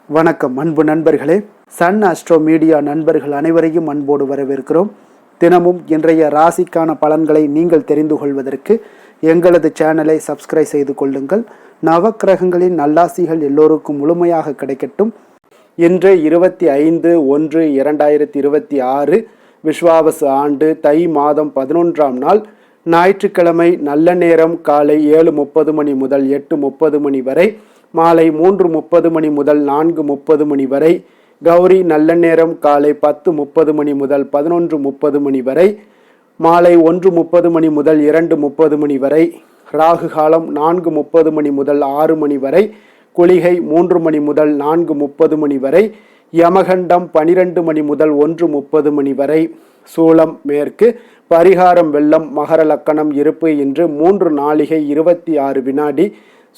வணக்கம் அன்பு நண்பர்களே. சன் அஸ்ட்ரோ மீடியா நண்பர்கள் அனைவரையும் அன்போடு வரவேற்கிறோம். தினமும் இன்றைய ராசிக்கான பலன்களை நீங்கள் தெரிந்து கொள்வதற்கு எங்களது சேனலை சப்ஸ்கிரைப் செய்து கொள்ளுங்கள். நவக்கிரகங்களின் நல்லாசிகள் எல்லோருக்கும் முழுமையாக கிடைக்கட்டும். இன்று 25/1/2026 விஸ்வாவசு ஆண்டு தை மாதம் 11ஆம் நாள் ஞாயிற்றுக்கிழமை. நல்ல நேரம் காலை 7:30 மணி முதல் 8:30 மணி வரை, மாலை 3:30 மணி முதல் 4:30 மணி வரை. கௌரி நல்ல நேரம் காலை 10:30 மணி முதல் 11:30 மணி வரை, மாலை 1:30 மணி முதல் 2:30 மணி வரை. ராகு காலம் 4:30 மணி முதல் 6 மணி வரை, குளிகை 3 மணி முதல் 4:30 மணி வரை, யமகண்டம் 12 மணி முதல் 1:30 மணி வரை. சூலம் மேற்கு, பரிகாரம் வெள்ளம், மகர லக்கணம் இருப்பு. இன்று 3 நாழிகை 26 வினாடி.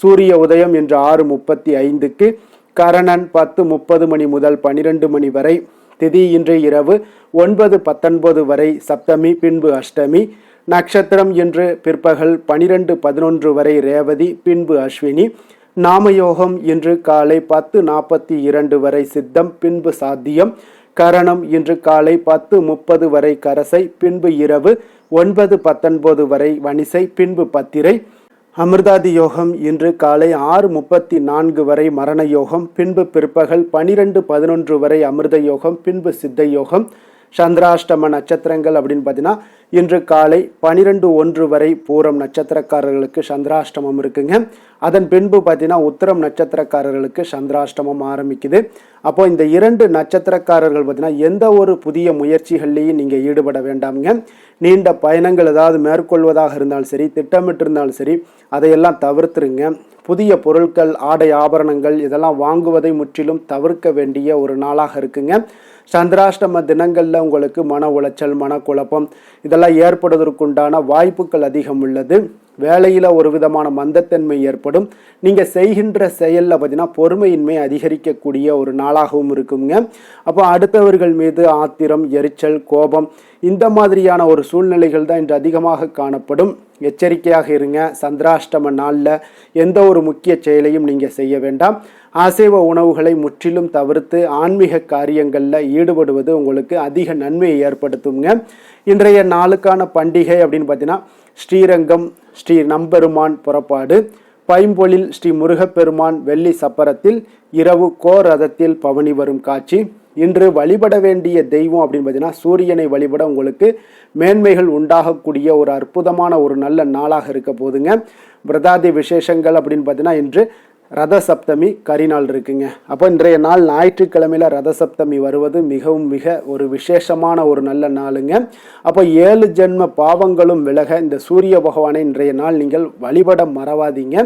சூரிய உதயம் இன்று 6:35க்கு. கரணன் 10:30 மணி முதல் 12 மணி வரை. திதி இன்று இரவு 9:19 வரை. சப்தமி பின்பு அஷ்டமி. நட்சத்திரம் இன்று பிற்பகல் 12:11 வரை ரேவதி பின்பு அஸ்வினி. நாமயோகம் இன்று காலை 10:42 வரை சித்தம் பின்பு சாத்தியம். கரணம் இன்று காலை 10:30 வரை கரசை பின்பு இரவு 9:19 வரை வணிசை பின்பு பத்திரை. அமிர்தாதி யோகம் இன்று காலை 6:34 வரை மரண யோகம் பின்பு பிற்பகல் 12:11 வரை அமிர்த யோகம் பின்பு சித்த யோகம். சந்திராஷ்டம நட்சத்திரங்கள் அப்படின்னு பார்த்தீங்கன்னா இன்று காலை 12:01 வரை பூரம் நட்சத்திரக்காரர்களுக்கு சந்திராஷ்டமம் இருக்குங்க. அதன் பின்பு பார்த்தீங்கன்னா உத்திரம் நட்சத்திரக்காரர்களுக்கு சந்திராஷ்டமம் ஆரம்பிக்குது. அப்போ இந்த 2 நட்சத்திரக்காரர்கள் பார்த்தீங்கன்னா எந்த ஒரு புதிய முயற்சிகள்லையும் நீங்கள் ஈடுபட வேண்டாமுங்க. நீண்ட பயணங்கள் ஏதாவது மேற்கொள்வதாக இருந்தாலும் சரி, திட்டமிட்டு இருந்தாலும் சரி, அதையெல்லாம் தவிர்த்துருங்க. புதிய பொருட்கள், ஆடை ஆபரணங்கள் இதெல்லாம் வாங்குவதை முற்றிலும் தவிர்க்க வேண்டிய ஒரு நாளாக இருக்குங்க. சந்திராஷ்டம தினங்களில் உங்களுக்கு மன உளைச்சல், மனக்குழப்பம் இதெல்லாம் ஏற்படுவதற்குண்டான வாய்ப்புகள் அதிகம் உள்ளது. வேலையில் ஒரு விதமான மந்தத்தன்மை ஏற்படும். நீங்கள் செய்கின்ற செயலில் பார்த்தீங்கன்னா பொறுமையின்மை அதிகரிக்கக்கூடிய ஒரு நாளாகவும் இருக்குங்க. அப்போ அடுத்தவர்கள் மீது ஆத்திரம், எரிச்சல், கோபம் இந்த மாதிரியான ஒரு சூழ்நிலைகள் தான் இன்று அதிகமாக காணப்படும். எச்சரிக்கையாக இருங்க. சந்திராஷ்டம நாளில் எந்த ஒரு முக்கிய செயலையும் நீங்கள் செய்ய வேண்டாம். அசைவ உணவுகளை முற்றிலும் தவிர்த்து ஆன்மீக காரியங்களில் ஈடுபடுவது உங்களுக்கு அதிக நன்மையை ஏற்படுத்துங்க. இன்றைய நாளுக்கான பண்டிகை அப்படின்னு பார்த்தீங்கன்னா ஸ்ரீரங்கம் ஸ்ரீ நம்பெருமான் புறப்பாடு, பைம்பொழில் ஸ்ரீ முருகப்பெருமான் வெள்ளி சப்பரத்தில் இரவு கோர் ரதத்தில் பவனி வரும் காட்சி. இன்று வழிபட வேண்டிய தெய்வம் அப்படின்னு பார்த்தீங்கன்னா சூரியனை வழிபட உங்களுக்கு மேன்மைகள் உண்டாகக்கூடிய ஒரு அற்புதமான ஒரு நல்ல நாளாக இருக்க போதுங்க. பிரதாதி விசேஷங்கள் அப்படின்னு பார்த்தீங்கன்னா இன்று ரத சப்தமி கரிநாள் இருக்குங்க. அப்போ இன்றைய நாள் ஞாயிற்றுக்கிழமையில் ரத சப்தமி வருவது மிக ஒரு விசேஷமான ஒரு நல்ல நாளுங்க. அப்போ 7 ஜென்ம பாவங்களும் விலக இந்த சூரிய பகவானை இன்றைய நாள் நீங்கள் வழிபட மறவாதீங்க.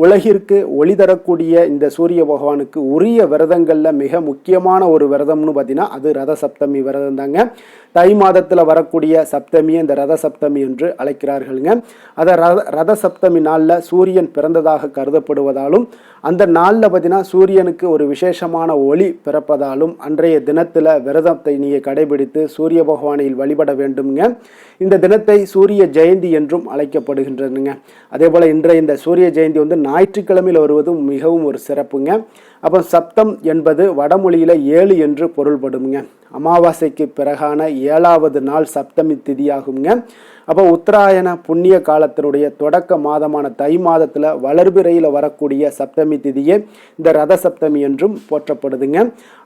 உலகிற்கு ஒளி தரக்கூடிய இந்த சூரிய பகவானுக்கு உரிய விரதங்களில் மிக முக்கியமான ஒரு விரதம்னு பார்த்தீங்கன்னா அது ரத சப்தமி விரதம் தாங்க. தை மாதத்தில் வரக்கூடிய சப்தமியை இந்த ரத சப்தமி என்று அழைக்கிறார்களுங்க. அதை ரத சப்தமி நாளில் சூரியன் பிறந்ததாக கருதப்படுவதாலும் அந்த நாளில் பார்த்தீங்கன்னா சூரியனுக்கு ஒரு விசேஷமான ஒளி பிறப்பதாலும் அன்றைய தினத்தில் விரதத்தை நீங்கள் கடைபிடித்து சூரிய பகவானை வழிபட வேண்டுங்க. இந்த தினத்தை சூரிய ஜெயந்தி என்றும் அழைக்கப்படுகின்றதுங்க. அதே போல் இன்றைய இந்த சூரிய ஜெயந்தி ஞாயிற்றுக்கிழமையில் வருவதும் மிகவும் ஒரு சிறப்புங்க. அப்போ சப்தம் என்பது வடமொழியில் 7 என்று பொருள்படுங்க. அமாவாசைக்கு பிறகான 7வது நாள் சப்தமி திதியாகுங்க. அப்போ உத்தராயண புண்ணிய காலத்தினுடைய தொடக்க மாதமான தை மாதத்தில் வளர்பிறையில் வரக்கூடிய சப்தமி திதியே இந்த ரத சப்தமி என்றும் போற்றப்படுதுங்க.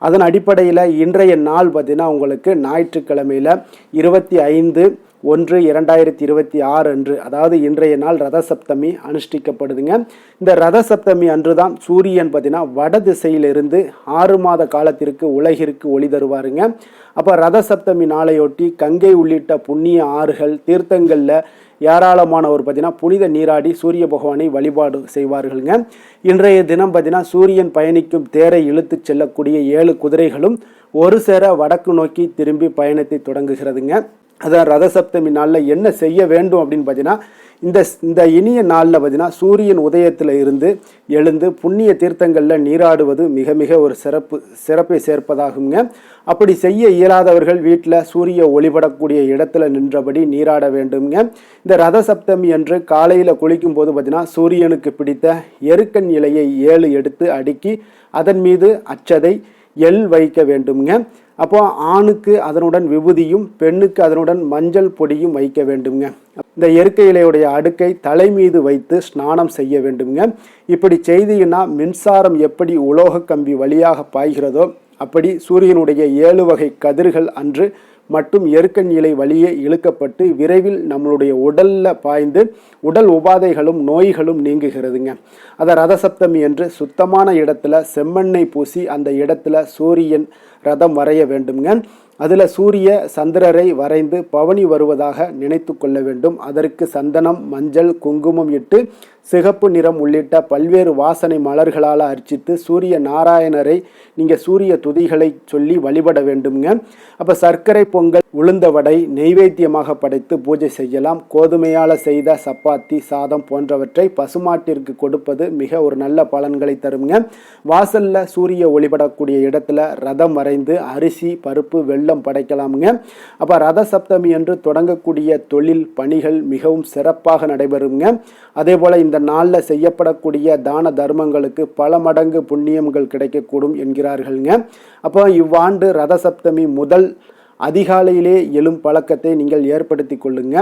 அதன் அடிப்படையில் இன்றைய நாள் பார்த்தீங்கன்னா உங்களுக்கு ஞாயிற்றுக்கிழமையில் 25/1/2026 அன்று, அதாவது இன்றைய நாள் ரத சப்தமி அனுஷ்டிக்கப்படுதுங்க. இந்த ரத சப்தமி அன்று தான் சூரியன் பார்த்தீங்கன்னா வட திசையிலிருந்து 6 மாத காலத்திற்கு உலகிற்கு ஒளி தருவாருங்க. அப்போ ரத சப்தமி நாளையொட்டி கங்கை உள்ளிட்ட புண்ணிய ஆறுகள், தீர்த்தங்களில் ஏராளமானவர் பார்த்தீங்கன்னா புனித நீராடி சூரிய பகவானை வழிபாடு செய்வார்களுங்க. இன்றைய தினம் பார்த்தீங்கன்னா சூரியன் பயணிக்கும் தேரை இழுத்து செல்லக்கூடிய 7 குதிரைகளும் ஒரு சேர வடக்கு நோக்கி திரும்பி பயணத்தை தொடங்குகிறதுங்க. அதான் ரத சப்தமி நாளில் என்ன செய்ய வேண்டும் அப்படின்னு பார்த்தீங்கன்னா, இந்த இனிய நாளில் பார்த்தீங்கன்னா சூரியன் உதயத்தில் இருந்து எழுந்து புண்ணிய தீர்த்தங்களில் நீராடுவது மிக மிக ஒரு சிறப்பை சேர்ப்பதாகுங்க. அப்படி செய்ய இயலாதவர்கள் வீட்டில் சூரிய ஒளிபடக்கூடிய இடத்துல நின்றபடி நீராட வேண்டுங்க. இந்த ரத சப்தமி அன்று காலையில் குளிக்கும் போது பார்த்தீங்கன்னா சூரியனுக்கு பிடித்த எருக்கன் இலையை 7 எடுத்து அடுக்கி அதன் மீது அச்சதை வைக்க வேண்டுங்க. அப்போ ஆணுக்கு அதனுடன் விபூதியும் பெண்ணுக்கு அதனுடன் மஞ்சள் பொடியும் வைக்க வேண்டுங்க. இந்த எருக்கை இலையுடைய அடுக்கை தலை மீது வைத்து ஸ்நானம் செய்ய வேண்டுங்க. இப்படி செய்தீங்கன்னா மின்சாரம் எப்படி உலோக கம்பி வழியாக பாய்கிறதோ அப்படி சூரியனுடைய 7 வகை கதிர்கள் அன்று மட்டும் எருக்கன் இலை வழியே இழுக்கப்பட்டு விரைவில் நம்மளுடைய உடல்ல பாய்ந்து உடல் உபாதைகளும் நோய்களும் நீங்குகிறதுங்க. அதை ரத சப்தமி என்று சுத்தமான இடத்துல செம்மண்ணெய் பூசி அந்த இடத்துல சூரியன் ரதம் வரைய வேண்டுங்க. அதில் சூரிய சந்திரரை வரைந்து பவனி வருவதாக நினைத்து கொள்ள வேண்டும். அதற்கு சந்தனம், மஞ்சள், குங்குமம் இட்டு சிகப்பு நிறம் உள்ளிட்ட பல்வேறு வாசனை மலர்களால் அர்ச்சித்து சூரிய நாராயணரை நீங்கள் சூரிய துதிகளை சொல்லி வழிபட வேண்டுங்க. அப்போ சர்க்கரை பொங்கல், உளுந்த வடை நெய்வேத்தியமாக படைத்து பூஜை செய்யலாம். கோதுமையால் செய்த சப்பாத்தி, சாதம் போன்றவற்றை பசுமாட்டிற்கு கொடுப்பது மிக ஒரு நல்ல பலன்களை தருங்க. வாசல்ல சூரிய ஒளிபடக்கூடிய இடத்துல ரதம் வரைந்து அரிசி, பருப்பு, வெல்லம் படைக்கலாமுங்க. அப்போ ரத சப்தமி என்று தொடங்கக்கூடிய தொழில் பணிகள் மிகவும் சிறப்பாக நடைபெறுங்க. அதே போல் இந்த நாளில் செய்யப்படக்கூடிய தான தர்மங்களுக்கு பல மடங்கு புண்ணியங்கள் கிடைக்கக்கூடும் என்கிறார்கள்ங்க. அப்போ இவ்வாண்டு ரத சப்தமி முதல் அதிகாலையிலே எழும் பழக்கத்தை நீங்கள் ஏற்படுத்தி கொள்ளுங்க.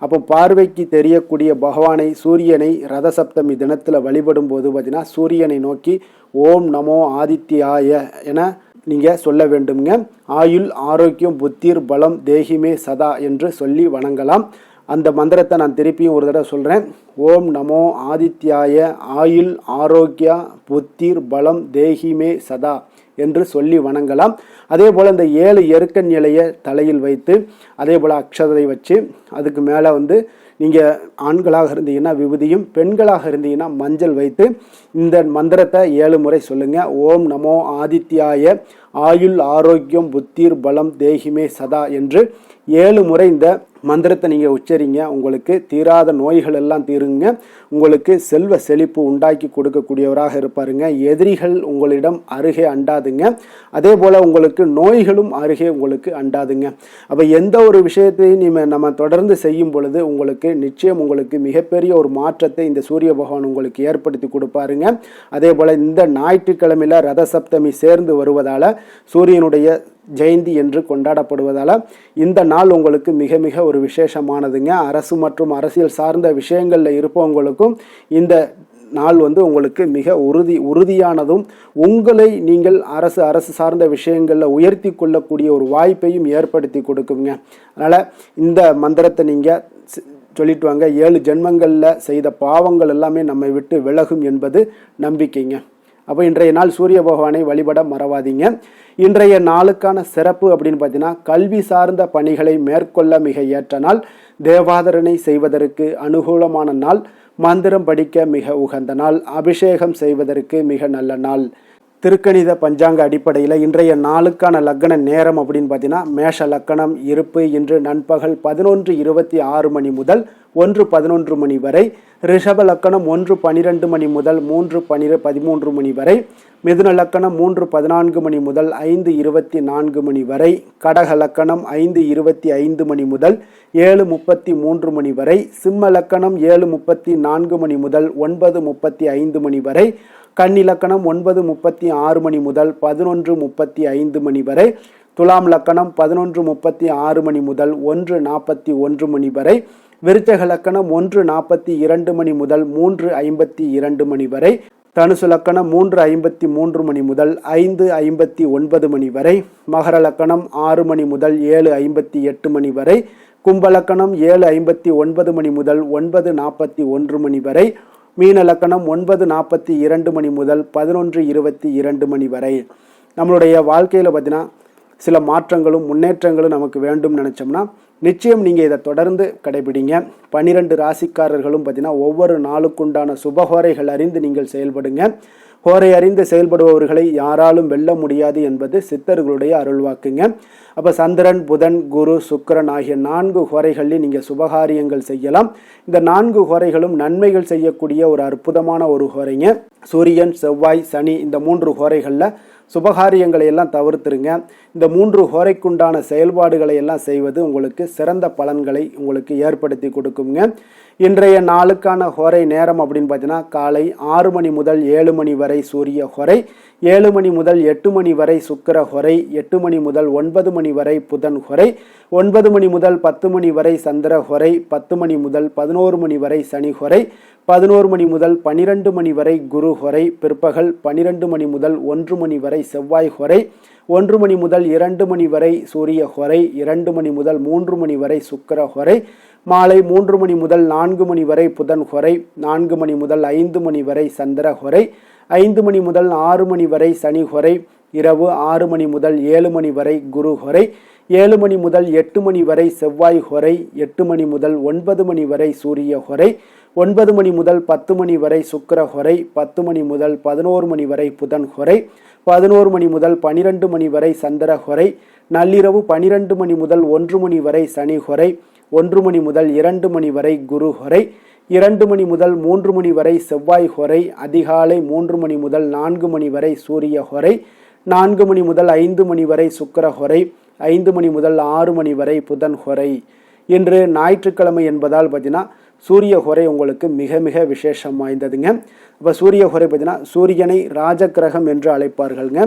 அப்போ பார்வைக்கு தெரியக்கூடிய பகவானை சூரியனை ரத சப்தமி தினத்தில் வழிபடும் போது பார்த்தீங்கன்னா சூரியனை நோக்கி ஓம் நமோ ஆதித்யாய என நீங்கள் சொல்ல வேண்டுங்க. ஆயுள், ஆரோக்கியம், புத்திர், பலம், தேகிமே சதா என்று சொல்லி வணங்கலாம். அந்த மந்திரத்தை நான் திருப்பியும் ஒரு தடவை சொல்கிறேன். ஓம் நமோ ஆதித்யாய ஆயுள், ஆரோக்கியா, புத்திர், பலம், தேகிமே சதா என்று சொல்லி வணங்கலாம். அதே போல் இந்த 7 எருக்கன் இலையை தலையில் வைத்து அதே போல் அக்ஷதை வச்சு அதுக்கு மேலே நீங்கள் ஆண்களாக இருந்தீங்கன்னா விபூதியும், பெண்களாக இருந்தீங்கன்னா மஞ்சள் வைத்து இந்த மந்திரத்தை 7 முறை சொல்லுங்கள். ஓம் நமோ ஆதித்யாய ஆயுள், ஆரோக்கியம், புத்திர், பலம், தேகிமே சதா என்று 7 முறை இந்த மந்திரத்தை நீங்கள் உச்சரிங்க. உங்களுக்கு தீராத நோய்கள் எல்லாம் தீருங்க. உங்களுக்கு செல்வ செழிப்பு உண்டாக்கி கொடுக்கக்கூடியவராக இருப்பாருங்க. எதிரிகள் உங்களிடம் அருகே அண்டாதுங்க. அதே போல் உங்களுக்கு நோய்களும் அருகே உங்களுக்கு அண்டாதுங்க. அப்போ எந்த ஒரு விஷயத்தையும் நம்ம தொடர்ந்து செய்யும் பொழுது உங்களுக்கு நிச்சயம் உங்களுக்கு மிகப்பெரிய ஒரு மாற்றத்தை இந்த சூரிய பகவான் உங்களுக்கு ஏற்படுத்தி கொடுப்பாருங்க. அதே போல் இந்த ஞாயிற்றுக்கிழமையில் ரத சப்தமி சேர்ந்து வருவதால் சூரியனுடைய ஜெயந்தி என்று கொண்டாடப்படுவதால் இந்த நாள் உங்களுக்கு மிக மிக ஒரு விசேஷமானதுங்க. அரசு மற்றும் அரசியல் சார்ந்த விஷயங்களில் இருப்பவங்களுக்கும் இந்த நாள் உங்களுக்கு மிக உறுதியானதும் உங்களை நீங்கள் அரசு சார்ந்த விஷயங்களில் உயர்த்தி கொள்ளக்கூடிய ஒரு வாய்ப்பையும் ஏற்படுத்தி கொடுக்குங்க. அதனால் இந்த மந்திரத்தை நீங்கள் சொல்லிட்டு வாங்க. 7 ஜென்மங்களில் செய்த பாவங்கள் எல்லாமே நம்மை விட்டு விலகும் என்பது நம்பிக்கைங்க. அப்போ இன்றைய நாள் சூரிய பகவானை வழிபட மறவாதீங்க. இன்றைய நாளுக்கான சிறப்பு அப்படின்னு பார்த்தீங்கன்னா கல்வி சார்ந்த பணிகளை மேற்கொள்ள மிக ஏற்ற நாள், தேவாதரணை செய்வதற்கு அனுகூலமான நாள், மந்திரம் படிக்க மிக உகந்த நாள், அபிஷேகம் செய்வதற்கு மிக நல்ல நாள். திருக்கணித பஞ்சாங்க அடிப்படையில் இன்றைய நாளுக்கான லக்கண நேரம் அப்படின்னு பார்த்தீங்கன்னா மேஷ லக்கணம் இருப்பு இன்று நண்பகல் 11:26 மணி முதல் 1:11 மணி வரை, ரிஷப லக்கணம் 1:12 மணி முதல் 3:13 மணி வரை, மிதுன லக்கணம் 3:14 மணி முதல் 5:24 மணி வரை, கடக லக்கணம் 5:25 மணி முதல் 7:33 மணி வரை, சிம்ம லக்கணம் 7:34 மணி முதல் 9:35 மணி வரை, கன்னி லக்கணம் 9:36 மணி முதல் 11:35 மணி வரை, துலாம் லக்கணம் 11:36 மணி முதல் 1:41 மணி வரை, விருச்சக லக்கணம் 1:42 மணி முதல் 3:52 மணி வரை, தனுசு லக்கணம் 3:53 மணி முதல் 5:59 மணி வரை, மகர லக்கணம் 6 மணி முதல் 7:58 மணி வரை, கும்ப லக்கணம் 7:59 மணி முதல் 9:41 மணி வரை, மீன லக்கணம் 9:42 மணி முதல் 11:22 மணி வரை. நம்மளுடைய வாழ்க்கையில் பார்த்தீங்கன்னா சில மாற்றங்களும் முன்னேற்றங்களும் நமக்கு வேண்டும் நினச்சோம்னா நிச்சயம் நீங்கள் இதை தொடர்ந்து கடைபிடிங்க. 12 ராசிக்காரர்களும் பார்த்தீங்கன்னா ஒவ்வொரு நாளுக்குண்டான சுபகோரைகள் அறிந்து நீங்கள் செயல்படுங்க. ஹோரை அறிந்து செயல்படுபவர்களை யாராலும் வெல்ல முடியாது என்பது சித்தர்களுடைய அருள்வாக்குங்க. அப்போ சந்திரன், புதன், குரு, சுக்கிரன் ஆகிய 4 ஹோரைகளில் நீங்கள் சுபகாரியங்கள் செய்யலாம். இந்த 4 ஹோரைகளும் நன்மைகள் செய்யக்கூடிய ஒரு அற்புதமான ஒரு ஹோரைங்க. சூரியன், செவ்வாய், சனி இந்த 3 ஹோரைகளில் சுபகாரியங்களை எல்லாம் தவிர்த்துருங்க. இந்த 3 ஹோரைக்குண்டான செயல்பாடுகளை எல்லாம் செய்வது உங்களுக்கு சிறந்த பலன்களை உங்களுக்கு ஏற்படுத்தி கொடுக்குங்க. இன்றைய நாளுக்கான ஹோரை நேரம் அப்படின்னு பார்த்தீங்கன்னா காலை 6 மணி முதல் 7 மணி வரை சூரிய ஹோரை, 7 மணி முதல் 8 மணி வரை சுக்கிர ஹோரை, 8 மணி முதல் 9 மணி வரை புதன் ஹோரை, 9 மணி முதல் 10 மணி வரை சந்திர ஹோரை, 10 மணி முதல் 11 மணி வரை சனி ஹோரை, 11 மணி முதல் 12 மணி வரை குரு ஹோரை, பிற்பகல் 12 மணி முதல் 1 மணி வரை செவ்வாய் ஹோரை, 1 மணி முதல் 2 மணி வரை சூரிய ஹோரை, 2 மணி முதல் 3 மணி வரை சுக்கிர ஹோரை, மாலை 3 மணி முதல் 4 மணி வரை புதன் ஹோரை, 4 மணி முதல் 5 மணி வரை சந்திர ஹோரை, 5 மணி முதல் 6 மணி வரை சனி ஹோரை, இரவு 6 மணி முதல் 7 மணி வரை குரு ஹோரை, 7 மணி முதல் 8 மணி வரை செவ்வாய் ஹோரை, 8 மணி முதல் 9 மணி வரை சூரிய ஹோரை, 9 மணி முதல் 10 மணி வரை சுக்கிர ஹோரை, 10 மணி முதல் 11 மணி வரை புதன் ஹோரை, 11 மணி முதல் 12 மணி வரை சந்திர ஹோரை, நள்ளிரவு 12 மணி முதல் 1 மணி வரை சனி ஹோரை, 1 மணி முதல் 2 மணி வரை குரு ஹோரை, 2 மணி முதல் 3 மணி வரை செவ்வாய் ஹோரை, அதிகாலை 3 மணி முதல் 4 மணி வரை சூரிய ஹோரை, 4 மணி முதல் 5 மணி வரை சுக்கிர ஹோரை, 5 மணி முதல் 6 மணி வரை புதன் ஹோரை. இன்று ஞாயிற்றுக்கிழமை என்பதால் பார்த்தீங்கன்னா சூரிய ஹோரை உங்களுக்கு மிக மிக விசேஷம் வாய்ந்ததுங்க. இப்போ சூரிய ஹோரை பார்த்தீங்கன்னா சூரியனை ராஜகிரகம் என்று அழைப்பார்கள்ங்க.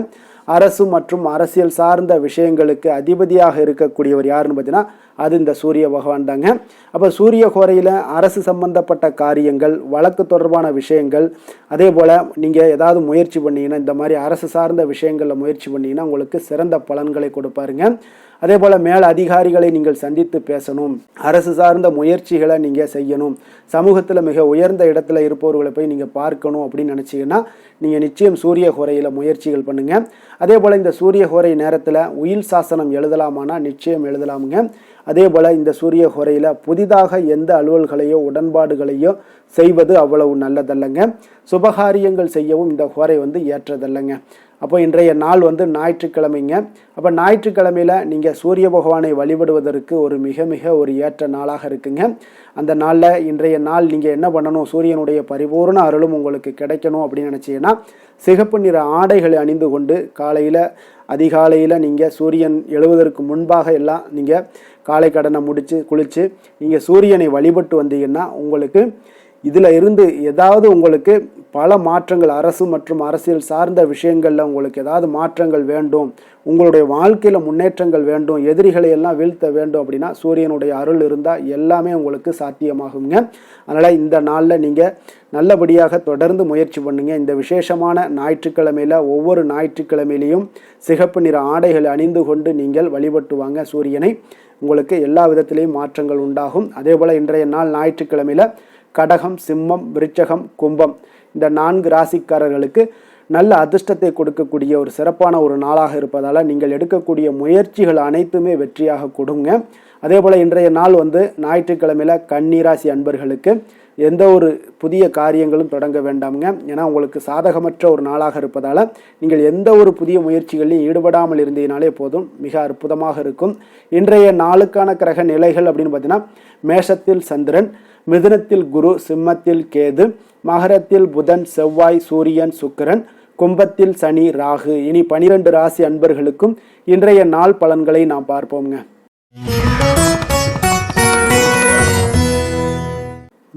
அரசு மற்றும் அரசியல் சார்ந்த விஷயங்களுக்கு அதிபதியாக இருக்கக்கூடியவர் யாருன்னு பார்த்தீங்கன்னா அது இந்த சூரிய பகவான் தாங்க. அப்போ சூரிய ஹோரையில் அரசு சம்பந்தப்பட்ட காரியங்கள், வழக்கு தொடர்பான விஷயங்கள், அதே போல் நீங்கள் ஏதாவது முயற்சி பண்ணிங்கன்னா இந்த மாதிரி அரசு சார்ந்த விஷயங்களில் முயற்சி பண்ணிங்கன்னா உங்களுக்கு சிறந்த பலன்களை கொடுப்பாருங்க. அதே போல் மேல் அதிகாரிகளை நீங்கள் சந்தித்து பேசணும், அரசு சார்ந்த முயற்சிகளை நீங்கள் செய்யணும், சமூகத்தில் மிக உயர்ந்த இடத்துல இருப்பவர்களை போய் நீங்கள் பார்க்கணும் அப்படின்னு நினச்சிங்கன்னா நீங்கள் நிச்சயம் சூரிய ஹோரையில் முயற்சிகள் பண்ணுங்கள். அதே போல் இந்த சூரிய ஹோரை நேரத்தில் உயில் சாசனம் எழுதலாமானா நிச்சயம் எழுதலாமுங்க. அதே போல் இந்த சூரிய ஹோரையில் புதிதாக எந்த அலுவல்களையோ உடன்பாடுகளையோ செய்வது அவ்வளவு நல்லதல்லங்க. சுபகாரியங்கள் செய்யவும் இந்த ஹோரை ஏற்றதல்லங்க. அப்போ இன்றைய நாள் ஞாயிற்றுக்கிழமைங்க. அப்போ ஞாயிற்றுக்கிழமையில் நீங்கள் சூரிய பகவானை வழிபடுவதற்கு ஒரு மிக மிக ஒரு ஏற்ற நாளாக இருக்குங்க. அந்த நாளில் இன்றைய நாள் நீங்கள் என்ன பண்ணணும், சூரியனுடைய பரிபூர்ண அருளும் உங்களுக்கு கிடைக்கணும் அப்படின்னு நினச்சிங்கன்னா சிகப்பு நிற ஆடைகளை அணிந்து கொண்டு காலையில் அதிகாலையில் நீங்கள் சூரியன் எழுவதற்கு முன்பாக எல்லாம் நீங்கள் காலை கடனை முடித்து குளித்து நீங்கள் சூரியனை வழிபட்டு வந்தீங்கன்னா உங்களுக்கு இதில் இருந்து ஏதாவது உங்களுக்கு பல மாற்றங்கள், அரசு மற்றும் அரசியல் சார்ந்த விஷயங்களில் உங்களுக்கு ஏதாவது மாற்றங்கள் வேண்டும், உங்களுடைய வாழ்க்கையில் முன்னேற்றங்கள் வேண்டும், எதிரிகளை எல்லாம் வீழ்த்த வேண்டும் அப்படின்னா சூரியனுடைய அருள் இருந்தால் எல்லாமே உங்களுக்கு சாத்தியமாகுங்க. அதனால் இந்த நாளில் நீங்கள் நல்லபடியாக தொடர்ந்து முயற்சி பண்ணுங்க. இந்த விசேஷமான ஞாயிற்றுக்கிழமையில் ஒவ்வொரு ஞாயிற்றுக்கிழமையிலையும் சிகப்பு நிற ஆடைகளை அணிந்து கொண்டு நீங்கள் வழிபட்டு வாங்க சூரியனை. உங்களுக்கு எல்லா விதத்திலையும் மாற்றங்கள் உண்டாகும். அதே போல் இன்றைய நாள் ஞாயிற்றுக்கிழமையில் கடகம், சிம்மம், விருச்சகம், கும்பம் இந்த 4 ராசிக்காரர்களுக்கு நல்ல அதிர்ஷ்டத்தை கொடுக்கக்கூடிய ஒரு சிறப்பான ஒரு நாளாக இருப்பதால் நீங்கள் எடுக்கக்கூடிய முயற்சிகள் அனைத்துமே வெற்றியாக கொடுங்க. அதே போல் இன்றைய நாள் ஞாயிற்றுக்கிழமையில் கன்னிராசி அன்பர்களுக்கு எந்த ஒரு புதிய காரியங்களும் தொடங்க வேண்டாமுங்க. ஏன்னா உங்களுக்கு சாதகமற்ற ஒரு நாளாக இருப்பதால் நீங்கள் எந்த ஒரு புதிய முயற்சிகளிலும் ஈடுபடாமல் இருந்தீங்கனாலே போதும், மிக அற்புதமாக இருக்கும். இன்றைய நாளுக்கான கிரக நிலைகள் அப்படின்னு பார்த்தீங்கன்னா மேஷத்தில் சந்திரன், மிதுனத்தில் குரு, சிம்மத்தில் கேது, மகரத்தில் புதன், செவ்வாய், சூரியன், சுக்கிரன், கும்பத்தில் சனி, ராகு. இனி 12 ராசி அன்பர்களுக்கும் இன்றைய நாள் பலன்களை நாம் பார்ப்போங்க.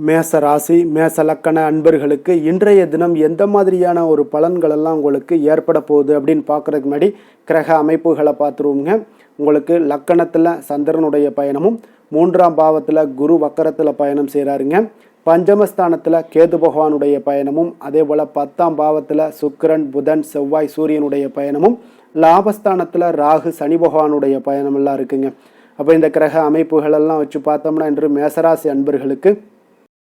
மேச ராசி மேச லக்கண அன்பர்களுக்கு இன்றைய தினம் எந்த மாதிரியான ஒரு பலன்கள் எல்லாம் உங்களுக்கு ஏற்பட போகுது அப்படின்னு பார்க்குறதுக்கு முன்னாடி கிரக அமைப்புகளை பார்த்துருவோங்க. உங்களுக்கு லக்கணத்தில் சந்திரனுடைய பயணமும், 3ஆம் பாவத்தில் குரு வக்கரத்தில் பயணம் செய்கிறாருங்க. பஞ்சமஸ்தானத்தில் கேது பகவானுடைய பயணமும், அதே போல் 10ஆம் பாவத்தில் சுக்கிரன், புதன், செவ்வாய், சூரியனுடைய பயணமும், லாபஸ்தானத்தில் ராகு, சனி பகவானுடைய பயணம் எல்லாம் இருக்குங்க. அப்போ இந்த கிரக அமைப்புகளெல்லாம் வச்சு பார்த்தோம்னா இன்று மேசராசி அன்பர்களுக்கு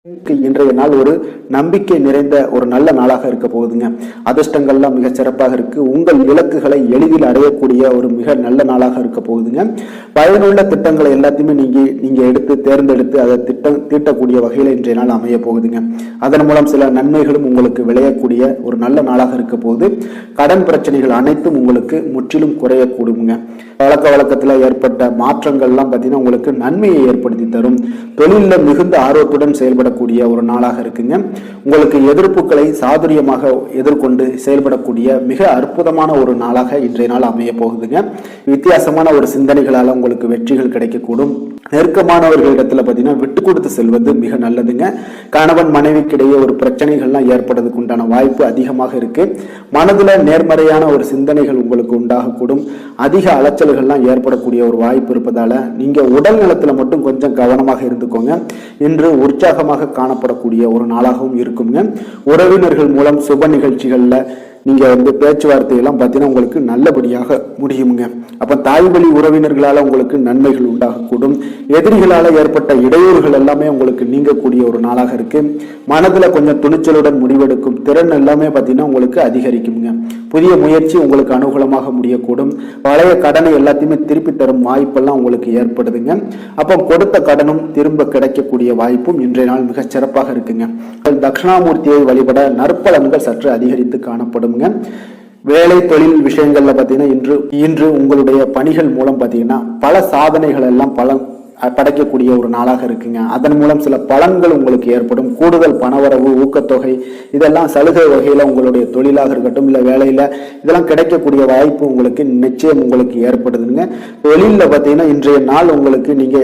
இன்றைய நாள் ஒரு நம்பிக்கை நிறைந்த ஒரு நல்ல நாளாக இருக்க போகுதுங்க. அதிர்ஷ்டங்கள்லாம் மிக சிறப்பாக இருக்கு. உங்கள் இலக்குகளை எளிதில் அடையக்கூடிய ஒரு மிக நல்ல நாளாக இருக்க போகுதுங்க. பயனுள்ள திட்டங்களை எல்லாத்தையுமே நீங்க எடுத்து தேர்ந்தெடுத்து அதை தீட்டக்கூடிய வகையில் இன்றைய நாள் அமைய போகுதுங்க. அதன் மூலம் சில நன்மைகளும் உங்களுக்கு விளையக்கூடிய ஒரு நல்ல நாளாக இருக்க போகுது. கடன் பிரச்சனைகள் அனைத்தும் உங்களுக்கு முற்றிலும் குறையக்கூடுங்க. பழக்க வழக்கத்தில் ஏற்பட்ட மாற்றங்கள்லாம் பார்த்தீங்கன்னா உங்களுக்கு நன்மையை ஏற்படுத்தி தரும். தொழிலில் மிகுந்த ஆர்வத்துடன் செயல்படக்கூடிய ஒரு நாளாக இருக்குங்க. உங்களுக்கு எதிர்ப்புகளை சாதுரியமாக எதிர்கொண்டு செயல்படக்கூடிய மிக அற்புதமான ஒரு நாளாக இன்றைய நாள் அமைய போகுதுங்க. வித்தியாசமான ஒரு சிந்தனைகளால் உங்களுக்கு வெற்றிகள் கிடைக்கக்கூடும். நெருக்கமானவர்களிடத்துல பார்த்தீங்கன்னா விட்டு கொடுத்து செல்வது மிக நல்லதுங்க. கணவன் மனைவிக்கிடையே ஒரு பிரச்சனைகள்லாம் ஏற்படுறதுக்கு உண்டான வாய்ப்பு அதிகமாக இருக்கு. மனதுல நேர்மறையான ஒரு சிந்தனைகள் உங்களுக்கு உண்டாகக்கூடும். அதிக அலைச்சல்கள்லாம் ஏற்படக்கூடிய ஒரு வாய்ப்பு இருப்பதால நீங்க உடல் நலத்துல மட்டும் கொஞ்சம் கவனமாக இருந்துக்கோங்க. இன்று உற்சாகமாக காணப்படக்கூடிய ஒரு நாளாகவும் இருக்குங்க. உறவினர்கள் மூலம் சுப நிகழ்ச்சிகள்ல நீங்க பேச்சுவார்த்தையெல்லாம் பார்த்தீங்கன்னா உங்களுக்கு நல்லபடியாக முடியுங்க. அப்ப தாய் வழி உறவினர்களால உங்களுக்கு நன்மைகள் உண்டாகக்கூடும். எதிரிகளால ஏற்பட்ட இடையூறுகள் எல்லாமே உங்களுக்கு நீங்கக்கூடிய ஒரு நாளாக இருக்கு. மனதுல கொஞ்சம் துணிச்சலுடன் முடிவெடுக்கும் திறன் எல்லாமே பார்த்தீங்கன்னா உங்களுக்கு அதிகரிக்குங்க. புதிய முயற்சி உங்களுக்கு அனுகூலமாக முடியக்கூடும். பழைய கடனை எல்லாத்தையுமே திருப்பி தரும் வாய்ப்பெல்லாம் உங்களுக்கு ஏற்படுதுங்க. அப்போ கொடுத்த கடனும் திரும்ப கிடைக்கக்கூடிய வாய்ப்பும் இன்றைய நாள் மிக சிறப்பாக இருக்குங்க. தட்சிணாமூர்த்தியை வழிபட நற்பலன்கள் சற்று அதிகரித்து காணப்படும். வேலை தொழில் விஷயங்கள்ல பாத்தீங்கன்னா இன்று உங்களுடைய பணிகள் மூலம் பாத்தீங்கன்னா பல சாதனைகள் எல்லாம் படைக்கக்கூடிய ஒரு நாளாக இருக்குங்க. அதன் மூலம் சில பலன்கள் உங்களுக்கு ஏற்படும். கூடுதல் பணவரவு, ஊக்கத்தொகை இதெல்லாம் சலுகை வகையில உங்களுடைய தொழிலாக இருக்கட்டும் இல்ல வேலையில இதெல்லாம் கிடைக்கக்கூடிய வாய்ப்பு உங்களுக்கு நிச்சயம் உங்களுக்கு ஏற்படுதுங்க. தொழில பாத்தீங்கன்னா இன்றைய நாள் உங்களுக்கு நீங்க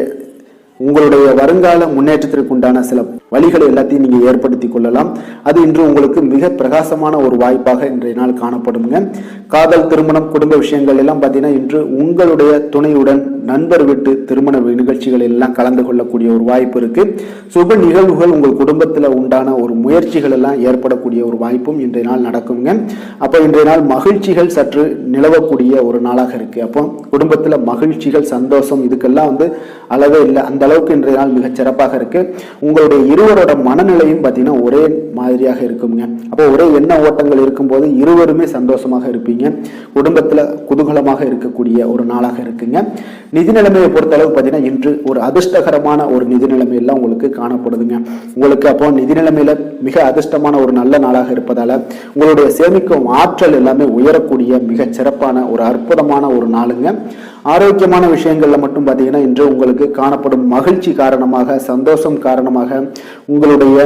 உங்களுடைய வருங்கால முன்னேற்றத்திற்கு உண்டான சில வழிகளை எல்லாத்தையும் நீங்க ஏற்படுத்தி கொள்ளலாம். அது இன்று உங்களுக்கு மிக பிரகாசமான ஒரு வாய்ப்பாக இன்றைய நாள் காணப்படுங்க. காதல், திருமணம், குடும்ப விஷயங்கள் எல்லாம் பார்த்தீங்கன்னா இன்று உங்களுடைய துணையுடன் நண்பர் வீட்டு திருமண நிகழ்ச்சிகள் எல்லாம் கலந்து கொள்ளக்கூடிய ஒரு வாய்ப்பு இருக்கு. சுப நிகழ்வுகள் உங்கள் குடும்பத்தில் உண்டான ஒரு முயற்சிகள் எல்லாம் ஏற்படக்கூடிய ஒரு வாய்ப்பும் இன்றைய நாள் நடக்குங்க. அப்போ இன்றைய நாள் மகிழ்ச்சிகள் சற்று நிலவக்கூடிய ஒரு நாளாக இருக்கு. அப்போ குடும்பத்தில் மகிழ்ச்சிகள், சந்தோஷம் இதுக்கெல்லாம் அளவே இல்லை. அந்த அளவுக்கு இன்றைய நாள் மிக சிறப்பாக இருக்கு. உங்களுடைய இருவரோட மனநிலையும் பார்த்தீங்கன்னா ஒரே மாதிரியாக இருக்குங்க. அப்போ ஒரே எண்ண ஓட்டங்கள் இருக்கும்போது இருவருமே சந்தோஷமாக இருப்பீங்க. குடும்பத்துல குதூகலமாக இருக்கக்கூடிய ஒரு நாளாக இருக்குங்க. நிதி நிலைமையை பொறுத்த அளவுக்கு பார்த்தீங்கன்னா இன்று ஒரு அதிர்ஷ்டகரமான ஒரு நிதி நிலைமை எல்லாம் உங்களுக்கு காணப்படுதுங்க. உங்களுக்கு அப்போ நிதி நிலைமையில மிக அதிர்ஷ்டமான ஒரு நல்ல நாளாக இருப்பதால உங்களுடைய சேமிக்கும் ஆற்றல் எல்லாமே உயரக்கூடிய மிக சிறப்பான ஒரு அற்புதமான ஒரு நாளுங்க. ஆரோக்கியமான விஷயங்கள்ல மட்டும் பார்த்தீங்கன்னா இன்று உங்களுக்கு காணப்படும் மகிழ்ச்சி காரணமாக, சந்தோஷம் காரணமாக உங்களுடைய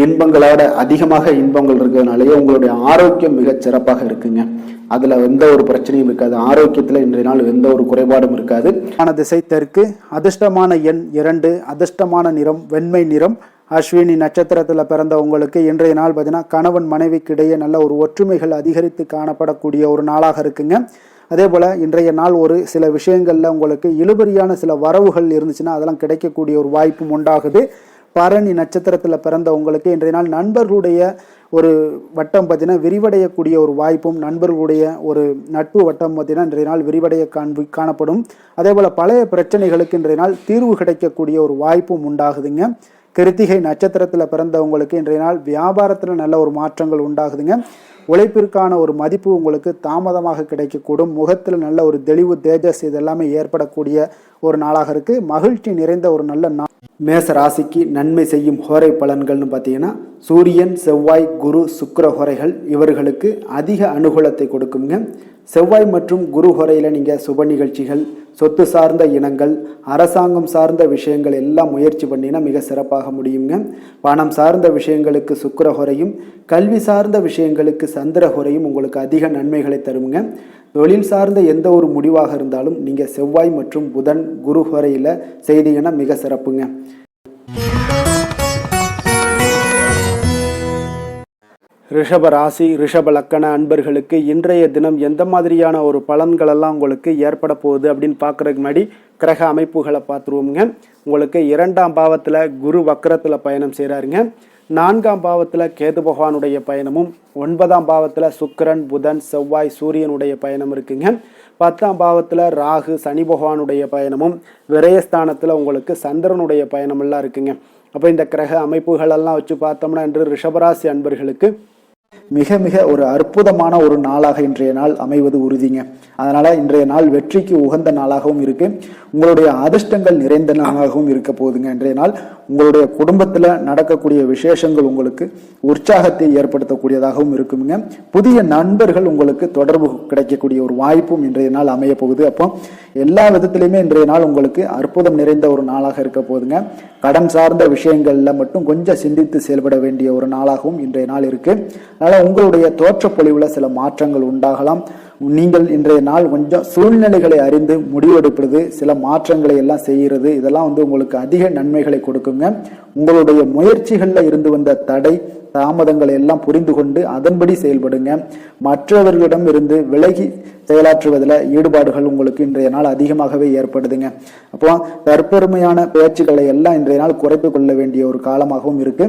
இன்பங்களோட அதிகமாக இன்பங்கள் இருக்கிறதுனாலேயே உங்களுடைய ஆரோக்கியம் மிக சிறப்பாக இருக்குங்க. அதுல எந்த ஒரு பிரச்சனையும் இருக்காது. ஆரோக்கியத்துல இன்றைய நாள் எந்த ஒரு குறைபாடும் இருக்காது. திசை தெற்கு, அதிர்ஷ்டமான எண் 2, அதிர்ஷ்டமான நிறம் வெண்மை நிறம். அஸ்வினி நட்சத்திரத்தில் பிறந்த உங்களுக்கு இன்றைய நாள் பார்த்தீங்கன்னா கணவன் மனைவிக்கு இடையே நல்ல ஒரு ஒற்றுமைகள் அதிகரித்து காணப்படக்கூடிய ஒரு நாளாக இருக்குங்க. அதே போல் இன்றைய நாள் ஒரு சில விஷயங்களில் உங்களுக்கு இழுபறியான சில வரவுகள் இருந்துச்சுன்னா அதெல்லாம் கிடைக்கக்கூடிய ஒரு வாய்ப்பும் உண்டாகுது. பரணி நட்சத்திரத்தில் பிறந்த உங்களுக்கு இன்றைய நாள் நண்பர்களுடைய ஒரு வட்டம் பார்த்தீங்கன்னா விரிவடையக்கூடிய ஒரு வாய்ப்பும், நண்பர்களுடைய ஒரு நட்பு வட்டம் பார்த்தீங்கன்னா இன்றைய நாள் விரிவடைய காணப்படும். அதே போல் பழைய பிரச்சனைகளுக்கு இன்றைய நாள் தீர்வு கிடைக்கக்கூடிய ஒரு வாய்ப்பும் உண்டாகுதுங்க. கிருத்திகை நட்சத்திரத்தில் பிறந்தவங்களுக்கு இன்றைய நாள் வியாபாரத்தில் நல்ல ஒரு மாற்றங்கள் உண்டாகுதுங்க. உழைப்பிற்கான ஒரு மதிப்பு உங்களுக்கு தாமதமாக கிடைக்கக்கூடும். முகத்தில் நல்ல ஒரு தெளிவு, தேஜஸ் இதெல்லாமே ஏற்படக்கூடிய ஒரு நாளாக இருக்குது. மகிழ்ச்சி நிறைந்த ஒரு நல்ல நாள். மேச ராசிக்கு நன்மை செய்யும் ஹோரை பலன்கள்னு பார்த்தீங்கன்னா சூரியன், செவ்வாய், குரு, சுக்கிர ஹோரைகள் இவர்களுக்கு அதிக அனுகூலத்தை கொடுக்குங்க. செவ்வாய் மற்றும் குரு ஹோரையில் நீங்கள் சுப நிகழ்ச்சிகள், சொத்து சார்ந்த இனங்கள், அரசாங்கம் சார்ந்த விஷயங்கள் எல்லாம் முயற்சி பண்ணினா மிக சிறப்பாக முடியுங்க. பணம் சார்ந்த விஷயங்களுக்கு சுக்கிர ஹோரையும், கல்வி சார்ந்த விஷயங்களுக்கு சந்திர ஹோரையும் உங்களுக்கு அதிக நன்மைகளை தருங்க. தொழில் சார்ந்த எந்த ஒரு முடிவாக இருந்தாலும் நீங்கள் செவ்வாய் மற்றும் புதன், குரு ஹோரையில் செய்தீங்கன்னா மிக சிறப்புங்க. ரிஷப ராசி, ரிஷப லக்கண அன்பர்களுக்கு இன்றைய தினம் எந்த மாதிரியான ஒரு பலன்களெல்லாம் உங்களுக்கு ஏற்பட போகுது அப்படின்னு பார்க்குறதுக்கு முன்னாடி கிரக அமைப்புகளை பார்த்துருவோங்க. உங்களுக்கு 2ஆம் பாவத்தில் குரு வக்கரத்தில் பயணம் செய்கிறாருங்க. 4ஆம் பாவத்தில் கேது பகவானுடைய பயணமும், 9ஆம் பாவத்தில் சுக்கிரன், புதன், செவ்வாய், சூரியனுடைய பயணம் இருக்குங்க. 10ஆம் பாவத்தில் ராகு, சனி பகவானுடைய பயணமும், விரயஸ்தானத்தில் உங்களுக்கு சந்திரனுடைய பயணமெல்லாம் இருக்குங்க. அப்போ இந்த கிரக அமைப்புகளெல்லாம் வச்சு பார்த்தோம்னா இன்று ரிஷபராசி அன்பர்களுக்கு மிக மிக ஒரு அற்புதமான ஒரு நாளாக இன்றைய நாள் அமைவது உறுதிங்க. அதனால இன்றைய நாள் வெற்றிக்கு உகந்த நாளாகவும் இருக்கு, உங்களுடைய அதிர்ஷ்டங்கள் நிறைந்த நாளாகவும் இருக்க போகுதுங்க. இன்றைய நாள் உங்களுடைய குடும்பத்துல நடக்கக்கூடிய விசேஷங்கள் உங்களுக்கு உற்சாகத்தை ஏற்படுத்தக்கூடியதாகவும் இருக்குங்க. புதிய நண்பர்கள் உங்களுக்கு தொடர்பு கிடைக்கக்கூடிய ஒரு வாய்ப்பும் இன்றைய நாள் அமைய போகுது. அப்போ எல்லா விதத்திலையுமே இன்றைய நாள் உங்களுக்கு அற்புதம் நிறைந்த ஒரு நாளாக இருக்க போகுதுங்க. கடன் சார்ந்த விஷயங்கள்ல மட்டும் கொஞ்சம் சிந்தித்து செயல்பட வேண்டிய ஒரு நாளாகவும் இன்றைய நாள் இருக்கு. அதனால உங்களுடைய தோற்றப்பொழிவுல சில மாற்றங்கள் உண்டாகலாம். நீங்கள் இன்றைய நாள் கொஞ்சம் சூழ்நிலைகளை அறிந்து முடிவெடுப்பது, சில மாற்றங்களை எல்லாம் செய்கிறது, இதெல்லாம் உங்களுக்கு அதிக நன்மைகளை கொடுக்குங்க. உங்களுடைய முயற்சிகள்ல இருந்து வந்த தடை தாமதங்களை எல்லாம் புரிந்து கொண்டு அதன்படி செயல்படுங்க. மற்றவர்களிடம் இருந்து விலகி செயலாற்றுவதில் ஈடுபாடுகள் உங்களுக்கு இன்றைய நாள் அதிகமாகவே ஏற்படுதுங்க. அப்போ தற்பெருமையான பேச்சுக்களை எல்லாம் இன்றைய நாள் குறைத்து கொள்ள வேண்டிய ஒரு காலமாகவும் இருக்கு.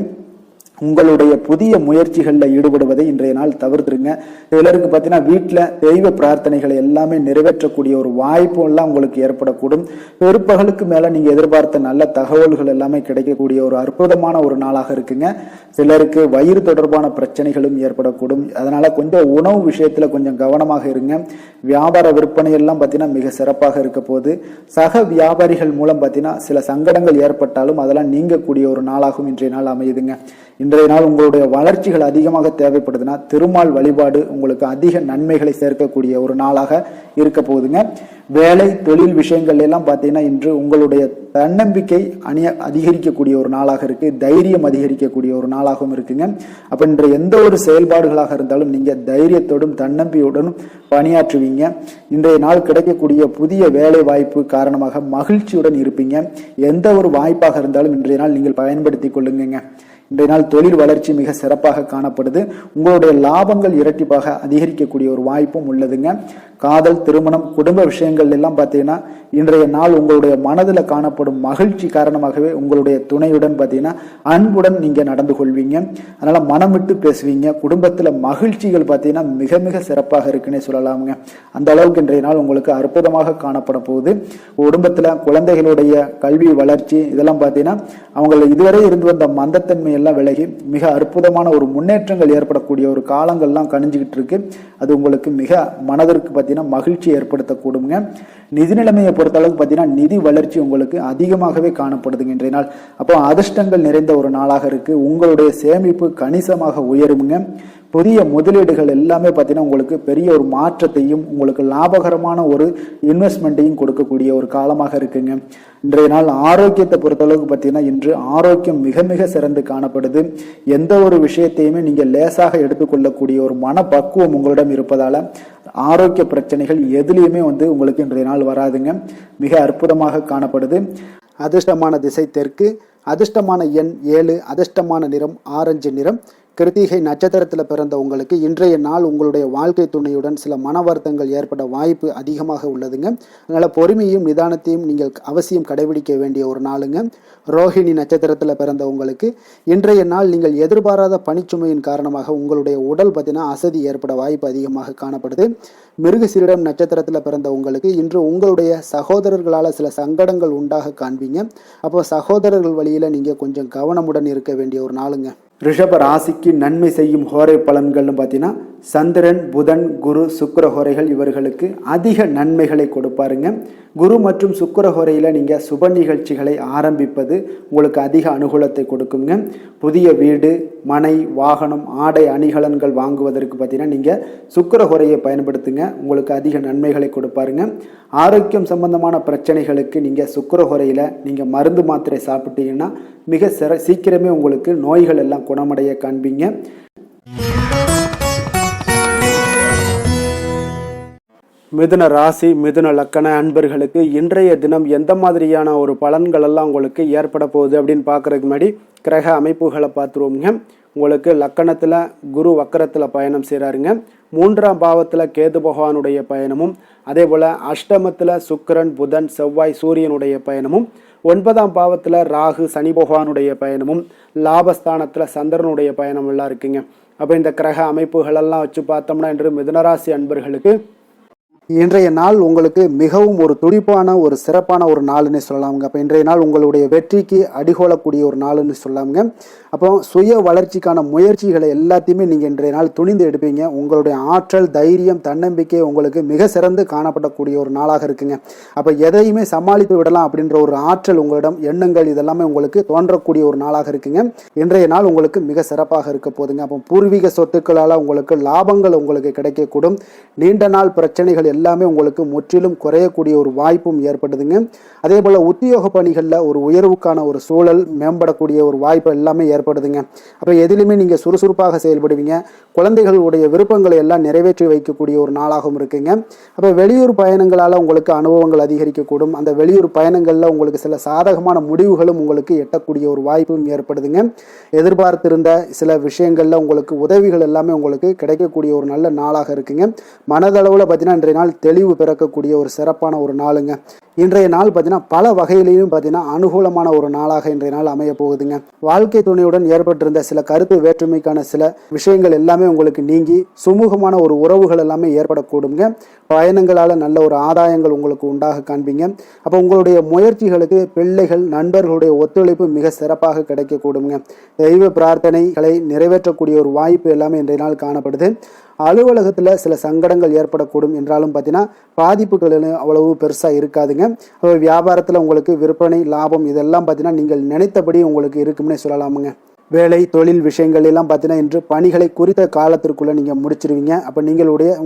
உங்களுடைய புதிய முயற்சிகளில் ஈடுபடுவதை இன்றைய நாள் தவிர்த்துருங்க. சிலருக்கு பார்த்தீங்கன்னா வீட்டில் தெய்வ பிரார்த்தனைகளை எல்லாமே நிறைவேற்றக்கூடிய ஒரு வாய்ப்பு எல்லாம் உங்களுக்கு ஏற்படக்கூடும். பிற்பகலுக்கு மேலே நீங்கள் எதிர்பார்த்த நல்ல தகவல்கள் எல்லாமே கிடைக்கக்கூடிய ஒரு அற்புதமான ஒரு நாளாக இருக்குங்க. சிலருக்கு வயிறு தொடர்பான பிரச்சனைகளும் ஏற்படக்கூடும். அதனால கொஞ்சம் உணவு விஷயத்தில் கொஞ்சம் கவனமாக இருங்க. வியாபார விற்பனை எல்லாம் பார்த்தீங்கன்னா மிக சிறப்பாக இருக்க போது. சக வியாபாரிகள் மூலம் பார்த்தீங்கன்னா சில சங்கடங்கள் ஏற்பட்டாலும் அதெல்லாம் நீங்கக்கூடிய ஒரு நாளாகவும் இன்றைய நாள் அமையுதுங்க. இன்றைய நாள் உங்களுடைய வளர்ச்சிகள் அதிகமாக தேவைப்படுதுன்னா திருமால் வழிபாடு உங்களுக்கு அதிக நன்மைகளை சேர்க்கக்கூடிய ஒரு நாளாக இருக்க போகுதுங்க. வேலை தொழில் விஷயங்கள் எல்லாம் பார்த்தீங்கன்னா இன்று உங்களுடைய தன்னம்பிக்கை அதிகரிக்கக்கூடிய ஒரு நாளாக இருக்கு, தைரியம் அதிகரிக்கக்கூடிய ஒரு நாளாகவும் இருக்குங்க. அப்ப இன்று எந்த ஒரு செயல்பாடுகளாக இருந்தாலும் நீங்க தைரியத்தோடும் தன்னம்பிக்கையுடனும் பணியாற்றுவீங்க. இன்றைய நாள் கிடைக்கக்கூடிய புதிய வேலை வாய்ப்பு காரணமாக மகிழ்ச்சியுடன் இருப்பீங்க. எந்த ஒரு வாய்ப்பாக இருந்தாலும் இன்றைய நாள் நீங்கள் பயன்படுத்தி கொள்ளுங்க. இன்றைய நாள் தொழில் வளர்ச்சி மிக சிறப்பாக காணப்படுது. உங்களுடைய லாபங்கள் இரட்டிப்பாக அதிகரிக்கக்கூடிய ஒரு வாய்ப்பும் உள்ளதுங்க. காதல், திருமணம், குடும்ப விஷயங்கள் எல்லாம் பார்த்தீங்கன்னா இன்றைய நாள் உங்களுடைய மனதில் காணப்படும் மகிழ்ச்சி காரணமாகவே உங்களுடைய துணையுடன் பார்த்தீங்கன்னா அன்புடன் நீங்க நடந்து கொள்வீங்க. அதனால மனம் விட்டு பேசுவீங்க. குடும்பத்தில் மகிழ்ச்சிகள் பார்த்தீங்கன்னா மிக மிக சிறப்பாக இருக்குன்னே சொல்லலாமுங்க. அந்த அளவுக்கு இன்றைய நாள் உங்களுக்கு அற்புதமாக காணப்பட போகுது. குடும்பத்தில் குழந்தைகளுடைய கல்வி வளர்ச்சி இதெல்லாம் பார்த்தீங்கன்னா அவங்க இதுவரை இருந்து வந்த மந்தத்தன்மை எல்லாம் விலகி மிக அற்புதமான ஒரு முன்னேற்றங்கள் ஏற்படக்கூடிய ஒரு காலங்கள்லாம் கணிஞ்சுக்கிட்டு இருக்கு. அது உங்களுக்கு மிக மனதிற்கு பார்த்தீங்கன்னா மகிழ்ச்சி ஏற்படுத்தக்கூடுங்க. நிதி நிலைமையை பொறுத்த அளவுக்கு பார்த்தீங்கன்னா நிதி வளர்ச்சி உங்களுக்கு அதிகமாகவே காணப்படுதுங்க இன்றைய நாள். அப்போ அதிர்ஷ்டங்கள் நிறைந்த ஒரு நாளாக இருக்கு. உங்களுடைய சேமிப்பு கணிசமாக உயருங்க. புதிய முதலீடுகள் எல்லாமே பார்த்தீங்கன்னா உங்களுக்கு பெரிய ஒரு மாற்றத்தையும் உங்களுக்கு லாபகரமான ஒரு இன்வெஸ்ட்மெண்ட்டையும் கொடுக்கக்கூடிய ஒரு காலமாக இருக்குங்க. இன்றைய நாள் ஆரோக்கியத்தை பொறுத்தளவுக்கு பார்த்தீங்கன்னா இன்று ஆரோக்கியம் மிக மிக சிறந்து காணப்படுது. எந்த ஒரு விஷயத்தையுமே நீங்கள் லேசாக எடுத்துக்கொள்ளக்கூடிய ஒரு மனப்பக்குவம் உங்களிடம் இருப்பதால ஆரோக்கிய பிரச்சனைகள் எதுலேயுமே உங்களுக்கு இன்றைய நாள் வராதுங்க. மிக அற்புதமாக காணப்படுது. அதிர்ஷ்டமான திசை தெற்கு, அதிர்ஷ்டமான எண் 7, அதிர்ஷ்டமான நிறம் ஆரஞ்சு நிறம். கிருத்திகை நட்சத்திரத்தில் பிறந்த உங்களுக்கு இன்றைய நாள் உங்களுடைய வாழ்க்கை துணையுடன் சில மன வருத்தங்கள் ஏற்பட வாய்ப்பு அதிகமாக உள்ளதுங்க. அதனால் பொறுமையும் நிதானத்தையும் நீங்கள் அவசியம் கடைபிடிக்க வேண்டிய ஒரு நாளுங்க. ரோஹிணி நட்சத்திரத்தில் பிறந்த உங்களுக்கு இன்றைய நாள் நீங்கள் எதிர்பாராத பணிச்சுமையின் காரணமாக உங்களுடைய உடல் பார்த்தீங்கன்னா அசதி ஏற்பட வாய்ப்பு அதிகமாக காணப்படுது. மிருகசீரிடம் நட்சத்திரத்தில் பிறந்த உங்களுக்கு இன்று உங்களுடைய சகோதரர்களால் சில சங்கடங்கள் உண்டாக காண்பீங்க. அப்போ சகோதரர்கள் வழியில் நீங்கள் கொஞ்சம் கவனமுடன் இருக்க வேண்டிய ஒரு நாளுங்க. ரிஷப ராசிக்கு நன்மை செய்யும் ஹோரை பலன்கள்னு பார்த்தீங்கன்னா சந்திரன், புதன், குரு, சுக்கிர ஹோரைகள் இவர்களுக்கு அதிக நன்மைகளை கொடுப்பாருங்க. குரு மற்றும் சுக்கிர ஹோரையில் நீங்கள் சுப நிகழ்ச்சிகளை ஆரம்பிப்பது உங்களுக்கு அதிக அனுகூலத்தை கொடுக்குங்க. புதிய வீடு, மனை, வாகனம், ஆடை அணிகலன்கள் வாங்குவதற்கு பார்த்தீங்கன்னா நீங்கள் சுக்கிர ஹோரையை பயன்படுத்துங்க. உங்களுக்கு அதிக நன்மைகளை கொடுப்பாருங்க. ஆரோக்கியம் சம்பந்தமான பிரச்சனைகளுக்கு நீங்கள் சுக்கிர ஹோரையில் நீங்கள் மருந்து மாத்திரை சாப்பிட்டீங்கன்னா மிக சீக்கிரமே உங்களுக்கு நோய்கள் எல்லாம் குணமடைய காண்பீங்க. மிதுன ராசி, மிதுன லக்கண அன்பர்களுக்கு இன்றைய தினம் எந்த மாதிரியான ஒரு பலன்கள் எல்லாம் உங்களுக்கு ஏற்பட போகுது அப்படின்னு பார்க்கறதுக்கு முன்னாடி கிரக அமைப்புகளை பார்த்துருவோங்க. உங்களுக்கு லக்கணத்தில் குரு வக்கரத்தில் பயணம் செய்கிறாருங்க. 3ஆம் பாவத்தில் கேது பகவானுடைய பயணமும், அதே போல் அஷ்டமத்தில் சுக்கிரன், புதன், செவ்வாய், சூரியனுடைய பயணமும், 9ஆம் பாவத்தில் ராகு, சனி பகவானுடைய பயணமும், லாபஸ்தானத்தில் சந்திரனுடைய பயணம் எல்லாம் இருக்குங்க. அப்போ இந்த கிரக அமைப்புகளெல்லாம் வச்சு பார்த்தோம்னா இன்று மிதுனராசி அன்பர்களுக்கு இன்றைய நாள் உங்களுக்கு மிகவும் ஒரு துடிப்பான ஒரு சிறப்பான ஒரு நாள்னு சொல்லலாமுங்க. அப்போ இன்றைய நாள் உங்களுடைய வெற்றிக்கு அடிகோலக்கூடிய ஒரு நாள்னு சொல்லலாமுங்க. அப்போ சுய வளர்ச்சிக்கான முயற்சிகளை எல்லாத்தையுமே நீங்கள் இன்றைய நாள் துணிந்து எடுப்பீங்க. உங்களுடைய ஆற்றல், தைரியம், தன்னம்பிக்கை உங்களுக்கு மிக சிறந்து காணப்படக்கூடிய ஒரு நாளாக இருக்குங்க. அப்போ எதையுமே சமாளித்து விடலாம் அப்படின்ற ஒரு ஆற்றல் உங்களிடம், எண்ணங்கள் இதெல்லாமே உங்களுக்கு தோன்றக்கூடிய ஒரு நாளாக இருக்குங்க. இன்றைய நாள் உங்களுக்கு மிக சிறப்பாக இருக்க போதுங்க. அப்போ பூர்வீக சொத்துக்களால் உங்களுக்கு லாபங்கள் உங்களுக்கு கிடைக்கக்கூடும். நீண்ட நாள் பிரச்சனைகள் எல்லாமே உங்களுக்கு முற்றிலும் குறையக்கூடிய ஒரு வாய்ப்பும் ஏற்படுதுங்க. அதே போல் உத்தியோக பணிகளில் ஒரு உயர்வுக்கான ஒரு சூழல், மேம்படக்கூடிய ஒரு வாய்ப்பு எல்லாமே ஏற்படுதுங்க. அப்போ எதிலுமே நீங்கள் சுறுசுறுப்பாக செயல்படுவீங்க. குழந்தைகளுடைய விருப்பங்களை எல்லாம் நிறைவேற்றி வைக்கக்கூடிய ஒரு நாளாகவும் இருக்குங்க. அப்போ வெளியூர் பயணங்களால் உங்களுக்கு அனுபவங்கள் அதிகரிக்கக்கூடும். அந்த வெளியூர் பயணங்களில் உங்களுக்கு சில சாதகமான முடிவுகளும் உங்களுக்கு எட்டக்கூடிய ஒரு வாய்ப்பும் ஏற்படுதுங்க. எதிர்பார்த்திருந்த சில விஷயங்களில் உங்களுக்கு உதவிகள் எல்லாமே உங்களுக்கு கிடைக்கக்கூடிய ஒரு நல்ல நாளாக இருக்குங்க. மனதளவில் பார்த்தீங்கன்னா இன்றைய நாள் தெளிவு பிறக்கக்கூடிய ஒரு சிறப்பான ஒரு நாளுங்க. இன்றைய நாள் பார்த்தீங்கன்னா பல வகையிலையும் பார்த்தீங்கன்னா அனுகூலமான ஒரு நாளாக இன்றைய நாள் அமைய போகுதுங்க. வாழ்க்கை துணையுடன் ஏற்பட்டிருந்த சில கருத்து வேற்றுமைக்கான சில விஷயங்கள் எல்லாமே உங்களுக்கு நீங்கி சுமூகமான ஒரு உறவுகள் எல்லாமே ஏற்படக்கூடுங்க. பயணங்களால் நல்ல ஒரு ஆதாயங்கள் உங்களுக்கு உண்டாக காண்பீங்க. அப்போ உங்களுடைய முயற்சிகளுக்கு பிள்ளைகள், நண்பர்களுடைய ஒத்துழைப்பு மிக சிறப்பாக கிடைக்கக்கூடுங்க. தெய்வ பிரார்த்தனைகளை நிறைவேற்றக்கூடிய ஒரு வாய்ப்பு எல்லாமே இன்றைய நாள் காணப்படுது. அலுவலகத்தில் சில சங்கடங்கள் ஏற்படக்கூடும் என்றாலும் பார்த்தீங்கன்னா பாதிப்புகள் அவ்வளவு பெருசாக இருக்காதுங்க. வியாபாரத்தில் உங்களுக்கு விற்பனை, லாபம் இதெல்லாம் பார்த்தீங்கன்னா நீங்கள் நினைத்தபடி உங்களுக்கு இருக்கும்னே சொல்லலாமுங்க. வேலை, தொழில் விஷயங்கள் எல்லாம் பார்த்தீங்கன்னா இன்று பணிகளை குறித்த காலத்திற்குள்ளே நீங்கள் முடிச்சிருவீங்க. அப்போ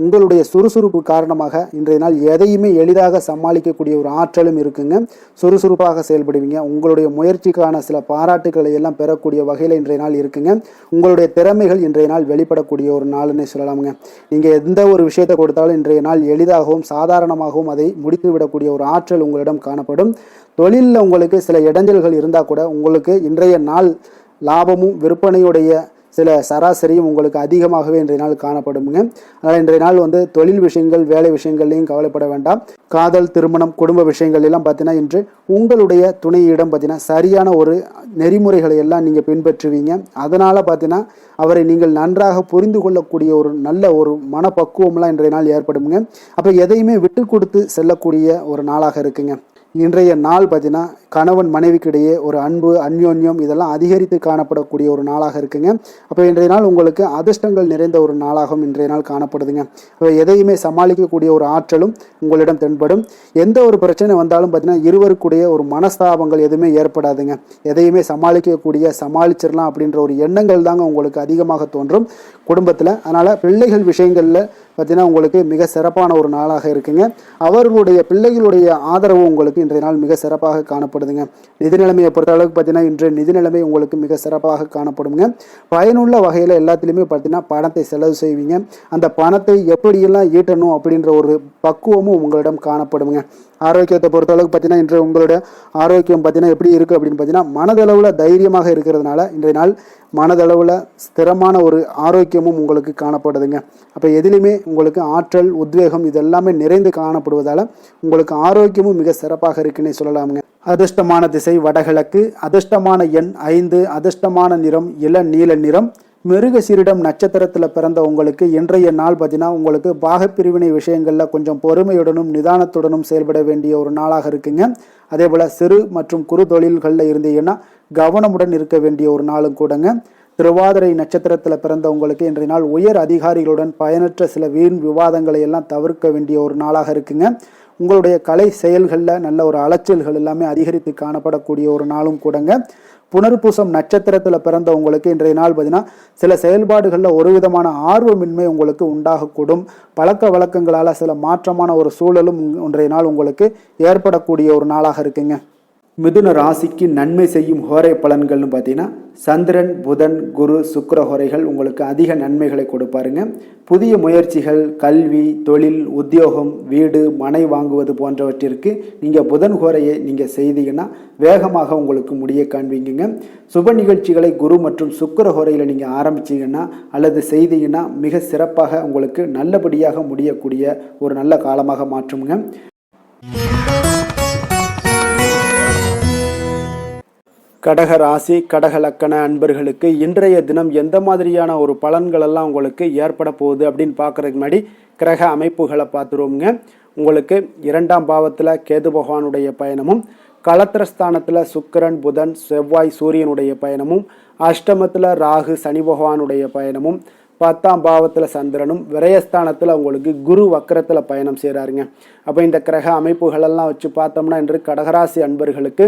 உங்களுடைய சுறுசுறுப்பு காரணமாக இன்றைய நாள் எதையுமே எளிதாக சமாளிக்கக்கூடிய ஒரு ஆற்றலும் இருக்குங்க. சுறுசுறுப்பாக செயல்படுவீங்க. உங்களுடைய முயற்சிக்கான சில பாராட்டுகளை எல்லாம் பெறக்கூடிய வகையில் இன்றைய நாள் இருக்குங்க. உங்களுடைய திறமைகள் இன்றைய நாள் வெளிப்படக்கூடிய ஒரு நாள்னே சொல்லலாமுங்க. நீங்கள் எந்த ஒரு விஷயத்தை கொடுத்தாலும் இன்றைய நாள் எளிதாகவும் சாதாரணமாகவும் அதை முடித்து விடக்கூடிய ஒரு ஆற்றல் உங்களிடம் காணப்படும். தொழிலில் உங்களுக்கு சில இடைஞ்சல்கள் இருந்தால் கூட உங்களுக்கு இன்றைய நாள் லாபமும் விற்பனையுடைய சில சராசரியும் உங்களுக்கு அதிகமாகவே இன்றைய நாள் காணப்படுங்க. அதனால் இன்றைய நாள் தொழில் விஷயங்கள், வேலை விஷயங்கள்லையும் கவலைப்பட வேண்டாம். காதல், திருமணம், குடும்ப விஷயங்கள் எல்லாம் பார்த்தீங்கன்னா இன்று உங்களுடைய துணையிடம் பார்த்தீங்கன்னா சரியான ஒரு நெறிமுறைகளை எல்லாம் நீங்கள் பின்பற்றுவீங்க. அதனால் பார்த்தீங்கன்னா அவரை நீங்கள் நன்றாக புரிந்து கொள்ளக்கூடிய ஒரு நல்ல ஒரு மனப்பக்குவம்லாம் இன்றைய நாள் ஏற்படுங்க. அப்போ எதையுமே விட்டு கொடுத்து செல்லக்கூடிய ஒரு நாளாக இருக்குங்க. இன்றைய நாள் பார்த்தீங்கன்னா கணவன் மனைவிக்கிடையே ஒரு அன்பு, அந்யோன்யம் இதெல்லாம் அதிகரித்து காணப்படக்கூடிய ஒரு நாளாக இருக்குங்க. அப்போ இன்றைய நாள் உங்களுக்கு அதிர்ஷ்டங்கள் நிறைந்த ஒரு நாளாகவும் இன்றைய நாள் காணப்படுதுங்க. அப்போ எதையுமே சமாளிக்கக்கூடிய ஒரு ஆற்றலும் உங்களிடம் தென்படும். எந்த ஒரு பிரச்சனை வந்தாலும் பார்த்தீங்கன்னா இருவருக்குடைய ஒரு மனஸ்தாபங்கள் எதுவுமே ஏற்படாதுங்க. எதையுமே சமாளிச்சிடலாம் அப்படின்ற ஒரு எண்ணங்கள் தாங்க உங்களுக்கு அதிகமாக தோன்றும் குடும்பத்தில். அதனால் பிள்ளைகள் விஷயங்களில் பார்த்தீங்கன்னா உங்களுக்கு மிக சிறப்பான ஒரு நாளாக இருக்குங்க. அவர்களுடைய பிள்ளைகளுடைய ஆதரவு உங்களுக்கு இன்றைய நாள் மிக சிறப்பாக காணப்படுதுங்க. நிதி நிலைமையை பொறுத்த அளவுக்கு பார்த்தீங்கன்னா இன்றைய நிதி நிலைமை உங்களுக்கு மிக சிறப்பாக காணப்படுங்க. பயனுள்ள வகையில் எல்லாத்துலேயுமே பார்த்தீங்கன்னா பணத்தை செலவு செய்வீங்க. அந்த பணத்தை எப்படியெல்லாம் ஈட்டணும் அப்படின்ற ஒரு பக்குவமும் உங்களிடம் காணப்படுங்க. ஆரோக்கியத்தை பொறுத்த அளவுக்கு பார்த்தீங்கன்னா இன்று உங்களோட ஆரோக்கியம் பார்த்தீங்கன்னா எப்படி இருக்குது அப்படின்னு பார்த்தீங்கன்னா மனதளவில் தைரியமாக இருக்கிறதுனால இன்றைய நாள் மனதளவில் ஸ்திரமான ஒரு ஆரோக்கியமும் உங்களுக்கு காணப்படுதுங்க. அப்போ எதிலுமே உங்களுக்கு ஆற்றல், உத்வேகம் இதெல்லாமே நிறைந்து காணப்படுவதால் உங்களுக்கு ஆரோக்கியமும் மிக சிறப்பாக இருக்குன்னே சொல்லலாமுங்க. அதிர்ஷ்டமான திசை வடகிழக்கு, அதிர்ஷ்டமான எண் 5, அதிர்ஷ்டமான நிறம் இளநீல நிறம். மிருகசீரிடம் நட்சத்திரத்தில் பிறந்த உங்களுக்கு இன்றைய நாள் பார்த்தீங்கன்னா உங்களுக்கு பாகப்பிரிவினை விஷயங்களில் கொஞ்சம் பொறுமையுடனும் நிதானத்துடனும் செயல்பட வேண்டிய ஒரு நாளாக இருக்குங்க. அதே போல் சிறு மற்றும் குறு தொழில்களில் இருந்தீங்கன்னா கவனமுடன் இருக்க வேண்டிய ஒரு நாளும் கூடங்க. திருவாதிரை நட்சத்திரத்தில் பிறந்த உங்களுக்கு இன்றைய நாள் உயர் அதிகாரிகளுடன் பயனற்ற சில வீண் விவாதங்களை எல்லாம் தவிர்க்க வேண்டிய ஒரு நாளாக இருக்குங்க. உங்களுடைய கலை செயல்களில் நல்ல ஒரு அலைச்சல்கள் எல்லாமே அதிகரித்து காணப்படக்கூடிய ஒரு நாளும் கூடங்க. புனர்பூசம் நட்சத்திரத்தில் பிறந்த உங்களுக்கு இன்றைய நாள் பார்த்தீங்கன்னா சில செயல்பாடுகளில் ஒரு விதமான ஆர்வமின்மை உங்களுக்கு உண்டாகக்கூடும். பழக்க வழக்கங்களால் சில மாற்றமான ஒரு சூழலும் இன்றைய நாள் உங்களுக்கு ஏற்படக்கூடிய ஒரு நாளாக இருக்குங்க. மிதுன ராசிக்கு நன்மை செய்யும் ஹோரை பலன்கள்னு பார்த்தீங்கன்னா சந்திரன், புதன், குரு, சுக்கிர ஹோரைகள் உங்களுக்கு அதிக நன்மைகளை கொடுப்பாருங்க. புதிய முயற்சிகள், கல்வி, தொழில், உத்தியோகம், வீடு, மனை வாங்குவது போன்றவற்றிற்கு நீங்கள் புதன் ஹோரையை நீங்கள் செய்தீங்கன்னா வேகமாக உங்களுக்கு முடிய காண்பீங்க. சுப நிகழ்ச்சிகளை குரு மற்றும் சுக்கிர ஹோரையில் நீங்கள் ஆரம்பிச்சிங்கன்னா அல்லது செய்தீங்கன்னா மிக சிறப்பாக உங்களுக்கு நல்லபடியாக முடியக்கூடிய ஒரு நல்ல காலமாக மாற்றுங்க. கடக ராசி கடக லக்கண அன்பர்களுக்கு இன்றைய தினம் எந்த மாதிரியான ஒரு பலன்கள் எல்லாம் உங்களுக்கு ஏற்பட போகுது அப்படின்னு பார்க்கறதுக்கு முன்னாடி கிரக அமைப்புகளை பார்த்துருவோங்க. உங்களுக்கு 2ஆம் பாவத்தில் கேது பகவானுடைய பயணமும், களத்திரஸ்தானத்தில் சுக்கிரன் புதன் செவ்வாய் சூரியனுடைய பயணமும், அஷ்டமத்தில் ராகு சனி பகவானுடைய பயணமும், 10ஆம் பாவத்தில் சந்திரனும், விரயஸ்தானத்தில் உங்களுக்கு குரு வக்கரத்தில் பயணம் செய்கிறாருங்க. அப்போ இந்த கிரக அமைப்புகளெல்லாம் வச்சு பார்த்தோம்னா இன்று கடகராசி அன்பர்களுக்கு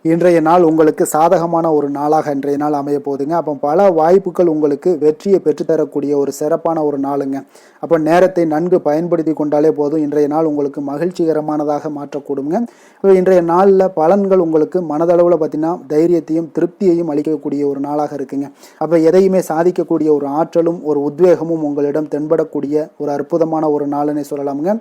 இன்றைய நாள் உங்களுக்கு சாதகமான ஒரு நாளாக இன்றைய நாள் அமைய போகுதுங்க. அப்போ பல வாய்ப்புகள் உங்களுக்கு வெற்றியை பெற்றுத்தரக்கூடிய ஒரு சிறப்பான ஒரு நாளுங்க. அப்போ நேரத்தை நன்கு பயன்படுத்தி கொண்டாலே போதும், இன்றைய நாள் உங்களுக்கு மகிழ்ச்சிகரமானதாக மாற்றக்கூடுங்க. இப்போ இன்றைய நாளில் பலன்கள் உங்களுக்கு மனதளவில் பார்த்தீங்கன்னா தைரியத்தையும் திருப்தியையும் அளிக்கக்கூடிய ஒரு நாளாக இருக்குங்க. அப்போ எதையுமே சாதிக்கக்கூடிய ஒரு ஆற்றலும் ஒரு உத்வேகமும் உங்களிடம் தென்படக்கூடிய ஒரு அற்புதமான ஒரு நாளுன்னே சொல்லலாமுங்க.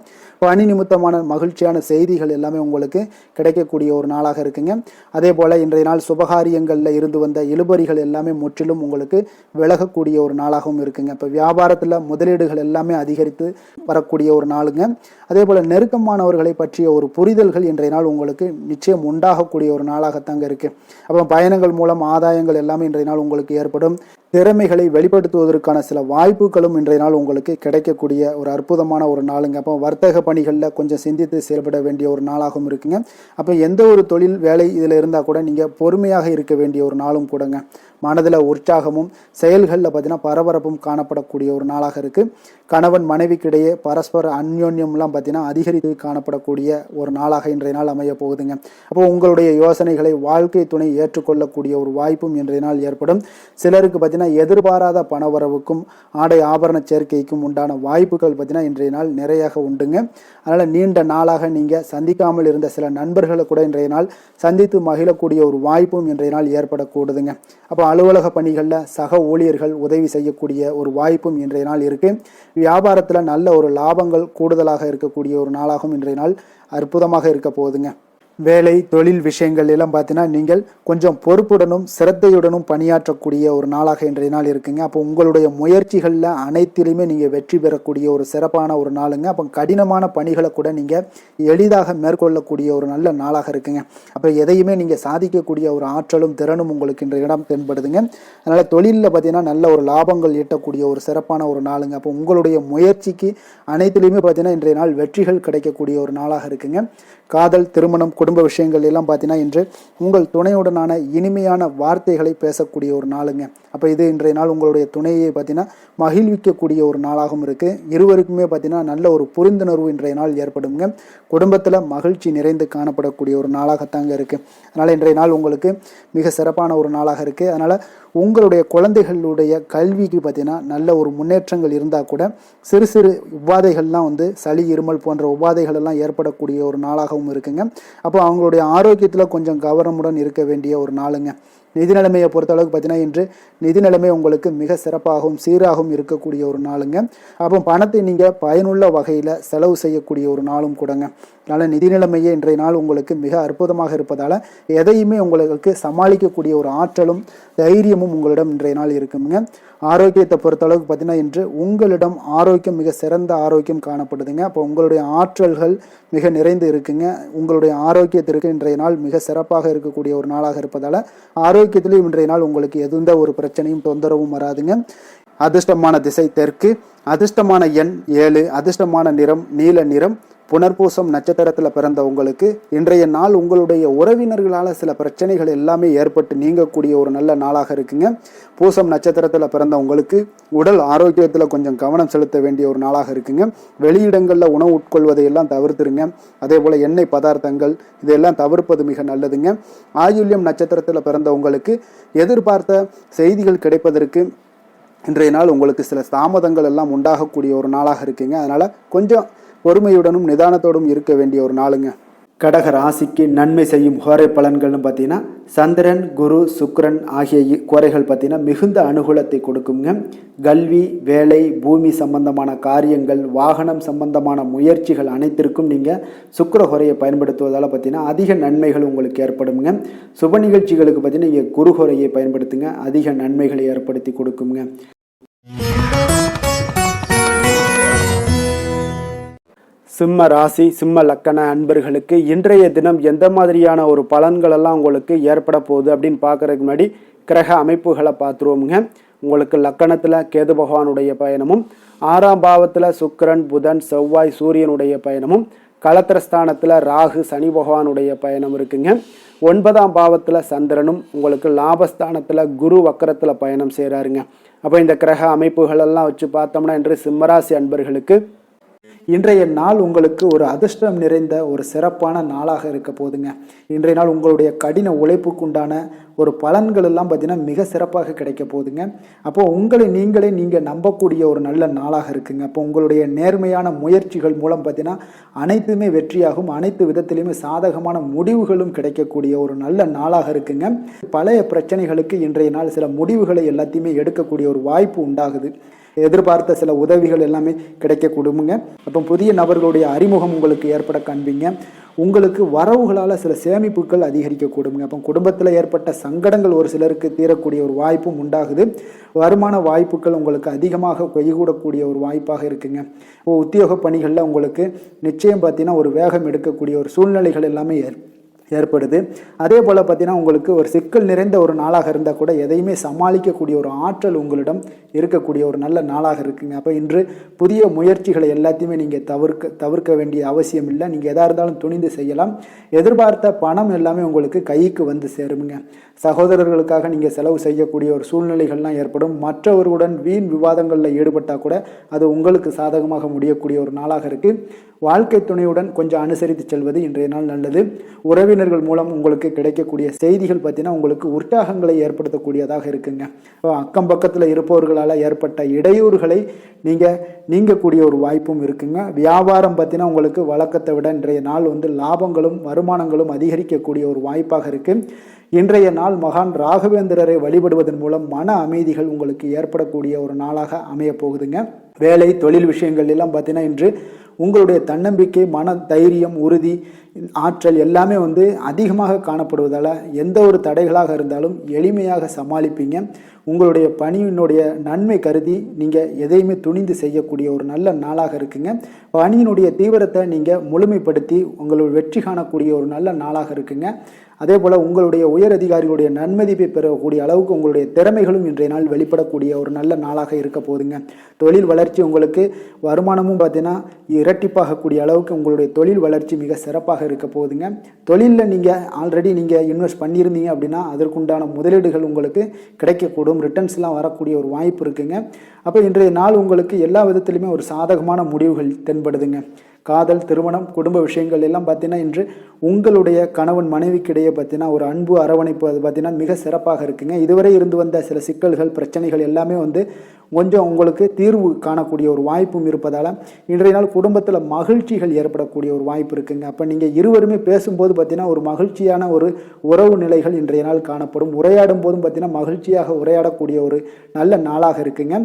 பணி நிமித்தமான மகிழ்ச்சியான செய்திகள் எல்லாமே உங்களுக்கு கிடைக்கக்கூடிய ஒரு நாளாக இருக்குங்க. அதே போல் இன்றைய நாள் சுபகாரியங்களில் இருந்து வந்த இழுபறிகள் எல்லாமே முற்றிலும் உங்களுக்கு விலகக்கூடிய ஒரு நாளாகவும் இருக்குங்க. இப்போ வியாபாரத்தில் முதலீடுகள் எல்லாமே அதிகரித்து வரக்கூடிய ஒரு நாளுங்க. அதே போல் நெருக்கமானவர்களை பற்றிய ஒரு புரிதல்கள் இன்றைய நாள் உங்களுக்கு நிச்சயம் உண்டாகக்கூடிய ஒரு நாளாகத்தாங்க இருக்குது. அப்போ பயணங்கள் மூலம் ஆதாயங்கள் எல்லாமே இன்றைய நாள் உங்களுக்கு ஏற்படும். திறமைகளை வெளிப்படுத்துவதற்கான சில வாய்ப்புகளும் இன்றைய நாள் உங்களுக்கு கிடைக்கக்கூடிய ஒரு அற்புதமான ஒரு நாளுங்க. அப்போ வர்த்தக பணிகளில் கொஞ்சம் சிந்தித்து செயல்பட வேண்டிய ஒரு நாளாகவும் இருக்குங்க. அப்போ எந்த ஒரு தொழில் வேலை இதில் இருந்தால் கூட நீங்கள் பொறுமையாக இருக்க வேண்டிய ஒரு நாளும் கூடங்க. மனதில் உற்சாகமும் செயல்களில் பார்த்தீங்கன்னா பரபரப்பும் காணப்படக்கூடிய ஒரு நாளாக இருக்குது. கணவன் மனைவிக்கிடையே பரஸ்பர அந்யோன்யம்லாம் பார்த்தீங்கன்னா அதிகரித்து காணப்படக்கூடிய ஒரு நாளாக இன்றைய நாள் அமைய போகுதுங்க. அப்போ உங்களுடைய யோசனைகளை வாழ்க்கை துணை ஏற்றுக்கொள்ளக்கூடிய ஒரு வாய்ப்பும் இன்றைய நாள் ஏற்படும். சிலருக்கு பார்த்தீங்கன்னா எதிர்பாராத பணவரவுக்கும் ஆடை ஆபரண சேர்க்கைக்கும் உண்டான வாய்ப்புகள் பார்த்தீங்கன்னா இன்றைய நாள் நிறையாக உண்டுங்க. அதனால் நீண்ட நாளாக நீங்கள் சந்திக்காமல் இருந்த சில நண்பர்களை கூட இன்றைய நாள் சந்தித்து மகிழக்கூடிய ஒரு வாய்ப்பும் இன்றைய நாள் ஏற்படக்கூடுதுங்க. அப்போ அலுவலக பணிகளில் சக ஊழியர்கள் உதவி செய்யக்கூடிய ஒரு வாய்ப்பும் இன்றைய நாள் இருக்குது. வியாபாரத்தில் நல்ல ஒரு லாபங்கள் கூடுதலாக இருக்கக்கூடிய ஒரு நாளாகவும் இன்றைய நாள் அற்புதமாக இருக்க போகுதுங்க. வேலை தொழில் விஷயங்கள் எல்லாம் பார்த்தீங்கன்னா நீங்கள் கொஞ்சம் பொறுப்புடனும் சிரத்தையுடனும் பணியாற்றக்கூடிய ஒரு நாளாக இன்றைய நாள் இருக்குங்க. அப்போ உங்களுடைய முயற்சிகளில் அனைத்திலுமே நீங்கள் வெற்றி பெறக்கூடிய ஒரு சிறப்பான ஒரு நாளுங்க. அப்போ கடினமான பணிகளை கூட நீங்கள் எளிதாக மேற்கொள்ளக்கூடிய ஒரு நல்ல நாளாக இருக்குங்க. அப்போ எதையுமே நீங்கள் சாதிக்கக்கூடிய ஒரு ஆற்றலும் திறனும் உங்களுக்கு இன்றைய இடம் தென்படுதுங்க. அதனால் தொழிலில் பார்த்தீங்கன்னா நல்ல ஒரு லாபங்கள் ஈட்டக்கூடிய ஒரு சிறப்பான ஒரு நாளுங்க. அப்போ உங்களுடைய முயற்சிக்கு அனைத்திலுமே பார்த்தீங்கன்னா இன்றைய நாள் வெற்றிகள் கிடைக்கக்கூடிய ஒரு நாளாக இருக்குங்க. காதல் திருமணம் குடும்ப விஷயங்கள் எல்லாம் பார்த்தீங்கன்னா இன்று உங்கள் துணையுடனான இனிமையான வார்த்தைகளை பேசக்கூடிய ஒரு நாளுங்க. அப்போ இது இன்றைய நாள் உங்களுடைய துணையை பார்த்தீங்கன்னா மகிழ்விக்கக்கூடிய ஒரு நாளாகவும் இருக்குது. இருவருக்குமே பார்த்தீங்கன்னா நல்ல ஒரு புரிந்துணர்வு இன்றைய நாள் ஏற்படுங்க. குடும்பத்தில் மகிழ்ச்சி நிறைந்து காணப்படக்கூடிய ஒரு நாளாகத்தாங்க இருக்குது. அதனால் இன்றைய நாள் உங்களுக்கு மிக சிறப்பான ஒரு நாளாக இருக்குது. அதனால் உங்களுடைய குழந்தைகளுடைய கல்விக்கு பார்த்தீங்கன்னா நல்ல ஒரு முன்னேற்றங்கள் இருந்தால் கூட சிறு சிறு உபாதைகள்லாம் சளி இருமல் போன்ற உபாதைகள் எல்லாம் ஏற்படக்கூடிய ஒரு நாளாகவும் இருக்குங்க. அப்போ அவங்களுடைய ஆரோக்கியத்தில் கொஞ்சம் கவனமுடன் இருக்க வேண்டிய ஒரு நாளுங்க. நிதி நிலைமையை பொறுத்தளவுக்கு பார்த்தீங்கன்னா இன்று நிதி நிலைமை உங்களுக்கு மிக சிறப்பாகவும் சீராகவும் இருக்கக்கூடிய ஒரு நாளுங்க. அப்போ பணத்தை நீங்கள் பயனுள்ள வகையில் செலவு செய்யக்கூடிய ஒரு நாளும் கூடங்க. அதனால் நிதி நிலைமையே இன்றைய நாள் உங்களுக்கு மிக அற்புதமாக இருப்பதால் எதையுமே உங்களுக்கு சமாளிக்கக்கூடிய ஒரு ஆற்றலும் தைரியமும் உங்களிடம் இன்றைய நாள் இருக்குங்க. ஆரோக்கியத்தை பொறுத்தளவுக்கு பார்த்தீங்கன்னா இன்று உங்களிடம் ஆரோக்கியம் மிக சிறந்த ஆரோக்கியம் காணப்படுதுங்க. அப்போ உங்களுடைய ஆற்றல்கள் மிக நிறைந்து இருக்குங்க. உங்களுடைய ஆரோக்கியத்திற்கு இன்றைய நாள் மிக சிறப்பாக இருக்கக்கூடிய ஒரு நாளாக இருப்பதால் ஆரோக்கியத்திலும் இன்றைய நாள் உங்களுக்கு எந்த ஒரு பிரச்சனையும் தொந்தரவும் வராதுங்க. அதிர்ஷ்டமான திசை தெற்கு, அதிர்ஷ்டமான எண் 7, அதிர்ஷ்டமான நிறம் நீல நிறம். புனர்பூசம் நட்சத்திரத்தில் பிறந்த உங்களுக்கு இன்றைய நாள் உங்களுடைய உறவினர்களால் சில பிரச்சனைகள் எல்லாமே ஏற்பட்டு நீங்கக்கூடிய ஒரு நல்ல நாளாக இருக்குங்க. பூசம் நட்சத்திரத்தில் பிறந்த உங்களுக்கு உடல் ஆரோக்கியத்தில் கொஞ்சம் கவனம் செலுத்த வேண்டிய ஒரு நாளாக இருக்குங்க. வெளியிடங்களில் உணவு உட்கொள்வதையெல்லாம் தவிர்த்துருங்க. அதே போல் எண்ணெய் பதார்த்தங்கள் இதெல்லாம் தவிர்ப்பது மிக நல்லதுங்க. ஆயுள்யம் நட்சத்திரத்தில் பிறந்த உங்களுக்கு எதிர்பார்த்த செய்திகள் கிடைப்பதற்கு இன்றைய நாள் உங்களுக்கு சில தாமதங்கள் எல்லாம் உண்டாகக்கூடிய ஒரு நாளாக இருக்குங்க. அதனால் கொஞ்சம் பொறுமையுடனும் நிதானத்தோடும் இருக்க வேண்டிய ஒரு நாளுங்க. கடக ராசிக்கு நன்மை செய்யும் கோரை பலன்கள்னு பார்த்தீங்கன்னா சந்திரன் குரு சுக்கிரன் ஆகிய கோரைகள் பார்த்தீங்கன்னா மிகுந்த அனுகூலத்தை கொடுக்குங்க. கல்வி வேலை பூமி சம்பந்தமான காரியங்கள் வாகனம் சம்பந்தமான முயற்சிகள் அனைத்திற்கும் நீங்கள் சுக்கிர கோரையை பயன்படுத்துவதால் பார்த்தீங்கன்னா அதிக நன்மைகள் உங்களுக்கு ஏற்படுங்க. சுப நிகழ்ச்சிகளுக்கு பார்த்தீங்கன்னா நீங்கள் குரு கோரையை பயன்படுத்துங்க, அதிக நன்மைகளை ஏற்படுத்தி கொடுக்குங்க. சிம்ம ராசி சிம்ம லக்கண அன்பர்களுக்கு இன்றைய தினம் எந்த மாதிரியான ஒரு பலன்கள் எல்லாம் உங்களுக்கு ஏற்பட போகுது அப்படின்னு பார்க்கறதுக்கு முன்னாடி கிரக அமைப்புகளை பார்த்துருவோமுங்க. உங்களுக்கு லக்கணத்தில் கேது பகவானுடைய பயணமும், 6ஆம் பாவத்தில் சுக்கிரன் புதன் செவ்வாய் சூரியனுடைய பயணமும், களத்திரஸ்தானத்தில் ராகு சனி பகவானுடைய பயணம் இருக்குங்க. 9ஆம் பாவத்தில் சந்திரனும், உங்களுக்கு லாபஸ்தானத்தில் குரு வக்கரத்தில் பயணம் செய்கிறாருங்க. அப்போ இந்த கிரக அமைப்புகள் எல்லாம் வச்சு பார்த்தோம்னா இன்று சிம்மராசி அன்பர்களுக்கு இன்றைய நாள் உங்களுக்கு ஒரு அதிர்ஷ்டம் நிறைந்த ஒரு சிறப்பான நாளாக இருக்க போதுங்க. இன்றைய நாள் உங்களுடைய கடின உழைப்புக்கு உண்டான ஒரு பலன்கள் எல்லாம் பார்த்தீங்கன்னா மிக சிறப்பாக கிடைக்க போகுதுங்க. அப்போ உங்களை நீங்கள் நம்பக்கூடிய ஒரு நல்ல நாளாக இருக்குங்க. அப்போ உங்களுடைய நேர்மையான முயற்சிகள் மூலம் பார்த்தீங்கன்னா அனைத்துமே வெற்றியாகும், அனைத்து விதத்திலையுமே சாதகமான முடிவுகளும் கிடைக்கக்கூடிய ஒரு நல்ல நாளாக இருக்குங்க. பழைய பிரச்சனைகளுக்கு இன்றைய நாள் சில முடிவுகளை எல்லாத்தையுமே எடுக்கக்கூடிய ஒரு வாய்ப்பு உண்டாகுது. எதிர்பார்த்த சில உதவிகள் எல்லாமே கிடைக்க கொடுங்க. அப்போ புதிய நபர்களுடைய அறிமுகம் உங்களுக்கு ஏற்பட காண்பீங்க. உங்களுக்கு வரவுகளால் சில சேமிப்புகள் அதிகரிக்க கொடுங்க. அப்போ குடும்பத்தில் ஏற்பட்ட சங்கடங்கள் ஒரு சிலருக்கு தீரக்கூடிய ஒரு வாய்ப்பும் உண்டாகுது. வருமான வாய்ப்புகள் உங்களுக்கு அதிகமாக கைகூடக்கூடிய ஒரு வாய்ப்பாக இருக்குங்க. உத்தியோக பணிகளில் உங்களுக்கு நிச்சயம் பார்த்தீங்கன்னா ஒரு வேகம் எடுக்கக்கூடிய ஒரு சூழ்நிலைகள் எல்லாமே ஏற்படுது. அதே போல் பார்த்தீங்கன்னா உங்களுக்கு ஒரு சிக்கல் நிறைந்த ஒரு நாளாக இருந்தால் கூட எதையுமே சமாளிக்கக்கூடிய ஒரு ஆற்றல் உங்களிடம் இருக்கக்கூடிய ஒரு நல்ல நாளாக இருக்குங்க. அப்போ இன்று புதிய முயற்சிகளை எல்லாத்தையுமே நீங்கள் தவிர்க்க வேண்டிய அவசியம் இல்லை. நீங்கள் எதாக இருந்தாலும் துணிந்து செய்யலாம். எதிர்பார்த்த பணம் எல்லாமே உங்களுக்கு கைக்கு வந்து சேருங்க. சகோதரர்களுக்காக நீங்கள் செலவு செய்யக்கூடிய ஒரு சூழ்நிலைகள்லாம் ஏற்படும். மற்றவர்களுடன் வீண் விவாதங்களில் ஈடுபட்டால் கூட அது உங்களுக்கு சாதகமாக முடியக்கூடிய ஒரு நாளாக இருக்குது. வாழ்க்கை துணையுடன் கொஞ்சம் அனுசரித்து செல்வது இன்றைய நாள் நல்லது. உறவினர்கள் மூலம் உங்களுக்கு கிடைக்கக்கூடிய செய்திகள் பார்த்தீங்கன்னா உங்களுக்கு உற்சாகங்களை ஏற்படுத்தக்கூடியதாக இருக்குங்க. அக்கம் பக்கத்தில் இருப்பவர்களால் ஏற்பட்ட இடையூறுகளை நீங்கக்கூடிய ஒரு வாய்ப்பும் இருக்குங்க. வியாபாரம் பார்த்தீங்கன்னா உங்களுக்கு வழக்கத்தை விட இன்றைய நாள் லாபங்களும் வருமானங்களும் அதிகரிக்கக்கூடிய ஒரு வாய்ப்பாக இருக்குது. இன்றைய நாள் மகான் ராகவேந்திரரை வழிபடுவதன் மூலம் மன அமைதிகள் உங்களுக்கு ஏற்படக்கூடிய ஒரு நாளாக அமைய போகுதுங்க. வேலை தொழில் விஷயங்கள் எல்லாம் பார்த்தீங்கன்னா இன்று உங்களுடைய தன்னம்பிக்கை, மன தைரியம், உறுதி, ஆற்றல் எல்லாமே அதிகமாக காணப்படுவதால் எந்த ஒரு தடைகளாக இருந்தாலும் எளிமையாக சமாளிப்பீங்க. உங்களுடைய பணியினுடைய நன்மை கருதி நீங்கள் எதையுமே துணிந்து செய்யக்கூடிய ஒரு நல்ல நாளாக இருக்குங்க. பணியினுடைய தீவிரத்தை நீங்கள் முழுமைப்படுத்தி உங்களுடைய வெற்றி காணக்கூடிய ஒரு நல்ல நாளாக இருக்குங்க. அதே போல் உங்களுடைய உயர் அதிகாரிகளுடைய நன்மதிப்பை பெறக்கூடிய அளவுக்கு உங்களுடைய திறமைகளும் இன்றைய நாள் வெளிப்படக்கூடிய ஒரு நல்ல நாளாக இருக்க போதுங்க. தொழில் வளர்ச்சி உங்களுக்கு வருமானமும் பார்த்தீங்கன்னா இரட்டிப்பாகக்கூடிய அளவுக்கு உங்களுடைய தொழில் வளர்ச்சி மிக சிறப்பாக இருக்க போகுதுங்க. தொழிலில் நீங்கள் ஆல்ரெடி இன்வெஸ்ட் பண்ணியிருந்தீங்க அப்படின்னா அதற்குண்டான முதலீடுகள் உங்களுக்கு கிடைக்கக்கூடும். ரிட்டர்ன்ஸ்லாம் வரக்கூடிய ஒரு வாய்ப்பு இருக்குங்க. அப்போ இன்றைய நாள் உங்களுக்கு எல்லா விதத்திலுமே ஒரு சாதகமான முடிவுகள் தென்படுதுங்க. காதல், திருமணம், குடும்ப விஷயங்கள் எல்லாம் பார்த்தீங்கன்னா இன்று உங்களுடைய கணவன் மனைவிக்கிடையே பார்த்தீங்கன்னா ஒரு அன்பு அரவணைப்பு அது பார்த்தீங்கன்னா மிக சிறப்பாக இருக்குங்க. இதுவரை இருந்து வந்த சில சிக்கல்கள் பிரச்சனைகள் எல்லாமே கொஞ்சம் உங்களுக்கு தீர்வு காணக்கூடிய ஒரு வாய்ப்பும் இருப்பதால் இன்றைய நாள் குடும்பத்தில் மகிழ்ச்சிகள் ஏற்படக்கூடிய ஒரு வாய்ப்பு இருக்குங்க. அப்போ நீங்கள் இருவருமே பேசும்போது பார்த்தீங்கன்னா ஒரு மகிழ்ச்சியான ஒரு உறவு நிலைகள் இன்றைய நாள் காணப்படும். உரையாடும் போதும் பார்த்தீங்கன்னா மகிழ்ச்சியாக உரையாடக்கூடிய ஒரு நல்ல நாளாக இருக்குங்க.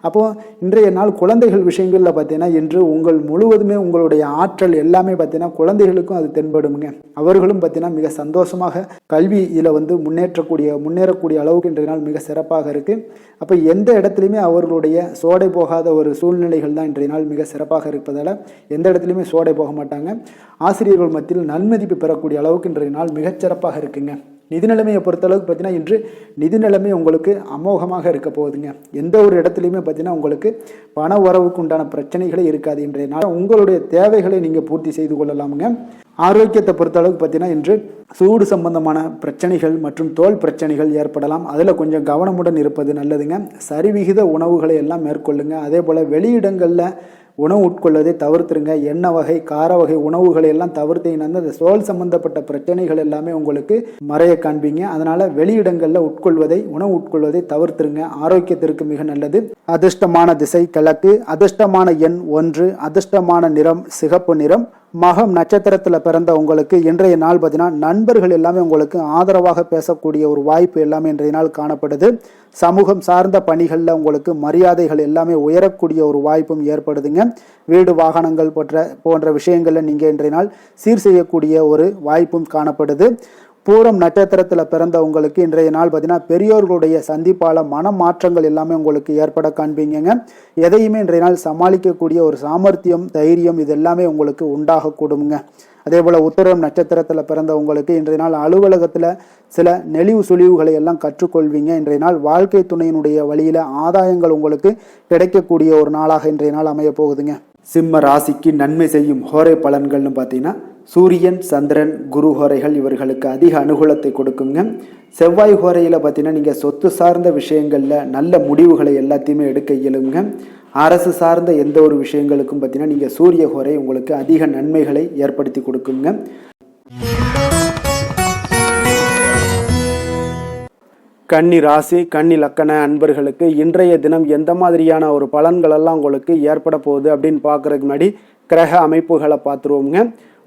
அப்போது இன்றைய நாள் குழந்தைகள் விஷயங்களில் பார்த்தீங்கன்னா இன்று முழுவதுமே உங்களுடைய ஆற்றல் எல்லாமே பார்த்தீங்கன்னா குழந்தைகளுக்கும் அது தென்படுங்க. அவர்களும் பார்த்தீங்கன்னா மிக சந்தோஷமாக கல்வியில் முன்னேறக்கூடிய அளவுக்கு இன்றைய நாள் மிக சிறப்பாக இருக்குது. அப்போ எந்த இடத்துலையுமே அவர்களுடைய சோடை போகாத ஒரு சூழ்நிலைகள் தான் இன்றைய நாள் மிக சிறப்பாக இருப்பதால் எந்த இடத்துலையுமே சோடை போக மாட்டாங்க. ஆசிரியர்கள் மத்தியில் நன்மதிப்பு பெறக்கூடிய அளவுக்கு இன்றைய நாள் மிகச்சிறப்பாக இருக்குங்க. நிதி நிலைமையை பொறுத்தளவுக்கு பார்த்தீங்கன்னா இன்று நிதி நிலைமை உங்களுக்கு அமோகமாக இருக்க போகுதுங்க. எந்த ஒரு இடத்துலையுமே பார்த்தீங்கன்னா உங்களுக்கு பண வரவுக்கு உண்டான பிரச்சனைகளே இருக்காது. இன்றைய நாள் உங்களுடைய தேவைகளை நீங்கள் பூர்த்தி செய்து கொள்ளலாமுங்க. ஆரோக்கியத்தை பொறுத்தளவுக்கு பார்த்தீங்கன்னா இன்று சூடு சம்பந்தமான பிரச்சனைகள் மற்றும் தோல் பிரச்சனைகள் ஏற்படலாம். அதில் கொஞ்சம் கவனமுடன் இருப்பது நல்லதுங்க. சரிவிகித உணவுகளை எல்லாம் மேற்கொள்ளுங்க. அதே போல் வெளியிடங்களில் உணவு உட்கொள்வதை தவிர்த்துருங்க. எண்ணெய் வகை, கார வகை உணவுகளை எல்லாம் தவிர்த்தீங்கன்னா அந்த தோல் சம்பந்தப்பட்ட பிரச்சனைகள் எல்லாமே உங்களுக்கு மறைய காண்பீங்க. அதனால வெளியிடங்களில் உணவு உட்கொள்வதை தவிர்த்துருங்க. ஆரோக்கியத்திற்கு மிக நல்லது. அதிர்ஷ்டமான திசை கிழக்கு, அதிர்ஷ்டமான எண் 1, அதிர்ஷ்டமான நிறம் சிகப்பு நிறம். மகம் நட்சத்திரத்தில் பிறந்த உங்களுக்கு இன்றைய நாள் பார்த்தீங்கன்னா நண்பர்கள் எல்லாமே உங்களுக்கு ஆதரவாக பேசக்கூடிய ஒரு வாய்ப்பு எல்லாமே இன்றைய நாள் காணப்படுது. சமூகம் சார்ந்த பணிகளில் உங்களுக்கு மரியாதைகள் எல்லாமே உயரக்கூடிய ஒரு வாய்ப்பும் ஏற்படுதுங்க. வீடு வாகனங்கள் போன்ற விஷயங்களில் நீங்கள் இன்றைய நாள் சீர் செய்யக்கூடிய ஒரு வாய்ப்பும் காணப்படுது. பூரம் நட்சத்திரத்தில் பிறந்த உங்களுக்கு இன்றைய நாள் பார்த்தீங்கன்னா பெரியோர்களுடைய சந்திப்பால் மன மாற்றங்கள் எல்லாமே உங்களுக்கு ஏற்பட காண்பீங்க. எதையுமே இன்றைய நாள் சமாளிக்கக்கூடிய ஒரு சாமர்த்தியம், தைரியம் இது எல்லாமே உங்களுக்கு உண்டாகக்கூடுங்க. அதே போல் உத்திரம் நட்சத்திரத்தில் பிறந்த உங்களுக்கு இன்றைய நாள் அலுவலகத்தில் சில நெளிவு சுழிவுகளை எல்லாம் கற்றுக்கொள்வீங்க. இன்றைய நாள் வாழ்க்கை துணையினுடைய வழியில் ஆதாயங்கள் உங்களுக்கு கிடைக்கக்கூடிய ஒரு நாளாக இன்றைய நாள் அமைய போகுதுங்க. சிம்ம ராசிக்கு நன்மை செய்யும் ஹோரை பலன்கள்னு பார்த்தீங்கன்னா சூரியன், சந்திரன், குரு ஹோரைகள் இவர்களுக்கு அதிக அனுகூலத்தை கொடுக்குங்க. செவ்வாய் ஹோரையில் பார்த்தீங்கன்னா நீங்கள் சொத்து சார்ந்த விஷயங்களில் நல்ல முடிவுகளை எல்லாத்தையுமே எடுக்க இயலுங்க. அரசு சார்ந்த எந்த ஒரு விஷயங்களுக்கும் பார்த்தீங்கன்னா நீங்கள் சூரிய ஹோரை உங்களுக்கு அதிக நன்மைகளை ஏற்படுத்தி கொடுக்குங்க. கன்னி ராசி, கன்னி லக்கண அன்பர்களுக்கு இன்றைய தினம் எந்த மாதிரியான ஒரு பலன்களெல்லாம் உங்களுக்கு ஏற்பட போகுது அப்படின்னு பார்க்குறதுக்கு முன்னாடி கிரக அமைப்புகளை பார்த்துருவோங்க.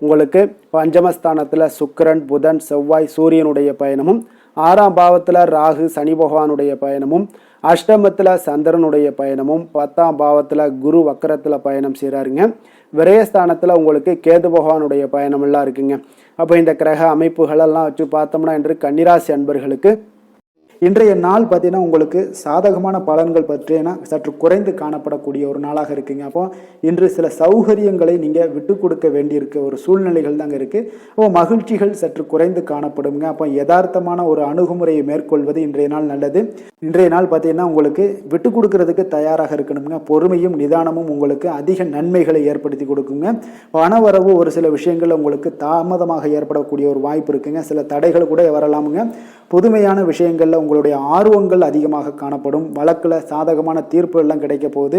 உங்களுக்கு பஞ்சமஸ்தானத்தில் சுக்கிரன், புதன், செவ்வாய், சூரியனுடைய பயணமும், 6ஆம் பாவத்தில் ராகு, சனி பகவானுடைய பயணமும், அஷ்டமத்தில் சந்திரனுடைய பயணமும், 10ஆம் பாவத்தில் குரு வக்கரத்தில் பயணம் செய்கிறாருங்க. விரயஸ்தானத்தில் உங்களுக்கு கேது பகவானுடைய பயணமெல்லாம் இருக்குங்க. அப்போ இந்த கிரக அமைப்புகளெல்லாம் வச்சு பார்த்தோம்னா இன்று கன்னிராசி அன்பர்களுக்கு இன்றைய நாள் பார்த்தீங்கன்னா உங்களுக்கு சாதகமான பலன்கள் பற்றினா சற்று குறைந்து காணப்படக்கூடிய ஒரு நாளாக இருக்குங்க. அப்போ இன்று சில சௌகரியங்களை நீங்கள் விட்டு கொடுக்க வேண்டியிருக்க ஒரு சூழ்நிலைகள் தாங்க இருக்குது. அப்போ மகிழ்ச்சிகள் சற்று குறைந்து காணப்படுங்க. அப்போ யதார்த்தமான ஒரு அணுகுமுறையை மேற்கொள்வது இன்றைய நாள் நல்லது. இன்றைய நாள் பார்த்தீங்கன்னா உங்களுக்கு விட்டு கொடுக்கறதுக்கு தயாராக இருக்கணுங்க. பொறுமையும் நிதானமும் உங்களுக்கு அதிக நன்மைகளை ஏற்படுத்தி கொடுக்குங்க. பணவரவு ஒரு சில விஷயங்கள் உங்களுக்கு தாமதமாக ஏற்படக்கூடிய ஒரு வாய்ப்பு இருக்குங்க. சில தடைகள் கூட வரலாமுங்க. புதுமையான விஷயங்களில் உங்களுடைய ஆர்வங்கள் அதிகமாக காணப்படும். வழக்கில் சாதகமான தீர்ப்பு எல்லாம் கிடைக்க போகுது.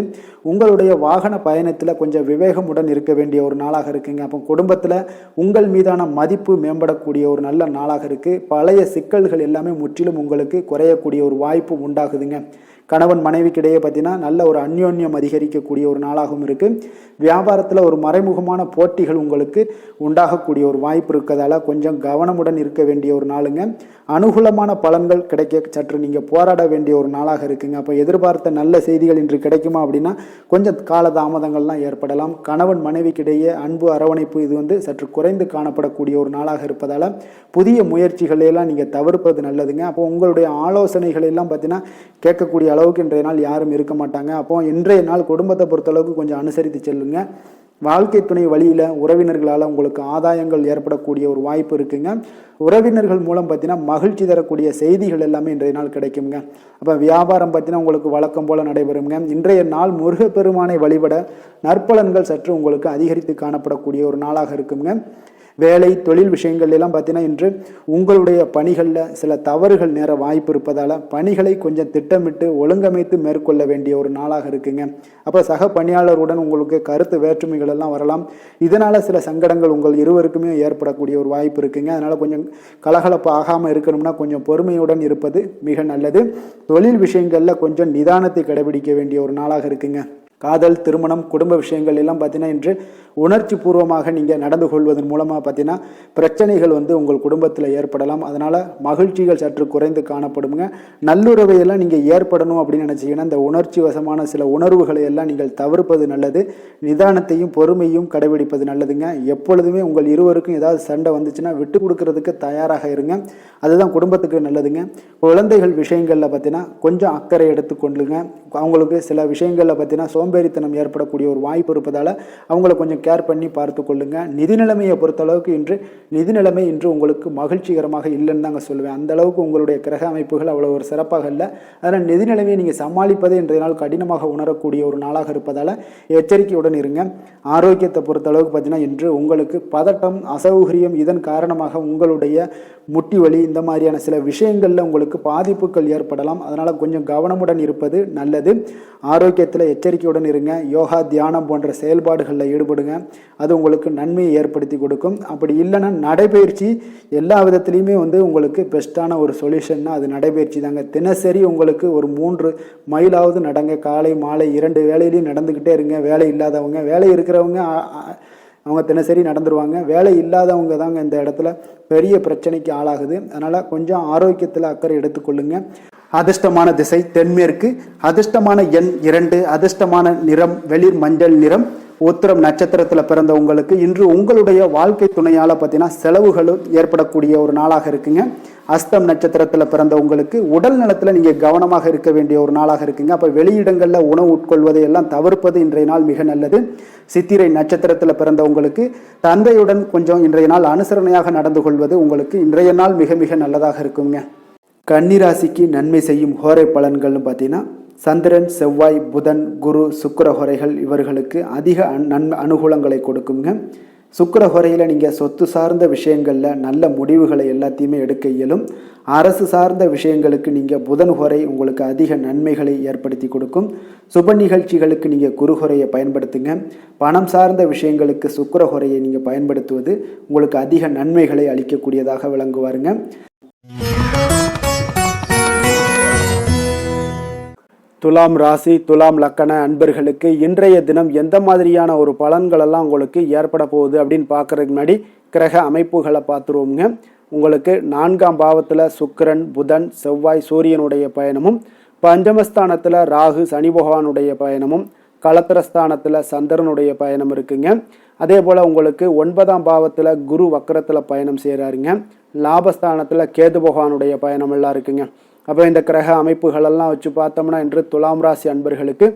உங்களுடைய வாகன பயணத்தில் கொஞ்சம் விவேகமுடன் இருக்க வேண்டிய ஒரு நாளாக இருக்குங்க. அப்போ குடும்பத்தில் உங்கள் மீதான மதிப்பு மேம்படக்கூடிய ஒரு நல்ல நாளாக இருக்குது. பழைய சிக்கல்கள் எல்லாமே முற்றிலும் உங்களுக்கு குறையக்கூடிய ஒரு வாய்ப்பு உண்டாகுதுங்க. கணவன் மனைவிக்கிடையே பார்த்தீங்கன்னா நல்ல ஒரு அந்யோன்யம் அதிகரிக்கக்கூடிய ஒரு நாளாகவும் இருக்குது. வியாபாரத்தில் ஒரு மறைமுகமான போட்டிகள் உங்களுக்கு உண்டாகக்கூடிய ஒரு வாய்ப்பு இருக்கிறதால கொஞ்சம் கவனமுடன் இருக்க வேண்டிய ஒரு நாளுங்க. அனுகூலமான பலன்கள் கிடைக்க சற்று நீங்கள் போராட வேண்டிய ஒரு நாளாக இருக்குங்க. அப்போ எதிர்பார்த்த நல்ல செய்திகள் இன்று கிடைக்குமா அப்படின்னா கொஞ்சம் கால தாமதங்கள்லாம் ஏற்படலாம். கணவன் மனைவிக்கிடையே அன்பு, அரவணைப்பு இது சற்று குறைந்து காணப்படக்கூடிய ஒரு நாளாக இருப்பதால் புதிய முயற்சிகளையெல்லாம் நீங்கள் தவிர்ப்பது நல்லதுங்க. அப்போ உங்களுடைய ஆலோசனைகள் எல்லாம் பார்த்தீங்கன்னா கேட்கக்கூடிய அளவுக்கு இன்றைய நாள் யாரும் இருக்க மாட்டாங்க. அப்போ இன்றைய நாள் குடும்பத்தை பொறுத்தளவுக்கு கொஞ்சம் அனுசரித்து செல்லுங்க. வாழ்க்கை துணை வழியில் உறவினர்களால் உங்களுக்கு ஆதாயங்கள் ஏற்படக்கூடிய ஒரு வாய்ப்பு இருக்குங்க. உறவினர்கள் மூலம் பார்த்தீங்கன்னா மகிழ்ச்சி தரக்கூடிய செய்திகள் எல்லாமே இன்றைய நாள் கிடைக்குங்க. அப்போ வியாபாரம் பார்த்தீங்கன்னா உங்களுக்கு வழக்கம் போல நடைபெறுங்க. இன்றைய நாள் முருகப்பெருமானை வழிபட நற்பலன்கள் சற்று உங்களுக்கு அதிகரித்து காணப்படக்கூடிய ஒரு நாளாக இருக்குங்க. வேலை, தொழில் விஷயங்கள் எல்லாம் பார்த்தீங்கன்னா இன்று உங்களுடைய பணிகளில் சில தவறுகள் நேர வாய்ப்பு இருப்பதால் பணிகளை கொஞ்சம் திட்டமிட்டு ஒழுங்கமைத்து மேற்கொள்ள வேண்டிய ஒரு நாளாக இருக்குங்க. அப்போ சக பணியாளருடன் உங்களுக்கு கருத்து வேற்றுமைகள் எல்லாம் வரலாம். இதனால் சில சங்கடங்கள் உங்கள் இருவருக்குமே ஏற்படக்கூடிய ஒரு வாய்ப்பு இருக்குங்க. அதனால் கொஞ்சம் கலகலப்பு ஆகாமல் இருக்கணும்னா கொஞ்சம் பொறுமையுடன் இருப்பது மிக நல்லது. தொழில் விஷயங்களில் கொஞ்சம் நிதானத்தை கடைபிடிக்க வேண்டிய ஒரு நாளாக இருக்குங்க. காதல், திருமணம், குடும்ப விஷயங்கள் எல்லாம் பார்த்தீங்கன்னா இன்று உணர்ச்சி பூர்வமாக நீங்கள் நடந்து கொள்வதன் மூலமாக பார்த்தீங்கன்னா பிரச்சனைகள் உங்கள் குடும்பத்தில் ஏற்படலாம். அதனால் மகிழ்ச்சிகள் சற்று குறைந்து காணப்படுங்க. நல்லுறவையெல்லாம் நீங்கள் ஏற்படணும் அப்படின்னு நினச்சிங்கன்னா இந்த உணர்ச்சி வசமான சில உணர்வுகளை எல்லாம் நீங்கள் தவிர்ப்பது நல்லது. நிதானத்தையும் பொறுமையும் கடைபிடிப்பது நல்லதுங்க. எப்பொழுதுமே உங்கள் இருவருக்கும் ஏதாவது சண்டை வந்துச்சுன்னா விட்டு கொடுக்கறதுக்கு தயாராக இருங்க. அதுதான் குடும்பத்துக்கு நல்லதுங்க. குழந்தைகள் விஷயங்களில் பார்த்தீங்கன்னா கொஞ்சம் அக்கறை எடுத்துக்கொள்ளுங்க. அவங்களுக்கு சில விஷயங்களில் பார்த்தீங்கன்னா சோம்பேறித்தனம் ஏற்படக்கூடிய ஒரு வாய்ப்பு இருப்பதால் அவங்கள கொஞ்சம் கேர் பண்ணி பார்த்து கொள்ளுங்க. நிதி நிலைமையை பொறுத்தளவுக்கு நிதி நிலைமை இன்று உங்களுக்கு மகிழ்ச்சிகரமாக இல்லைன்னு தாங்க சொல்லுவேன். அந்த அளவுக்கு உங்களுடைய கிரக அமைப்புகள் அவ்வளோ ஒரு சிறப்பாக இல்லை. அதனால் நிதி நிலைமையை நீங்கள் சமாளிப்பதே இன்றைய நாள் கடினமாக உணரக்கூடிய ஒரு நாளாக இருப்பதால் எச்சரிக்கையுடன் இருங்க. ஆரோக்கியத்தை பொறுத்தளவுக்கு பார்த்தீங்கன்னா இன்று உங்களுக்கு பதட்டம், அசௌகரியம் இதன் காரணமாக உங்களுடைய முட்டி வலி இந்த மாதிரியான சில விஷயங்களில் உங்களுக்கு பாதிப்புகள் ஏற்படலாம். அதனால் கொஞ்சம் கவனமுடன் இருப்பது நல்லது. ஆரோக்கியத்தில் எச்சரிக்கையுடன் இருங்க. யோகா, தியானம் போன்ற செயல்பாடுகளில் ஈடுபடுங்க. அது உங்களுக்கு நன்மையை ஏற்படுத்தி கொடுக்கும். அப்படி இல்லைன்னா நடைபயிற்சி எல்லா விதத்துலையுமே உங்களுக்கு பெஸ்ட்டான ஒரு சொல்யூஷன்னா அது நடைபயிற்சி தாங்க. தினசரி உங்களுக்கு ஒரு 3 மைலாவது நடங்க. காலை மாலை 2 வேலையிலையும் நடந்துக்கிட்டே இருங்க. வேலை இல்லாதவங்க, வேலை இருக்கிறவங்க அவங்க தினசரி நடந்துருவாங்க. வேலை இல்லாதவங்க தாங்க இந்த இடத்துல பெரிய பிரச்சனைக்கு ஆளாகுது. அதனால் கொஞ்சம் ஆரோக்கியத்தில் அக்கறை எடுத்துக்கொள்ளுங்க. அதிர்ஷ்டமான திசை தென்மேற்கு, அதிர்ஷ்டமான எண் 2, அதிர்ஷ்டமான நிறம் வெளிர் மஞ்சள் நிறம், உத்திரம் நட்சத்திரத்தில் பிறந்த உங்களுக்கு இன்று உங்களுடைய வாழ்க்கை துணையால் பார்த்தீங்கன்னா செலவுகளும் ஏற்படக்கூடிய ஒரு நாளாக இருக்குங்க. அஸ்தம் நட்சத்திரத்தில் பிறந்த உங்களுக்கு உடல் நலத்தில் நீங்கள் கவனமாக இருக்க வேண்டிய ஒரு நாளாக இருக்குங்க. அப்போ வெளியிடங்களில் உணவு உட்கொள்வதை எல்லாம் தவிர்ப்பது இன்றைய நாள் மிக நல்லது. சித்திரை நட்சத்திரத்தில் பிறந்த உங்களுக்கு தந்தையுடன் கொஞ்சம் இன்றைய நாள் அனுசரணையாக நடந்து கொள்வது உங்களுக்கு இன்றைய நாள் மிக மிக நல்லதாக இருக்குங்க. கன்னிராசிக்கு நன்மை செய்யும் ஹோரை பலன்கள்னு பார்த்தீங்கன்னா சந்திரன், செவ்வாய், புதன், குரு, சுக்கிர ஹோரைகள் இவர்களுக்கு அதிக அனுகூலங்களை கொடுக்குங்க. சுக்கிர ஹோரையில் நீங்கள் சொத்து சார்ந்த விஷயங்களில் நல்ல முடிவுகளை எல்லாத்தையுமே எடுக்க இயலும். அரசு சார்ந்த விஷயங்களுக்கு நீங்கள் புதன் ஹோரை உங்களுக்கு அதிக நன்மைகளை ஏற்படுத்தி கொடுக்கும். சுப நிகழ்ச்சிகளுக்கு நீங்கள் குரு ஹோரையை பயன்படுத்துங்க. பணம் சார்ந்த விஷயங்களுக்கு சுக்கிர ஹோரையை நீங்கள் பயன்படுத்துவது உங்களுக்கு அதிக நன்மைகளை அளிக்கக்கூடியதாக விளங்குவாருங்க. துலாம் ராசி, துலாம் லக்கண அன்பர்களுக்கு இன்றைய தினம் எந்த மாதிரியான ஒரு பலன்களெல்லாம் உங்களுக்கு ஏற்பட போகுது அப்படின்னு பார்க்கறதுக்கு முன்னாடி கிரக அமைப்புகளை பார்த்துருவோங்க. உங்களுக்கு 4ஆம் பாவத்தில் சுக்கிரன், புதன், செவ்வாய், சூரியனுடைய பயணமும், பஞ்சமஸ்தானத்தில் ராகு, சனி பகவானுடைய பயணமும், களத்திரஸ்தானத்தில் சந்திரனுடைய பயணம் இருக்குங்க. அதே போல் உங்களுக்கு 9ஆம் பாவத்தில் குரு வக்கரத்தில் பயணம் செய்கிறாருங்க. லாபஸ்தானத்தில் கேது பகவானுடைய பயணம் எல்லாம் இருக்குங்க. அப்போ இந்த கிரக அமைப்புகளெல்லாம் வச்சு பார்த்தோம்னா இன்று துலாம் ராசி அன்பர்களுக்கு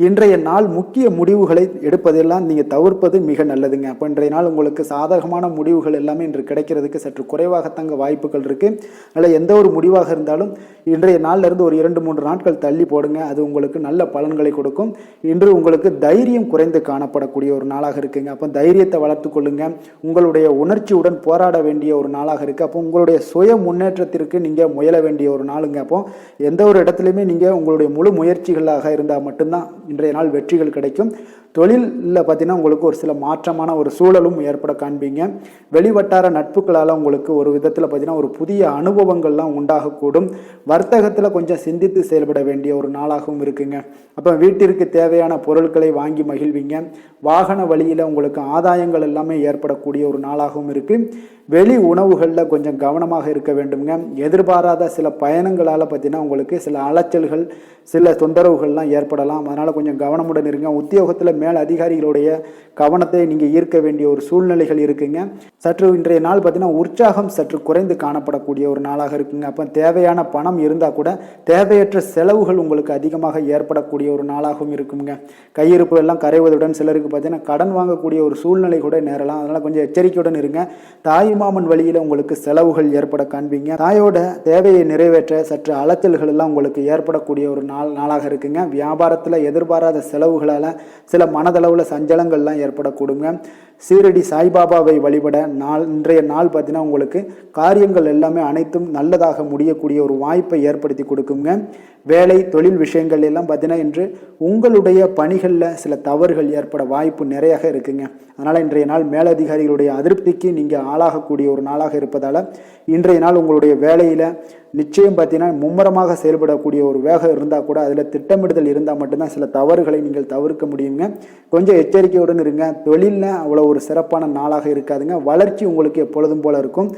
இன்றைய நாள் முக்கிய முடிவுகளை எடுப்பதெல்லாம் நீங்கள் தவிர்ப்பது மிக நல்லதுங்க. அப்போ இன்றைய நாள் உங்களுக்கு சாதகமான முடிவுகள் எல்லாமே இன்று கிடைக்கிறதுக்கு சற்று குறைவாகத்தாங்க வாய்ப்புகள் இருக்குது. அதில் எந்த ஒரு முடிவாக இருந்தாலும் இன்றைய நாளிலிருந்து ஒரு 2-3 நாட்கள் தள்ளி போடுங்க. அது உங்களுக்கு நல்ல பலன்களை கொடுக்கும். இன்று உங்களுக்கு தைரியம் குறைந்து காணப்படக்கூடிய ஒரு நாளாக இருக்குங்க. அப்போ தைரியத்தை வளர்த்து கொள்ளுங்க. உங்களுடைய உணர்ச்சியுடன் போராட வேண்டிய ஒரு நாளாக இருக்குது. அப்போ உங்களுடைய சுய முன்னேற்றத்திற்கு நீங்கள் முயல வேண்டிய ஒரு நாளுங்க. அப்போ எந்த ஒரு இடத்துலையுமே நீங்கள் உங்களுடைய முழு முயற்சிகளாக இருந்தால் மட்டும்தான் இன்றைய நாள் வெற்றிகள் கிடைக்கும். தொழிலில் பார்த்தீங்கன்னா உங்களுக்கு ஒரு சில மாற்றமான ஒரு சூழலும் ஏற்பட காண்பீங்க. வெளிவட்டார நட்புகளால் உங்களுக்கு ஒரு விதத்தில் பார்த்தீங்கன்னா ஒரு புதிய அனுபவங்கள்லாம் உண்டாகக்கூடும். வர்த்தகத்தில் கொஞ்சம் சிந்தித்து செயல்பட வேண்டிய ஒரு நாளாகவும் இருக்குங்க. அப்போ வீட்டிற்கு தேவையான பொருட்களை வாங்கி மகிழ்வீங்க. வாகன வழியில் உங்களுக்கு ஆதாயங்கள் எல்லாமே ஏற்படக்கூடிய ஒரு நாளாகவும் இருக்குது. வெளி உணவுகளில் கொஞ்சம் கவனமாக இருக்க வேண்டுங்க. எதிர்பாராத சில பயணங்களால் பார்த்தீங்கன்னா உங்களுக்கு சில அலைச்சல்கள், சில தொந்தரவுகள்லாம் ஏற்படலாம். அதனால் கொஞ்சம் கவனமுடன் இருங்க. உத்தியோகத்தில் மேல் அதிகாரிகளுடைய கவனத்தை நீங்கள் ஈர்க்க வேண்டிய ஒரு சூழ்நிலைகள் இருக்குங்க. சற்று இன்றைய நாள் பார்த்தீங்கன்னா உற்சாகம் சற்று குறைந்து காணப்படக்கூடிய ஒரு நாளாக இருக்குங்க. அப்போ தேவையான பணம் இருந்தால் கூட தேவையற்ற செலவுகள் உங்களுக்கு அதிகமாக ஏற்படக்கூடிய ஒரு நாளாகவும் இருக்குங்க. கையிருப்பு எல்லாம் கரைவதுடன் சிலருக்கு பார்த்தீங்கன்னா கடன் வாங்கக்கூடிய ஒரு சூழ்நிலை கூட நேரலாம். அதனால் கொஞ்சம் எச்சரிக்கையுடன் இருங்க. தாய் மாமன் வழியில் உங்களுக்கு செலவுகள் ஏற்பட காண்பீங்க. தாயோட தேவையை நிறைவேற்ற சற்று அலைச்சல்கள் எல்லாம் உங்களுக்கு ஏற்படக்கூடிய ஒரு நாளாக இருக்குங்க. வியாபாரத்தில் எதிர்பாராத செலவுகளால் சில மனதளவில் சஞ்சலங்கள்லாம் ஏற்படக்கூடுங்க. சீரடி சாய்பாபாவை வழிபட இன்றைய நாள் பார்த்தீங்கன்னா உங்களுக்கு காரியங்கள் எல்லாமே அனைத்தும் நல்லதாக முடியக்கூடிய ஒரு வாய்ப்பை ஏற்படுத்தி கொடுக்குங்க. வேலை தொழில் விஷயங்கள் எல்லாம் பார்த்தீங்கன்னா இன்று உங்களுடைய பணிகளில் சில தவறுகள் ஏற்பட வாய்ப்பு நிறையாக இருக்குங்க. அதனால் இன்றைய நாள் மேலதிகாரிகளுடைய அதிருப்திக்கு நீங்கள் ஆளாகக்கூடிய ஒரு நாளாக இருப்பதால் இன்றைய நாள் உங்களுடைய வேலையில் நிச்சயம் பார்த்தீங்கன்னா மும்முரமாக செயல்படக்கூடிய ஒரு வேகம் இருந்தால் கூட அதில் திட்டமிடுதல் இருந்தால் மட்டும்தான் சில தவறுகளை நீங்கள் தவிர்க்க முடியுங்க. கொஞ்சம் எச்சரிக்கையுடன் இருங்க. தொழிலில் அவ்வளோ ஒரு சிறப்பான நாளாக இருக்காதுங்க. வளர்ச்சி உங்களுக்கு எப்பொழுதும் போல இருக்கும்.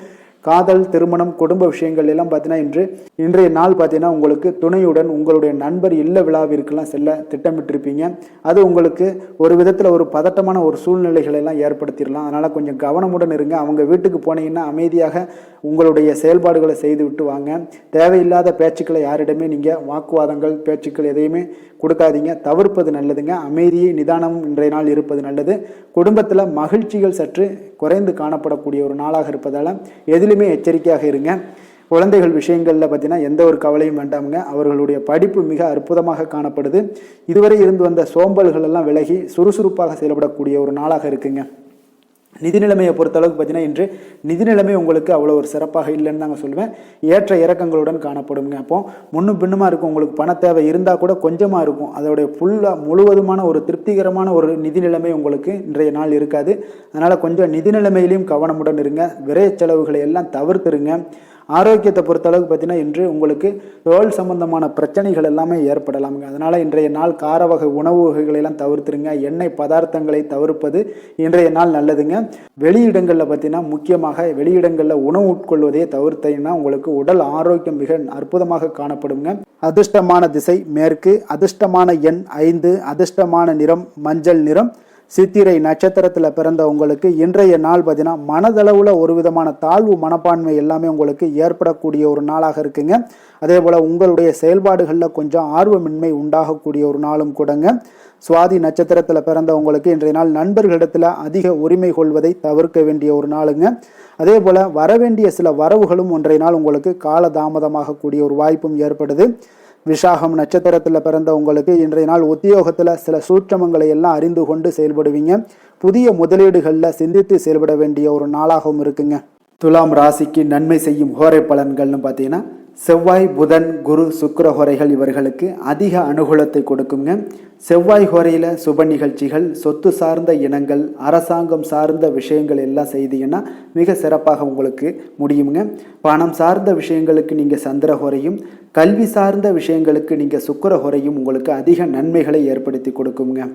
காதல், திருமணம், குடும்ப விஷயங்கள் எல்லாம் பார்த்தீங்கன்னா இன்றைய நாள் பார்த்தீங்கன்னா உங்களுக்கு துணையுடன் உங்களுடைய நண்பர் இல்ல விழாவிற்கெல்லாம் செல்ல திட்டமிட்டிருப்பீங்க. அது உங்களுக்கு ஒரு விதத்தில் ஒரு பதட்டமான ஒரு சூழ்நிலைகளை எல்லாம் ஏற்படுத்திடலாம். அதனால் கொஞ்சம் கவனமுடன் இருங்க. அவங்க வீட்டுக்கு போனீங்கன்னா அமைதியாக உங்களுடைய செயல்பாடுகளை செய்து விட்டு வாங்க. தேவையில்லாத பேச்சுக்களை யாரிடமே நீங்கள் வாக்குவாதங்கள், பேச்சுக்கள் எதையுமே கொடுக்காதீங்க. தவிர்ப்பது நல்லதுங்க. அமைதியை நிதானமும் இன்றைய நாள் இருப்பது நல்லது. குடும்பத்தில் மகிழ்ச்சிகள் சற்று குறைந்து காணப்படக்கூடிய ஒரு நாளாக இருப்பதால் எதிலுமே எச்சரிக்கையாக இருங்க. குழந்தைகள் விஷயங்களில் பார்த்தீங்கன்னா எந்த ஒரு கவலையும் வேண்டாமுங்க. அவர்களுடைய படிப்பு மிக அற்புதமாக காணப்படுது. இதுவரை இருந்து வந்த சோம்பல்கள் எல்லாம் விலகி சுறுசுறுப்பாக செயல்படக்கூடிய ஒரு நாளாக இருக்குங்க. நிதி நிலைமையை பொறுத்தளவுக்கு பார்த்தீங்கன்னா இன்று நிதி நிலைமை உங்களுக்கு அவ்வளோ ஒரு சிறப்பாக இல்லைன்னு தாங்க சொல்லுவேன். ஏற்ற இறக்கங்களுடன் காணப்படுங்க. அப்போ முன்னும் பின்னுமா இருக்கும். உங்களுக்கு பண தேவை இருந்தால் கூட கொஞ்சமாக இருக்கும். அதோடைய முழுவதுமான ஒரு திருப்திகரமான ஒரு நிதி நிலைமை உங்களுக்கு இன்றைய நாள் இருக்காது. அதனால் கொஞ்சம் நிதி நிலைமையிலையும் கவனமுடன் இருங்க. விரைய செலவுகளை எல்லாம் தவிர்த்துருங்க. ஆரோக்கியத்தை பொறுத்தளவுக்கு பார்த்தீங்கன்னா இன்று உங்களுக்கு தோல் சம்பந்தமான பிரச்சனைகள் எல்லாமே ஏற்படலாமுங்க. அதனால் இன்றைய நாள் கார வகை உணவு வகைகளெல்லாம் தவிர்த்துருங்க. எண்ணெய் பதார்த்தங்களை தவிர்ப்பது இன்றைய நாள் நல்லதுங்க. வெளியிடங்களில் பார்த்தீங்கன்னா முக்கியமாக வெளியிடங்களில் உணவு உட்கொள்வதையே தவிர்த்தீங்கன்னா உங்களுக்கு உடல் ஆரோக்கியம் மிக அற்புதமாக காணப்படுங்க. அதிர்ஷ்டமான திசை மேற்கு, அதிர்ஷ்டமான எண் 5, அதிர்ஷ்டமான நிறம் மஞ்சள் நிறம், சித்திரை நட்சத்திரத்தில் பிறந்த உங்களுக்கு இன்றைய நாள் பார்த்தீங்கன்னா மனதளவில் ஒரு விதமான தாழ்வு மனப்பான்மை எல்லாமே உங்களுக்கு ஏற்படக்கூடிய ஒரு நாளாக இருக்குங்க. அதே போல் உங்களுடைய செயல்பாடுகளில் கொஞ்சம் ஆர்வமின்மை உண்டாகக்கூடிய ஒரு நாளும் கூடங்க. சுவாதி நட்சத்திரத்தில் பிறந்த உங்களுக்கு இன்றைய நாள் நண்பர்களிடத்தில் அதிக உரிமை கொள்வதை தவிர்க்க வேண்டிய ஒரு நாளுங்க. அதே போல் வரவேண்டிய சில வரவுகளும் ஒன்றைய நாள் உங்களுக்கு காலதாமதமாகக்கூடிய ஒரு வாய்ப்பும் ஏற்படுது. விசாகம் நட்சத்திரத்தில் பிறந்த உங்களுக்கு இன்றைய நாள் உத்தியோகத்தில் சில சூட்சமங்களை எல்லாம் அறிந்து கொண்டு செயல்படுவீங்க. புதிய முதலீடுகளில் சிந்தித்து செயல்பட வேண்டிய ஒரு நாளாகவும் இருக்குங்க. துலாம் ராசிக்கு நன்மை செய்யும் ஹோரை பலன்கள்னு பார்த்தீங்கன்னா செவ்வாய், புதன், குரு, சுக்கிர ஹோரைகள் இவர்களுக்கு அதிக அனுகூலத்தை கொடுக்குங்க. செவ்வாய் ஹோரையில் சுப நிகழ்ச்சிகள், சொத்து சார்ந்த இனங்கள், அரசாங்கம் சார்ந்த விஷயங்கள் எல்லாம் செய்தீங்கன்னா மிக சிறப்பாக உங்களுக்கு முடியுங்க. பணம் சார்ந்த விஷயங்களுக்கு நீங்கள் சந்திர ஹோரையும், கல்வி சார்ந்த விஷயங்களுக்கு நீங்கள் சுக்கிர ஹோரையும் உங்களுக்கு அதிக நன்மைகளை ஏற்படுத்தி கொடுக்குங்க.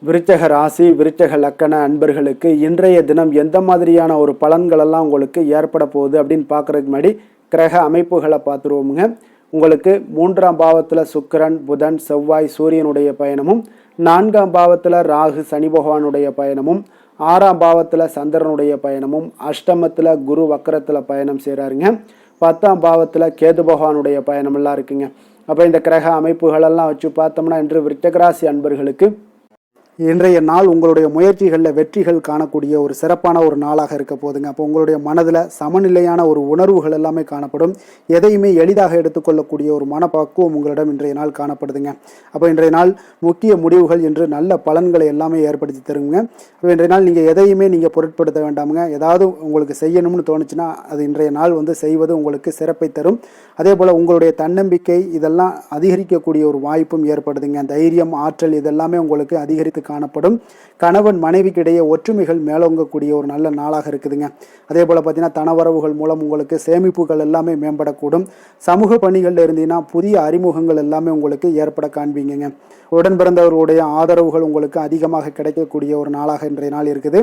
விருச்சக ராசி, விருச்சக லக்கண அன்பர்களுக்கு இன்றைய தினம் எந்த மாதிரியான ஒரு பலன்களெல்லாம் உங்களுக்கு ஏற்பட போகுது அப்படின்னு பார்க்குறதுக்கு முன்னாடி கிரக அமைப்புகளை பார்த்துருவோமுங்க. உங்களுக்கு 3ஆம் பாவத்தில் சுக்கிரன், புதன், செவ்வாய், சூரியனுடைய பயணமும், 4ஆம் பாவத்தில் ராகு, சனி பகவானுடைய பயணமும், 6ஆம் பாவத்தில் சந்திரனுடைய பயணமும், அஷ்டமத்தில் குரு வக்கரத்தில் பயணம் செய்கிறாருங்க. 10ஆம் பாவத்தில் கேது பகவானுடைய பயணமெல்லாம் இருக்குங்க. அப்போ இந்த கிரக அமைப்புகளெல்லாம் வச்சு பார்த்தோம்னா இன்று விருச்சகராசி அன்பர்களுக்கு இன்றைய நாள் உங்களுடைய முயற்சிகளில் வெற்றிகள் காணக்கூடிய ஒரு சிறப்பான ஒரு நாளாக இருக்க போதுங்க. அப்போ உங்களுடைய மனதில் சமநிலையான ஒரு உணர்வுகள் எல்லாமே காணப்படும். எதையுமே எளிதாக எடுத்துக்கொள்ளக்கூடிய ஒரு மனப்பக்குவம் உங்களிடம் இன்றைய நாள் காணப்படுதுங்க. அப்போ இன்றைய நாள் முக்கிய முடிவுகள் என்று நல்ல பலன்களை எல்லாமே ஏற்படுத்தி தருங்க. அப்போ இன்றைய நாள் நீங்கள் எதையுமே நீங்கள் பொருட்படுத்த வேண்டாமுங்க. ஏதாவது உங்களுக்கு செய்யணும்னு தோணுச்சுன்னா அது இன்றைய நாள் செய்வது உங்களுக்கு சிறப்பை தரும். அதே போல் உங்களுடைய தன்னம்பிக்கை இதெல்லாம் அதிகரிக்கக்கூடிய ஒரு வாய்ப்பும் ஏற்படுதுங்க. தைரியம், ஆற்றல் இதெல்லாமே உங்களுக்கு அதிகரித்து காணப்படும். கணவன் மனைவிக்கு இடையே ஒற்றுமைகள் மேலோங்கக்கூடிய ஒரு நல்ல நாளாக இருக்குதுங்க. அதே போல் பார்த்தீங்கன்னா தனவரவுகள் மூலம் உங்களுக்கு சேமிப்புகள் எல்லாமே மேம்படக்கூடும். சமூக பணிகளில் இருந்தீங்கன்னா புதிய அறிமுகங்கள் எல்லாமே உங்களுக்கு ஏற்பட காண்பீங்க. உடன் பிறந்தவர்களுடைய ஆதரவுகள் உங்களுக்கு அதிகமாக கிடைக்கக்கூடிய ஒரு நாளாக இன்றைய நாள் இருக்குது.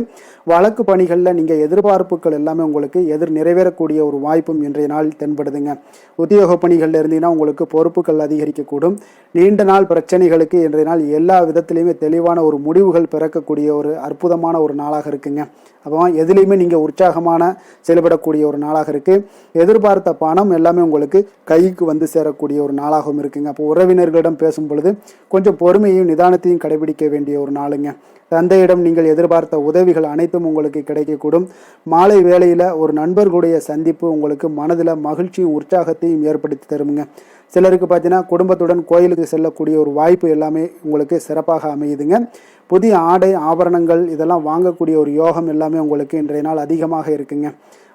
வழக்கு பணிகளில் நீங்கள் எதிர்பார்ப்புகள் எல்லாமே உங்களுக்கு நிறைவேறக்கூடிய ஒரு வாய்ப்பும் இன்றைய நாள் தென்படுதுங்க. உத்தியோக பணிகளில் இருந்தீங்கன்னா உங்களுக்கு பொறுப்புகள் அதிகரிக்கக்கூடும். நீண்ட நாள் பிரச்சனைகளுக்கு இன்றைய நாள் எல்லா விதத்திலையுமே தெளிவான ஒரு முடிவுகள் பிறக்கக்கூடிய ஒரு அற்புதமான ஒரு நாளாக இருக்குங்க. அப்போ எதுலேயுமே நீங்கள் உற்சாகமான செயல்படக்கூடிய ஒரு நாளாக இருக்குது. எதிர்பார்த்த பணம் எல்லாமே உங்களுக்கு கைக்கு சேரக்கூடிய ஒரு நாளாகவும் இருக்குங்க. அப்போ உறவினர்களிடம் பேசும் பொழுது கொஞ்சம் பொறுமையும் நிதானத்தையும் கடைபிடிக்க வேண்டிய ஒரு நாளுங்க. தந்தையிடம் நீங்கள் எதிர்பார்த்த உதவிகள் அனைத்தும் உங்களுக்கு கிடைக்கக்கூடும். மாலை வேளையில் ஒரு நண்பர்களுடைய சந்திப்பு உங்களுக்கு மனதில் மகிழ்ச்சியும் உற்சாகத்தையும் ஏற்படுத்தி தருமுங்க. சிலருக்கு பார்த்தீங்கன்னா குடும்பத்துடன் கோயிலுக்கு செல்லக்கூடிய ஒரு வாய்ப்பு எல்லாமே உங்களுக்கு சிறப்பாக அமையுதுங்க. புதிய ஆடை ஆபரணங்கள் இதெல்லாம் வாங்கக்கூடிய ஒரு யோகம் எல்லாமே உங்களுக்கு இன்றைய நாள் அதிகமாக இருக்குங்க.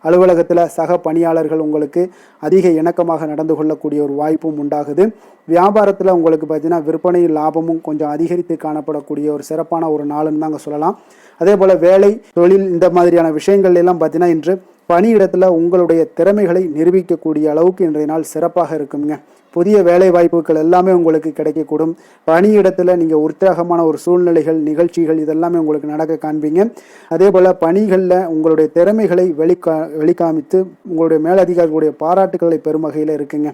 அலுவலகத்தில் சக பணியாளர்கள் உங்களுக்கு அதிக இணக்கமாக நடந்து கொள்ளக்கூடிய ஒரு வாய்ப்பும் உண்டாகுது. வியாபாரத்தில் உங்களுக்கு பார்த்தீங்கன்னா விற்பனை லாபமும் கொஞ்சம் அதிகரித்து காணப்படக்கூடிய ஒரு சிறப்பான ஒரு நாளுன்னு தாங்க சொல்லலாம். அதே போல் வேலை, தொழில் இந்த மாதிரியான விஷயங்கள் எல்லாம் பார்த்தீங்கன்னா இன்று பணியிடத்தில் உங்களுடைய திறமைகளை நிரூபிக்கக்கூடிய அளவுக்கு இன்றைய நாள் சிறப்பாக இருக்குங்க. புதிய வேலை வாய்ப்புகள் எல்லாமே உங்களுக்கு கிடைக்கக்கூடும். பணியிடத்தில் நீங்கள் உற்சாகமான ஒரு சூழ்நிலைகள், நிகழ்ச்சிகள் இதெல்லாமே உங்களுக்கு நடக்க காண்பீங்க. அதே போல் பணிகளில் உங்களுடைய திறமைகளை வெளிக்காமித்து உங்களுடைய மேலதிகாரிகளுடைய பாராட்டுக்களை பெறும் வகையில் இருக்குங்க.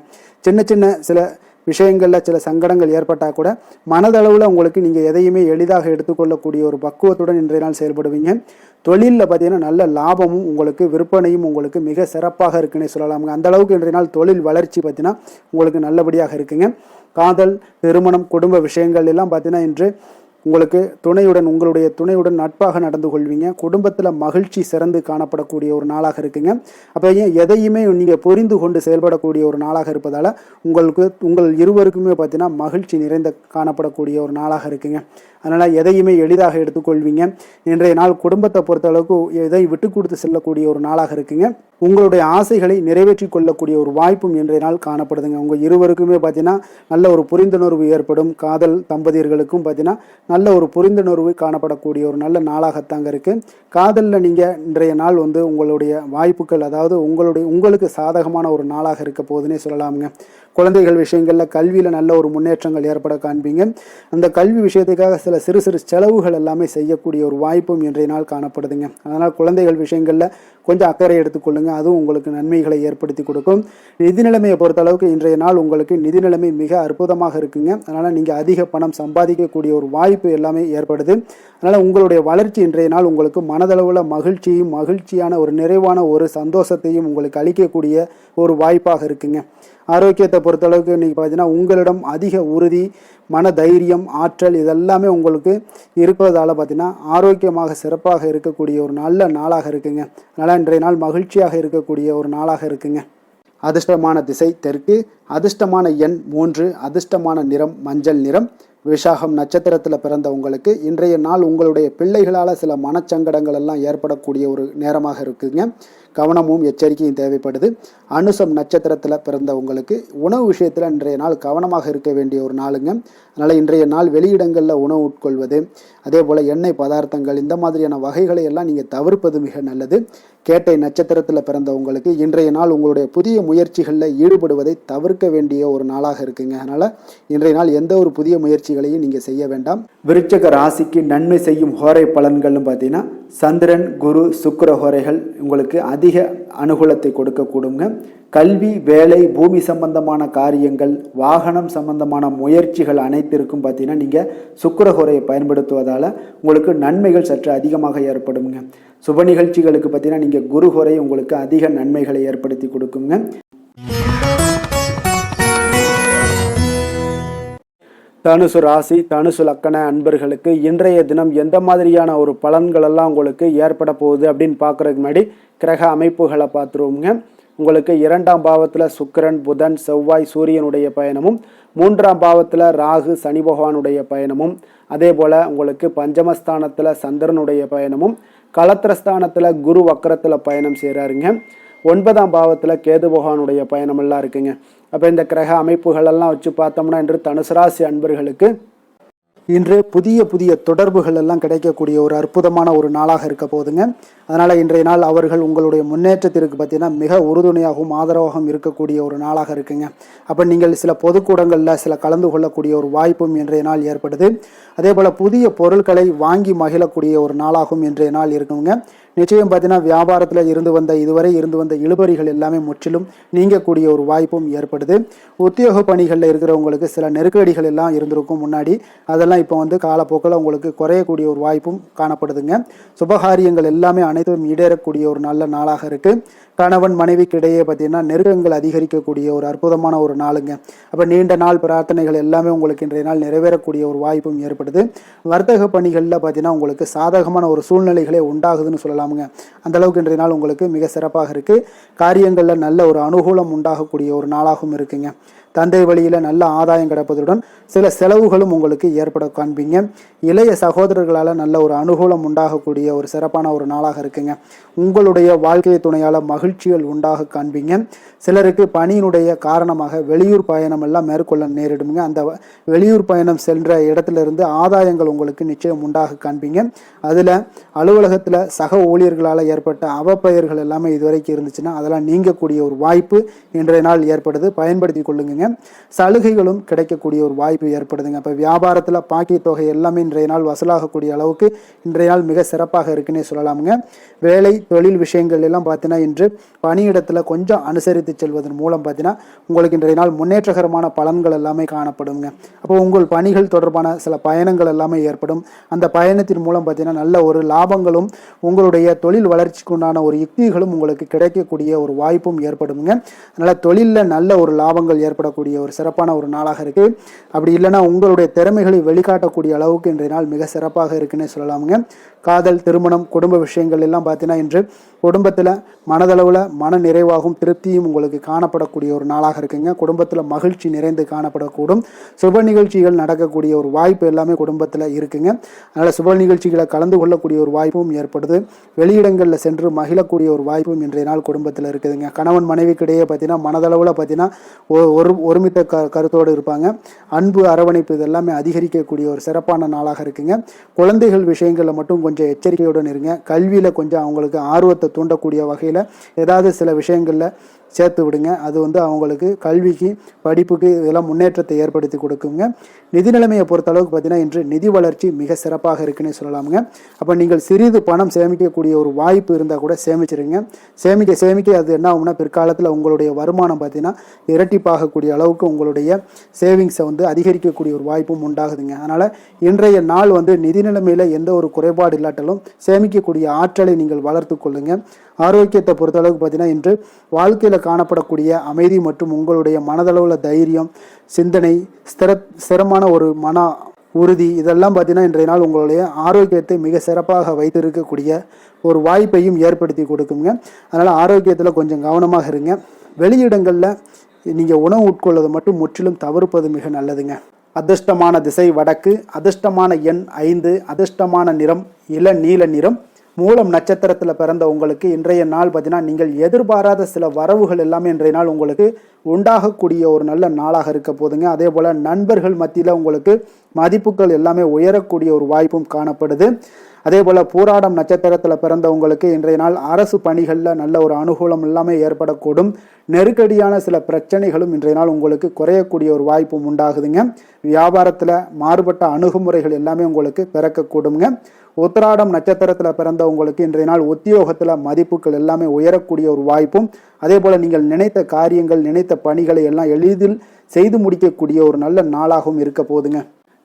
சின்ன சின்ன சில விஷயங்களில் சில சங்கடங்கள் ஏற்பட்டால் கூட மனதளவில் உங்களுக்கு நீங்கள் எதையுமே எளிதாக எடுத்துக்கொள்ளக்கூடிய ஒரு பக்குவத்துடன் இன்றைய நாள் செயல்படுவீங்க. தொழிலில் பார்த்தீங்கன்னா நல்ல லாபமும் உங்களுக்கு விற்பனையும் உங்களுக்கு மிக சிறப்பாக இருக்குன்னு சொல்லலாமுங்க. அந்த அளவுக்கு இன்றைய நாள் தொழில் வளர்ச்சி பார்த்தீங்கன்னா உங்களுக்கு நல்லபடியாக இருக்குங்க. காதல், திருமணம், குடும்ப விஷயங்கள் எல்லாம் பார்த்தீங்கன்னா இன்று உங்களுக்கு உங்களுடைய துணையுடன் நட்பாக நடந்து கொள்வீங்க. குடும்பத்தில் மகிழ்ச்சி சிறந்து காணப்படக்கூடிய ஒரு நாளாக இருக்குங்க. அப்போ எதையுமே நீங்கள் புரிந்து கொண்டு செயல்படக்கூடிய ஒரு நாளாக இருப்பதால் உங்கள் இருவருக்குமே பார்த்தீங்கன்னா மகிழ்ச்சி நிறைந்த காணப்படக்கூடிய ஒரு நாளாக இருக்குங்க. அதனால் எதையுமே எளிதாக எடுத்துக்கொள்வீங்க. இன்றைய நாள் குடும்பத்தை பொறுத்தளவுக்கு எதை விட்டு கொடுத்து செல்லக்கூடிய ஒரு நாளாக இருக்குங்க. உங்களுடைய ஆசைகளை நிறைவேற்றி கொள்ளக்கூடிய ஒரு வாய்ப்பும் இன்றைய நாள் காணப்படுதுங்க. உங்கள் இருவருக்குமே பார்த்தீங்கன்னா நல்ல ஒரு புரிந்துணர்வு ஏற்படும். காதல் தம்பதியர்களுக்கும் பார்த்தீங்கன்னா நல்ல ஒரு புரிந்துணர்வு காணப்படக்கூடிய ஒரு நல்ல நாளாகத்தாங்க இருக்குது. காதலில் நீங்கள் இன்றைய நாள் உங்களுடைய வாய்ப்புகள் அதாவது உங்களுக்கு சாதகமான ஒரு நாளாக இருக்க போதுன்னே சொல்லலாமுங்க. குழந்தைகள் விஷயங்களில் கல்வியில் நல்ல ஒரு முன்னேற்றங்கள் ஏற்பட காண்பீங்க. அந்த கல்வி விஷயத்துக்காக சில சில சிறு சிறு செலவுகள் எல்லாமே செய்யக்கூடிய ஒரு வாய்ப்பும் இன்றைய நாள் காணப்படுதுங்க. அதனால் குழந்தைகள் விஷயங்களில் கொஞ்சம் அக்கறை எடுத்துக்கொள்ளுங்க. அதுவும் உங்களுக்கு நன்மைகளை ஏற்படுத்தி கொடுக்கும். நிதி நிலைமையை பொறுத்தளவுக்கு இன்றைய நாள் உங்களுக்கு நிதி நிலைமை மிக அற்புதமாக இருக்குங்க. அதனால் நீங்கள் அதிக பணம் சம்பாதிக்கக்கூடிய ஒரு வாய்ப்பு எல்லாமே ஏற்படுது. அதனால் உங்களுடைய வளர்ச்சி இன்றைய நாள் உங்களுக்கு மனதளவில் மகிழ்ச்சியும் மகிழ்ச்சியான ஒரு நிறைவான ஒரு சந்தோஷத்தையும் உங்களுக்கு அளிக்கக்கூடிய ஒரு வாய்ப்பாக இருக்குங்க. ஆரோக்கியத்தை பொறுத்தளவுக்கு இன்றைக்கி பார்த்தீங்கன்னா உங்களிடம் அதிக உறுதி, மன தைரியம், ஆற்றல் இதெல்லாமே உங்களுக்கு இருப்பதால் பார்த்தீங்கன்னா ஆரோக்கியமாக சிறப்பாக இருக்கக்கூடிய ஒரு நல்ல நாளாக இருக்குங்க. அதனால் இன்றைய நாள் மகிழ்ச்சியாக இருக்கக்கூடிய ஒரு நாளாக இருக்குங்க. அதிர்ஷ்டமான திசை தெற்கு, அதிர்ஷ்டமான எண் 3, அதிர்ஷ்டமான நிறம் மஞ்சள் நிறம். விசாகம் நட்சத்திரத்தில் பிறந்த உங்களுக்கு இன்றைய நாள் உங்களுடைய பிள்ளைகளால் சில மனச்சங்கடங்கள் எல்லாம் ஏற்படக்கூடிய ஒரு நேரமாக இருக்குங்க. கவனமும் எச்சரிக்கையும் தேவைப்படுது. அனுசம் நட்சத்திரத்தில் பிறந்த உங்களுக்கு உணவு விஷயத்தில் இன்றைய நாள் கவனமாக இருக்க வேண்டிய ஒரு நாளுங்க. அதனால் இன்றைய நாள் வெளியிடங்களில் உணவு உட்கொள்வது, அதே போல் எண்ணெய் பதார்த்தங்கள் இந்த மாதிரியான வகைகளை எல்லாம் நீங்கள் தவிர்ப்பது மிக நல்லது. கேட்டை நட்சத்திரத்தில் பிறந்த உங்களுக்கு இன்றைய நாள் உங்களுடைய புதிய முயற்சிகளில் ஈடுபடுவதை தவிர்க்க வேண்டிய ஒரு நாளாக இருக்குங்க. அதனால் இன்றைய நாள் எந்த ஒரு புதிய முயற்சிகளையும் நீங்கள் செய்ய வேண்டாம். விருச்சிக ராசிக்கு நன்மை செய்யும் ஹோரை பலன்கள்னு பார்த்தீங்கன்னா சந்திரன், குரு, சுக்கிர ஹோரைகள் உங்களுக்கு அதிக அனுகூலத்தை கொடுக்கக்கூடுங்க. கல்வி, வேலை, பூமி சம்பந்தமான காரியங்கள், வாகனம் சம்பந்தமான முயற்சிகள் அனைத்திற்கும் பார்த்தீங்கன்னா நீங்கள் சுக்கிரஹோரையை பயன்படுத்துவதால் உங்களுக்கு நன்மைகள் சற்று அதிகமாக ஏற்படுங்க. சுப நிகழ்ச்சிகளுக்கு பார்த்தீங்கன்னா நீங்கள் குருஹோரை உங்களுக்கு அதிக நன்மைகளை ஏற்படுத்தி கொடுக்குங்க. தனுசு ராசி, தனுசு லக்கண அன்பர்களுக்கு இன்றைய தினம் எந்த மாதிரியான ஒரு பலன்கள் எல்லாம் உங்களுக்கு ஏற்பட போகுது அப்படின்னு பார்க்குறதுக்கு முன்னாடி கிரக அமைப்புகளை பார்த்துருவோங்க. உங்களுக்கு 2ஆம் பாவத்தில் சுக்கிரன், புதன், செவ்வாய், சூரியனுடைய பயணமும், 3ஆம் பாவத்தில் ராகு, சனி பகவானுடைய பயணமும், அதே போல் உங்களுக்கு பஞ்சமஸ்தானத்தில் சந்திரனுடைய பயணமும், களத்திரஸ்தானத்தில் குரு வக்கரத்தில் பயணம் செய்கிறாருங்க. 9ஆம் பாவத்தில் கேது பகவானுடைய பயணமெல்லாம் இருக்குங்க. அப்போ இந்த கிரக அமைப்புகளெல்லாம் வச்சு பார்த்தோம்னா இன்று தனுசு ராசி அன்பர்களுக்கு இன்று புதிய தொடர்புகள் எல்லாம் கிடைக்கக்கூடிய ஒரு அற்புதமான ஒரு நாளாக இருக்க போகுதுங்க. அதனால் இன்றைய நாள் அவர்கள் உங்களுடைய முன்னேற்றத்திற்கு பார்த்தீங்கன்னா மிக உறுதுணையாகவும் ஆதரவாகவும் இருக்கக்கூடிய ஒரு நாளாக இருக்குங்க. அப்போ நீங்கள் சில பொதுக்கூடங்களில் சில கலந்து கொள்ளக்கூடிய ஒரு வாய்ப்பும் இன்றைய நாள் ஏற்படுது. அதே போல் புதிய பொருட்களை வாங்கி மகிழக்கூடிய ஒரு நாளாகவும் இன்றைய நாள் இருக்குங்க. நிச்சயம் பார்த்தீங்கன்னா வியாபாரத்தில் இதுவரை இருந்து வந்த இழுபறிகள் எல்லாமே முற்றிலும் நீங்கக்கூடிய ஒரு வாய்ப்பும் ஏற்படுது. உத்தியோக பணிகளில் இருக்கிறவங்களுக்கு சில நெருக்கடிகள் எல்லாம் இருந்திருக்கும் முன்னாடி, அதெல்லாம் இப்போ காலப்போக்கில் உங்களுக்கு குறையக்கூடிய ஒரு வாய்ப்பும் காணப்படுதுங்க. சுபகாரியங்கள் எல்லாமே அனைத்தும் ஈடேறக்கூடிய ஒரு நல்ல நாளாக இருக்கு. கணவன் மனைவிக்கு இடையே பார்த்தீங்கன்னா நெருக்கங்கள் அதிகரிக்கக்கூடிய ஒரு அற்புதமான ஒரு நாளுங்க. அப்போ நீண்ட நாள் பிரார்த்தனைகள் எல்லாமே உங்களுக்கு இன்றைய நாள் நிறைவேறக்கூடிய ஒரு வாய்ப்பும் ஏற்படுது. வர்த்தக பணிகளில் பார்த்தீங்கன்னா உங்களுக்கு சாதகமான ஒரு சூழ்நிலைகளே உண்டாகுதுன்னு சொல்லலாமுங்க. அந்த அளவுக்கு இன்றைய நாள் உங்களுக்கு மிக சிறப்பாக இருக்கு. காரியங்களில் நல்ல ஒரு அனுகூலம் உண்டாகக்கூடிய ஒரு நாளாகவும் இருக்குங்க. தந்தை வழியில் நல்ல ஆதாயம் கிடைப்பதுடன் சில செலவுகளும் உங்களுக்கு ஏற்பட காண்பீங்க. இளைய சகோதரர்களால் நல்ல ஒரு அனுகூலம் உண்டாகக்கூடிய ஒரு சிறப்பான ஒரு நாளாக இருக்குங்க. உங்களுடைய வாழ்க்கை துணையால் மகிழ்ச்சிகள் உண்டாக காண்பீங்க. சிலருக்கு பணியினுடைய காரணமாக வெளியூர் பயணம் எல்லாம் மேற்கொள்ள நேரிடுங்க. அந்த வெளியூர் பயணம் சென்ற இடத்துல இருந்து ஆதாயங்கள் உங்களுக்கு நிச்சயம் உண்டாக காண்பீங்க. அதில் அலுவலகத்தில் சக ஊழியர்களால் ஏற்பட்ட அவப்பெயர்கள் எல்லாமே இதுவரைக்கும் இருந்துச்சுன்னா அதெல்லாம் நீங்கக்கூடிய ஒரு வாய்ப்பு இன்றைய நாள் ஏற்படுது. பயன்படுத்தி கொள்ளுங்க. சலுகைகளும் கிடைக்கக்கூடிய ஒரு வாய்ப்பு ஏற்படுதுங்க. இப்போ வியாபாரத்தில் பாக்கிய தொகை எல்லாமே இன்றைய நாள் வசூலாகக்கூடிய அளவுக்கு இன்றைய நாள் மிக சிறப்பாக இருக்குன்னே சொல்லலாமுங்க. வேலை தொழில் விஷயங்கள் எல்லாம் பார்த்தீங்கன்னா இன்று பணியிடத்தில் கொஞ்சம் அனுசரித்து செல்வதன் மூலம் பார்த்தீங்கன்னா உங்களுக்கு இன்றைய நாள் முன்னேற்றகரமான பலன்கள் எல்லாமே காணப்படுங்க. அப்போ உங்கள் பணிகள் தொடர்பான சில பயணங்கள் எல்லாமே ஏற்படும். அந்த பயணத்தின் மூலம் பார்த்தீங்கன்னா நல்ல ஒரு லாபங்களும் உங்களுடைய தொழில் வளர்ச்சிக்கு உண்டான ஒரு யுக்திகளும் உங்களுக்கு கிடைக்கக்கூடிய ஒரு வாய்ப்பும் ஏற்படுங்க. அதனால் தொழிலில் நல்ல ஒரு லாபங்கள் ஏற்படக்கூடிய ஒரு சிறப்பான ஒரு நாளாக இருக்கு. அப்படி இல்லைன்னா உங்களுடைய திறமைகளை வெளிக்காட்டக்கூடிய அளவுக்கு இன்றைய நாள் மிக சிறப்பாக இருக்குன்னே சொல்லலாமுங்க. காதல், திருமணம், குடும்ப விஷயங்கள் எல்லாம் பார்த்தீங்கன்னா இன்று குடும்பத்தில் மனதளவில் மன நிறைவாகவும் திருப்தியும் உங்களுக்கு காணப்படக்கூடிய ஒரு நாளாக இருக்குங்க. குடும்பத்தில் மகிழ்ச்சி நிறைந்து காணப்படக்கூடும். சுப நிகழ்ச்சிகள் நடக்கக்கூடிய ஒரு வாய்ப்பு எல்லாமே குடும்பத்தில் இருக்குங்க. அதனால் சுப நிகழ்ச்சிகளை கலந்து கொள்ளக்கூடிய ஒரு வாய்ப்பும் ஏற்படுது. வெளியிடங்களில் சென்று மகிழக்கூடிய ஒரு வாய்ப்பும் இன்றைய நாள் குடும்பத்தில் இருக்குதுங்க. கணவன் மனைவிக்கிடையே பார்த்தீங்கன்னா மனதளவில் பார்த்தீங்கன்னா ஒருமித்த கருத்தோடு இருப்பாங்க. அன்பு, அரவணைப்பு இதெல்லாமே அதிகரிக்கக்கூடிய ஒரு சிறப்பான நாளாக இருக்குங்க. குழந்தைகள் விஷயங்களில் மட்டும் கொஞ்சம் எச்சரிக்கையுடன் இருங்க. கல்வியில் கொஞ்சம் அவங்களுக்கு ஆர்வத்தை தூண்டக்கூடிய வகையில் ஏதாவது சில விஷயங்களில் சேர்த்து விடுங்க. அது அவங்களுக்கு கல்விக்கு, படிப்புக்கு இதெல்லாம் முன்னேற்றத்தை ஏற்படுத்தி கொடுக்குங்க. நிதி நிலைமையை பொறுத்தளவுக்கு பார்த்தீங்கன்னா இன்று நிதி வளர்ச்சி மிக சிறப்பாக இருக்குன்னு சொல்லலாமுங்க. அப்போ நீங்கள் சிறிது பணம் சேமிக்கக்கூடிய ஒரு வாய்ப்பு இருந்தால் கூட சேமிச்சிருங்க. சேமிக்க அது என்ன ஆகும்னா பிற்காலத்தில் உங்களுடைய வருமானம் பார்த்தீங்கன்னா இரட்டிப்பாகக்கூடிய அளவுக்கு உங்களுடைய சேவிங்ஸை அதிகரிக்கக்கூடிய ஒரு வாய்ப்பும் உண்டாகுதுங்க. அதனால் இன்றைய நாள் நிதி நிலைமையில் எந்த ஒரு குறைபாடு இல்லாட்டாலும் சேமிக்கக்கூடிய ஆற்றலை நீங்கள் வளர்த்து கொள்ளுங்க. ஆரோக்கியத்தை பொறுத்தளவுக்கு பார்த்தீங்கன்னா இன்று வாழ்க்கையில் காணப்படக்கூடிய அமைதி மற்றும் உங்களுடைய மனதளவில் தைரியம், சிந்தனை, ஸ்திரமான ஒரு மன உறுதி இதெல்லாம் பார்த்தீங்கன்னா இன்றைய நாள் உங்களுடைய ஆரோக்கியத்தை மிக சிறப்பாக வைத்திருக்கக்கூடிய ஒரு வாய்ப்பையும் ஏற்படுத்தி கொடுக்குங்க. அதனால் ஆரோக்கியத்தில் கொஞ்சம் கவனமாக இருங்க. வெளியிடங்களில் நீங்கள் உணவு உட்கொள்வதை மட்டும் முற்றிலும் தவிர்ப்பது மிக நல்லதுங்க. அதிர்ஷ்டமான திசை வடக்கு, அதிர்ஷ்டமான எண் 5, அதிர்ஷ்டமான நிறம் இளநீல நிறம். மூலம் நட்சத்திரத்தில் பிறந்த உங்களுக்கு இன்றைய நாள் பார்த்தீங்கன்னா நீங்கள் எதிர்பாராத சில வரவுகள் எல்லாமே இன்றைய நாள் உங்களுக்கு உண்டாகக்கூடிய ஒரு நல்ல நாளாக இருக்க போதுங்க. அதே போல் நண்பர்கள் மத்தியில் உங்களுக்கு மதிப்புகள் எல்லாமே உயரக்கூடிய ஒரு வாய்ப்பும் காணப்படுது. அதே போல் பூராடம் நட்சத்திரத்தில் பிறந்தவங்களுக்கு இன்றைய நாள் அரசு பணிகளில் நல்ல ஒரு அனுகூலம் எல்லாமே ஏற்படக்கூடும். நெருக்கடியான சில பிரச்சனைகளும் இன்றைய நாள் உங்களுக்கு குறையக்கூடிய ஒரு வாய்ப்பும் உண்டாகுதுங்க. வியாபாரத்தில் மாறுபட்ட அணுகுமுறைகள் எல்லாமே உங்களுக்கு பிறக்கக்கூடுங்க. உத்திராடம் நட்சத்திரத்தில் பிறந்தவங்களுக்கு இன்றைய நாள் உத்தியோகத்தில் மதிப்புகள் எல்லாமே உயரக்கூடிய ஒரு வாய்ப்பும், அதே போல் நீங்கள் நினைத்த காரியங்கள், நினைத்த பணிகளை எல்லாம் எளிதில் செய்து முடிக்கக்கூடிய ஒரு நல்ல நாளாகவும் இருக்க போதுங்க.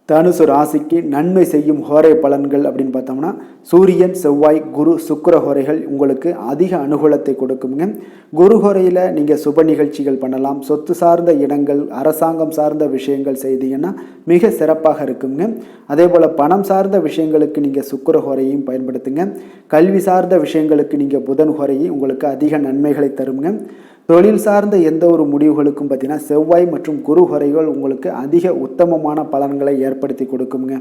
தனுசு ராசிக்கு நன்மை செய்யும் ஹோரை பலன்கள் அப்படின்னு பார்த்தோம்னா சூரியன், செவ்வாய், குரு, சுக்கிர ஹோரைகள் உங்களுக்கு அதிக அனுகூலத்தை கொடுக்குங்க. குரு ஹோரையில் நீங்கள் சுப நிகழ்ச்சிகள் பண்ணலாம். சொத்து சார்ந்த இடங்கள், அரசாங்கம் சார்ந்த விஷயங்கள் செய்தீங்கன்னா மிக சிறப்பாக இருக்குங்க. அதே போல் பணம் சார்ந்த விஷயங்களுக்கு நீங்கள் சுக்கிர ஹோரையும் பயன்படுத்துங்க. கல்வி சார்ந்த விஷயங்களுக்கு நீங்கள் புதன் ஹோரையும் உங்களுக்கு அதிக நன்மைகளை தருங்க. தொழில் சார்ந்த எந்த ஒரு முடிவுகளுக்கும் பார்த்தீங்கன்னா செவ்வாய் மற்றும் குரு ஹோரைகள் உங்களுக்கு அதிக உத்தமமான பலன்களை ஏற்படுத்தி கொடுக்குங்க.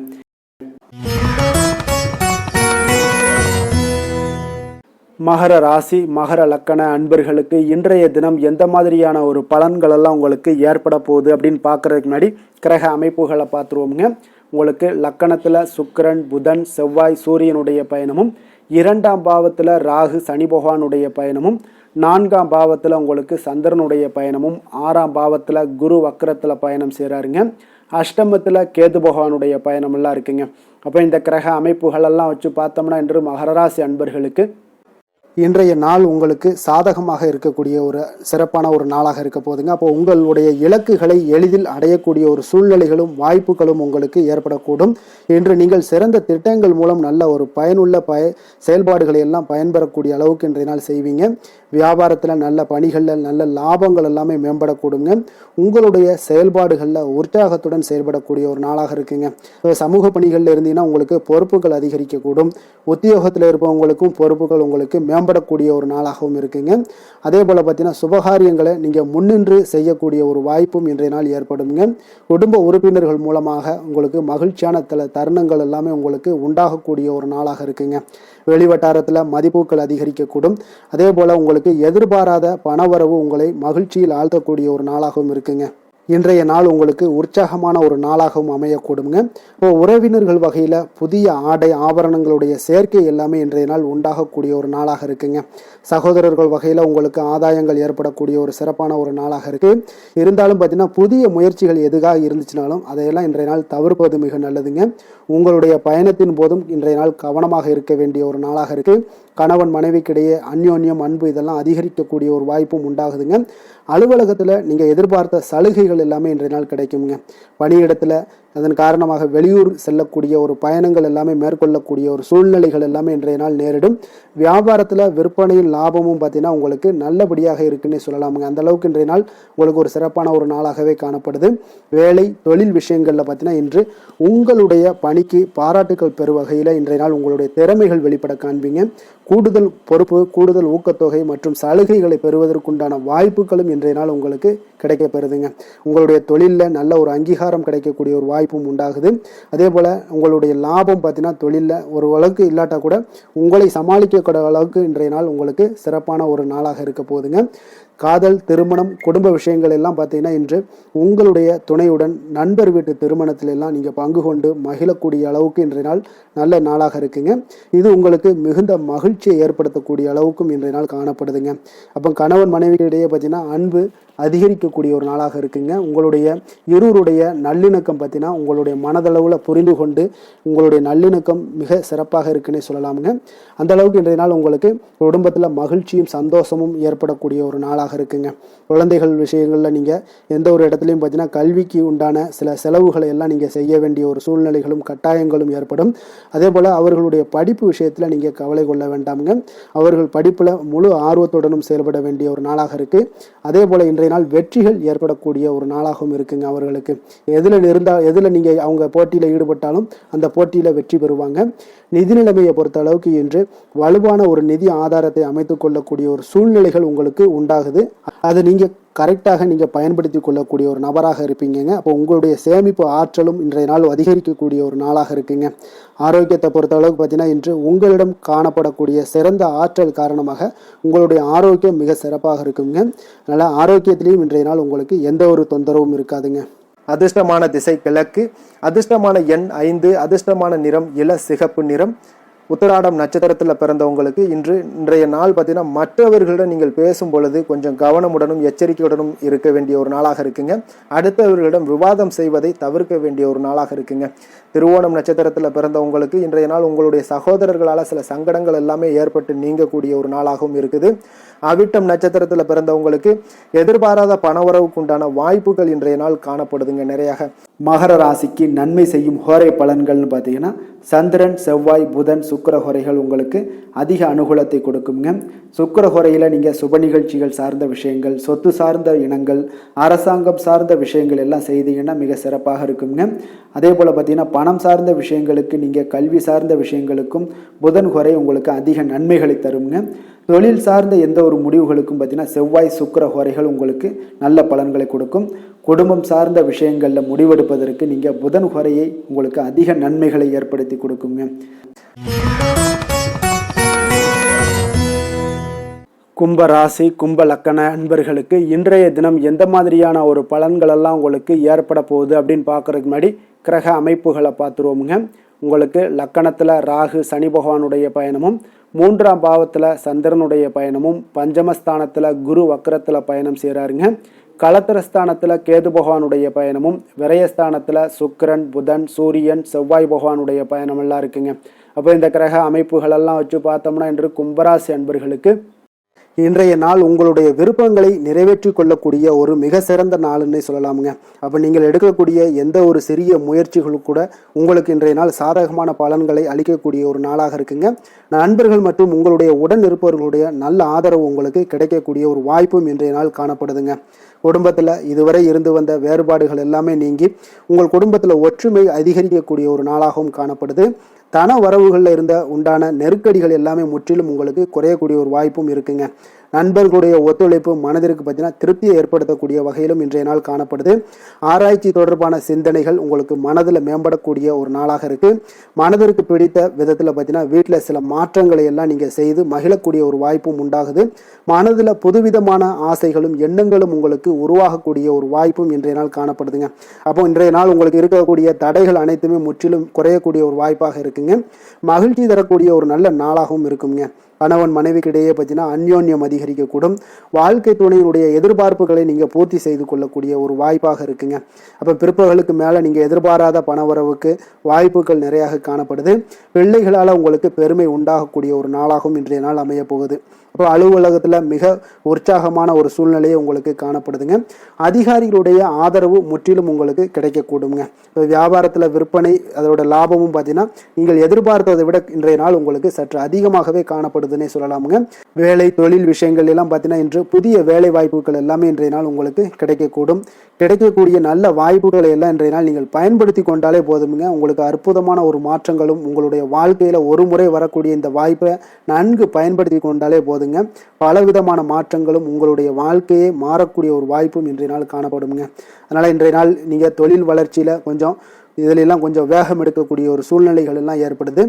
மகர ராசி, மகர லக்கண அன்பர்களுக்கு இன்றைய தினம் எந்த மாதிரியான ஒரு பலன்கள் எல்லாம் உங்களுக்கு ஏற்பட போகுது அப்படின்னு பார்க்கறதுக்கு முன்னாடி கிரக அமைப்புகளை பார்த்துருவோம்ங்க. உங்களுக்கு லக்கணத்தில் சுக்கிரன், புதன், செவ்வாய், சூரியனுடைய பயணமும், 2ஆம் பாவத்தில் ராகு, சனி பகவானுடைய பயணமும், 4ஆம் பாவத்தில் உங்களுக்கு சந்திரனுடைய பயணமும், 6ஆம் பாவத்தில் குரு வக்கரத்தில் பயணம் செய்கிறாருங்க. அஷ்டமத்தில் கேது பகவானுடைய பயணமெல்லாம் இருக்குங்க. அப்போ இந்த கிரக அமைப்புகளெல்லாம் வச்சு பார்த்தோம்னா இன்று மகரராசி அன்பர்களுக்கு இன்றைய நாள் உங்களுக்கு சாதகமாக இருக்கக்கூடிய ஒரு சிறப்பான ஒரு நாளாக இருக்க போதுங்க. அப்போ உங்களுடைய இலக்குகளை எளிதில் அடையக்கூடிய ஒரு சூழ்நிலைகளும் வாய்ப்புகளும் உங்களுக்கு ஏற்படக்கூடும். இன்று நீங்கள் சிறந்த திட்டங்கள் மூலம் நல்ல ஒரு பயனுள்ள செயல்பாடுகளை எல்லாம் பயன்பெறக்கூடிய அளவுக்கு இன்றைய நாள் செய்வீங்க. வியாபாரத்தில் நல்ல பணிகளில் நல்ல லாபங்கள் எல்லாமே மேம்படக்கூடுங்க. உங்களுடைய செயல்பாடுகளில் உற்சாகத்துடன் செயல்படக்கூடிய ஒரு நாளாக இருக்குங்க. சமூக பணிகளில் இருந்தீங்கன்னா உங்களுக்கு பொறுப்புகள் அதிகரிக்கக்கூடும். உத்தியோகத்தில் இருப்பவங்களுக்கும் பொறுப்புகள் உங்களுக்கு மேம்படக்கூடிய ஒரு நாளாகவும் இருக்குங்க. அதே போல் பார்த்தீங்கன்னா சுபகாரியங்களை நீங்கள் முன்னின்று செய்யக்கூடிய ஒரு வாய்ப்பும் இன்றைய நாள் ஏற்படுங்க. குடும்ப உறுப்பினர்கள் மூலமாக உங்களுக்கு மகிழ்ச்சியான தருணங்கள் எல்லாமே உங்களுக்கு உண்டாகக்கூடிய ஒரு நாளாக இருக்குங்க. வெளிவட்டாரத்தில் மதிப்புகள் அதிகரிக்கக்கூடும். அதே போல் உங்களுக்கு எதிர்பாராத பணவரவு உங்களை மகிழ்ச்சியில் ஆழ்த்தக்கூடிய ஒரு நாளாகவும் இருக்குங்க. இன்றைய நாள் உங்களுக்கு உற்சாகமான ஒரு நாளாகவும் அமையக்கூடுங்க. இப்போ உறவினர்கள் வகையில் புதிய ஆடை ஆபரணங்களுடைய சேர்க்கை எல்லாமே இன்றைய நாள் உண்டாகக்கூடிய ஒரு நாளாக இருக்குங்க. சகோதரர்கள் வகையில் உங்களுக்கு ஆதாயங்கள் ஏற்படக்கூடிய ஒரு சிறப்பான ஒரு நாளாக இருக்கு. இருந்தாலும் பார்த்தீங்கன்னா புதிய முயற்சிகள் எதுக்காக இருந்துச்சுனாலும் அதையெல்லாம் இன்றைய நாள் தவிர்ப்பது மிக நல்லதுங்க. உங்களுடைய பயணத்தின் போதும் இன்றைய நாள் கவனமாக இருக்க வேண்டிய ஒரு நாளாக இருக்கு. கணவன் மனைவிக்கிடையே அந்யோன்யம், அன்பு இதெல்லாம் அதிகரிக்கக்கூடிய ஒரு வாய்ப்பும் உண்டாகுதுங்க. அலுவலகத்தில் நீங்கள் எதிர்பார்த்த சலுகைகள் எல்லாமே இன்றைய நாள் கிடைக்குங்க. பணியிடத்தில் அதன் காரணமாக வெளியூர் செல்லக்கூடிய ஒரு பயணங்கள் எல்லாமே மேற்கொள்ளக்கூடிய ஒரு சூழ்நிலைகள் எல்லாமே இன்றைய நாள் நேரிடும். வியாபாரத்தில் விற்பனையின் லாபமும் பார்த்தீங்கன்னா உங்களுக்கு நல்லபடியாக இருக்குன்னே சொல்லலாமுங்க. அந்த அளவுக்கு இன்றைய நாள் உங்களுக்கு ஒரு சிறப்பான ஒரு நாளாகவே காணப்படுது. வேலை தொழில் விஷயங்களில் பார்த்தீங்கன்னா இன்று உங்களுடைய பணிக்கு பாராட்டுக்கள் பெறும் வகையில் இன்றைய நாள் உங்களுடைய திறமைகள் வெளிப்பட காண்பீங்க. கூடுதல் பொறுப்பு, கூடுதல் ஊக்கத்தொகை மற்றும் சலுகைகளை பெறுவதற்குண்டான வாய்ப்புகளும் இன்றைய நாள் உங்களுக்கு கிடைக்கப்பெறுதுங்க. உங்களுடைய தொழிலில் நல்ல ஒரு அங்கீகாரம் கிடைக்கக்கூடிய ஒரு வாய்ப்பும் உண்டாகுது. அதே போல் உங்களுடைய லாபம் பார்த்தீங்கன்னா தொழிலில் ஒரு அளவுக்கு இல்லாட்டா கூட உங்களை சமாளிக்கக்கூடிய அளவுக்கு இன்றைய நாள் உங்களுக்கு சிறப்பான ஒரு நாளாக இருக்க போகுதுங்க. காதல், திருமணம், குடும்ப விஷயங்கள் எல்லாம் பார்த்தீங்கன்னா இன்று உங்களுடைய துணையுடன் நண்பர் வீட்டு திருமணத்தில் எல்லாம் நீங்கள் பங்கு கொண்டு மகிழக்கூடிய அளவுக்கு இன்றைய நாள் நல்ல நாளாக இருக்குங்க. இது உங்களுக்கு மிகுந்த மகிழ்ச்சியை ஏற்படுத்தக்கூடிய அளவுக்கும் இன்றைய நாள் காணப்படுதுங்க. அப்போ கணவன் மனைவிகளிடையே பார்த்தீங்கன்னா அன்பு அதிகரிக்கக்கூடிய ஒரு நாளாக இருக்குங்க. உங்களுடைய இருவருடைய நல்லிணக்கம் பார்த்தீங்கன்னா உங்களுடைய மனதளவில் புரிந்து கொண்டு உங்களுடைய நல்லிணக்கம் மிக சிறப்பாக இருக்குன்னே சொல்லலாமுங்க. அந்த அளவுக்கு இன்றைய நாள் உங்களுக்கு குடும்பத்தில் மகிழ்ச்சியும் சந்தோஷமும் ஏற்படக்கூடிய ஒரு நாளாக இருக்குங்க. குழந்தைகள் விஷயங்களில் நீங்கள் எந்த ஒரு இடத்துலையும் பார்த்தீங்கன்னா கல்விக்கு உண்டான சில செலவுகளை எல்லாம் நீங்கள் செய்ய வேண்டிய ஒரு சூழ்நிலைகளும் கட்டாயங்களும் ஏற்படும். அதே போல் அவர்களுடைய படிப்பு விஷயத்தில் நீங்கள் கவலை கொள்ள வேண்டாமுங்க. அவர்கள் படிப்பில் முழு ஆர்வத்துடனும் செயல்பட வேண்டிய ஒரு நாளாக இருக்குது. அதே போல் இன்றைய நாள் வெற்றிகள் ஏற்படக்கூடிய ஒரு நாளாகவும் இருக்குங்க. அவர்களுக்கு எதில் நீங்கள் அவங்க போட்டியில் ஈடுபட்டாலும் அந்த போட்டியில் வெற்றி பெறுவாங்க. நிதி நிலைமையை பொறுத்த அளவுக்கு இன்று வலுவான ஒரு நிதி ஆதாரத்தை அமைத்துக் கொள்ளக்கூடிய ஒரு சூழ்நிலைகள் உங்களுக்கு உண்டாகுது. அதை நீங்கள் கரெக்டாக நீங்கள் பயன்படுத்தி கொள்ளக்கூடிய ஒரு நபராக இருப்பீங்க. அப்போ உங்களுடைய சேமிப்பு ஆற்றலும் இன்றைய நாள் அதிகரிக்கக்கூடிய ஒரு நாளாக இருக்குங்க. ஆரோக்கியத்தை பொறுத்த அளவுக்கு பார்த்தீங்கன்னா இன்று உங்களிடம் காணப்படக்கூடிய சிறந்த ஆற்றல் காரணமாக உங்களுடைய ஆரோக்கியம் மிக சிறப்பாக இருக்குங்க. அதனால் ஆரோக்கியத்திலையும் இன்றைய நாள் உங்களுக்கு எந்த ஒரு தொந்தரவும் இருக்காதுங்க. அதிர்ஷ்டமான திசை கிழக்கு, அதிர்ஷ்டமான எண் 5, அதிர்ஷ்டமான நிறம் இள சிகப்பு நிறம். உத்திராடம் நட்சத்திரத்தில் பிறந்தவங்களுக்கு இன்றைய நாள் பார்த்தீங்கன்னா மற்றவர்களிடம் நீங்கள் பேசும் பொழுது கொஞ்சம் கவனமுடனும் எச்சரிக்கையுடனும் இருக்க வேண்டிய ஒரு நாளாக இருக்குங்க. அடுத்தவர்களிடம் விவாதம் செய்வதை தவிர்க்க வேண்டிய ஒரு நாளாக இருக்குங்க. திருவோணம் நட்சத்திரத்தில் பிறந்தவங்களுக்கு இன்றைய நாள் உங்களுடைய சகோதரர்களால் சில சங்கடங்கள் எல்லாமே ஏற்பட்டு நீங்கக்கூடிய ஒரு நாளாகவும் இருக்குது. அவிட்டம் நட்சத்திரத்தில் பிறந்தவங்களுக்கு எதிர்பாராத பணவரவுக்கு உண்டான வாய்ப்புகள் இன்றைய நாள் காணப்படுதுங்க நிறையாக. மகர ராசிக்கு நன்மை செய்யும் ஹோரை பலன்கள்னு பார்த்தீங்கன்னா சந்திரன், செவ்வாய், புதன், சுக்கிர ஹோரைகள் உங்களுக்கு அதிக அனுகூலத்தை கொடுக்குங்க. சுக்கிர ஹோரையில் நீங்கள் சுப நிகழ்ச்சிகள் சார்ந்த விஷயங்கள், சொத்து சார்ந்த இனங்கள், அரசாங்கம் சார்ந்த விஷயங்கள் எல்லாம் செய்தீங்கன்னா மிக சிறப்பாக இருக்குங்க. அதே போல் பார்த்தீங்கன்னா பணம் சார்ந்த விஷயங்களுக்கு, நீங்கள் கல்வி சார்ந்த விஷயங்களுக்கும் புதன் ஹோரை உங்களுக்கு அதிக நன்மைகளை தருங்க. தொழில் சார்ந்த எந்த ஒரு முடிவுகளுக்கும் பார்த்தீங்கன்னா செவ்வாய், சுக்கிர ஹோரைகள் உங்களுக்கு நல்ல பலன்களை கொடுக்கும். குடும்பம் சார்ந்த விஷயங்களில் முடிவெடுப்பதற்கு நீங்கள் புதன் ஹோரையை உங்களுக்கு அதிக நன்மைகளை ஏற்படுத்தி கொடுக்குங்க. கும்ப ராசி, கும்ப லக்கண அன்பர்களுக்கு இன்றைய தினம் எந்த மாதிரியான ஒரு பலன்களெல்லாம் உங்களுக்கு ஏற்பட போகுது அப்படின்னு பார்க்கறதுக்கு முன்னாடி கிரக அமைப்புகளை பார்த்துருவோமுங்க. உங்களுக்கு லக்கணத்தில் ராகு சனி பகவானுடைய பயணமும், 3ஆம் பாவத்தில் சந்திரனுடைய பயணமும், பஞ்சமஸ்தானத்தில் குரு வக்கரத்தில் பயணம் செய்கிறாருங்க. களத்திரஸ்தானத்தில் கேது பகவானுடைய பயணமும், விரயஸ்தானத்தில் சுக்கிரன், புதன், சூரியன், செவ்வாய் பகவானுடைய பயணம் எல்லாம் இருக்குங்க. அப்போ இந்த கிரக அமைப்புகளெல்லாம் வச்சு பார்த்தோம்னா இன்று கும்பராசி அன்பர்களுக்கு இன்றைய நாள் உங்களுடைய விருப்பங்களை நிறைவேற்றி கொள்ளக்கூடிய ஒரு மிக சிறந்த நாள்னே சொல்லலாமுங்க. அப்போ நீங்கள் எடுக்கக்கூடிய எந்த ஒரு சிறிய முயற்சிகளும் கூட உங்களுக்கு இன்றைய நாள் சாதகமான பலன்களை அளிக்கக்கூடிய ஒரு நாளாக இருக்குங்க. நண்பர்கள் மற்றும் உங்களுடைய உடன் இருப்பவர்களுடைய நல்ல ஆதரவு உங்களுக்கு கிடைக்கக்கூடிய ஒரு வாய்ப்பும் இன்றைய நாள் காணப்படுதுங்க. குடும்பத்தில் இதுவரை இருந்து வந்த வேறுபாடுகள் எல்லாமே நீங்கி உங்கள் குடும்பத்தில் ஒற்றுமை அதிகரிக்கக்கூடிய ஒரு நாளாகவும் காணப்படுது. தன வரவுகளில் இருந்த உண்டான நெருக்கடிகள் எல்லாமே முற்றிலும் உங்களுக்கு குறையக்கூடிய ஒரு வாய்ப்பும் இருக்குங்க. நண்பர்களுடைய ஒத்துழைப்பு மனதிற்கு பார்த்தீங்கன்னா திருப்தியை ஏற்படுத்தக்கூடிய வகையிலும் இன்றைய நாள் காணப்படுது. ஆராய்ச்சி தொடர்பான சிந்தனைகள் உங்களுக்கு மனதில் மேம்படக்கூடிய ஒரு நாளாக இருக்கு. மனதிற்கு பிடித்த விதத்தில் பார்த்தீங்கன்னா வீட்டில் சில மாற்றங்களை எல்லாம் நீங்கள் செய்து மகிழக்கூடிய ஒரு வாய்ப்பும் உண்டாகுது. மனதில் புதுவிதமான ஆசைகளும் எண்ணங்களும் உங்களுக்கு உருவாகக்கூடிய ஒரு வாய்ப்பும் இன்றைய நாள் காணப்படுதுங்க. அப்போ இன்றைய நாள் உங்களுக்கு இருக்கக்கூடிய தடைகள் அனைத்துமே முற்றிலும் குறையக்கூடிய ஒரு வாய்ப்பாக இருக்குங்க. மகிழ்ச்சி தரக்கூடிய ஒரு நல்ல நாளாகவும் இருக்குங்க. கணவன் மனைவிக்கிடையே பார்த்தீங்கன்னா அந்யோன்யம் அதிகரிக்கக்கூடும். வாழ்க்கை துணையினுடைய எதிர்பார்ப்புகளை நீங்கள் பூர்த்தி செய்து கொள்ளக்கூடிய ஒரு வாய்ப்பாக இருக்குங்க. அப்போ பிற்பகலுக்கு மேலே நீங்கள் எதிர்பாராத பணவரவுக்கு வாய்ப்புகள் நிறையாக காணப்படுது. பிள்ளைகளால் உங்களுக்கு பெருமை உண்டாகக்கூடிய ஒரு நாளாகவும் இன்றைய நாள் அமைய போகுது. அப்போ அலுவலகத்தில் மிக உற்சாகமான ஒரு சூழ்நிலையை உங்களுக்கு காணப்படுதுங்க. அதிகாரிகளுடைய ஆதரவு முற்றிலும் உங்களுக்கு கிடைக்கக்கூடுங்க. இப்போ வியாபாரத்தில் விற்பனை அதோட லாபமும் பார்த்தீங்கன்னா நீங்கள் எதிர்பார்த்ததை விட இன்றைய நாள் உங்களுக்கு சற்று அதிகமாகவே காணப்படுதுன்னே சொல்லலாமுங்க. வேலை தொழில் விஷயங்கள் எல்லாம் பார்த்தீங்கன்னா இன்று புதிய வேலை வாய்ப்புகள் எல்லாமே இன்றைய நாள் உங்களுக்கு கிடைக்கக்கூடும். கிடைக்கக்கூடிய நல்ல வாய்ப்புகளை எல்லாம் இன்றைய நாள் நீங்கள் பயன்படுத்தி கொண்டாலே போதுமுங்க. உங்களுக்கு அற்புதமான ஒரு மாற்றங்களும் உங்களுடைய வாழ்க்கையில் ஒரு முறை வரக்கூடிய இந்த வாய்ப்பை நன்கு பயன்படுத்தி கொண்டாலே போதுங்க. பலவிதமான மாற்றங்களும் உங்களுடைய வாழ்க்கையே மாறக்கூடிய ஒரு வாய்ப்பும் இன்றைய நாள் காணப்படுங்க. அதனால் இன்றைய நாள் நீங்கள் தொழில் வளர்ச்சியில் இதிலெல்லாம் கொஞ்சம் வேகம் எடுக்கக்கூடிய ஒரு சூழ்நிலைகள் எல்லாம் ஏற்படுது.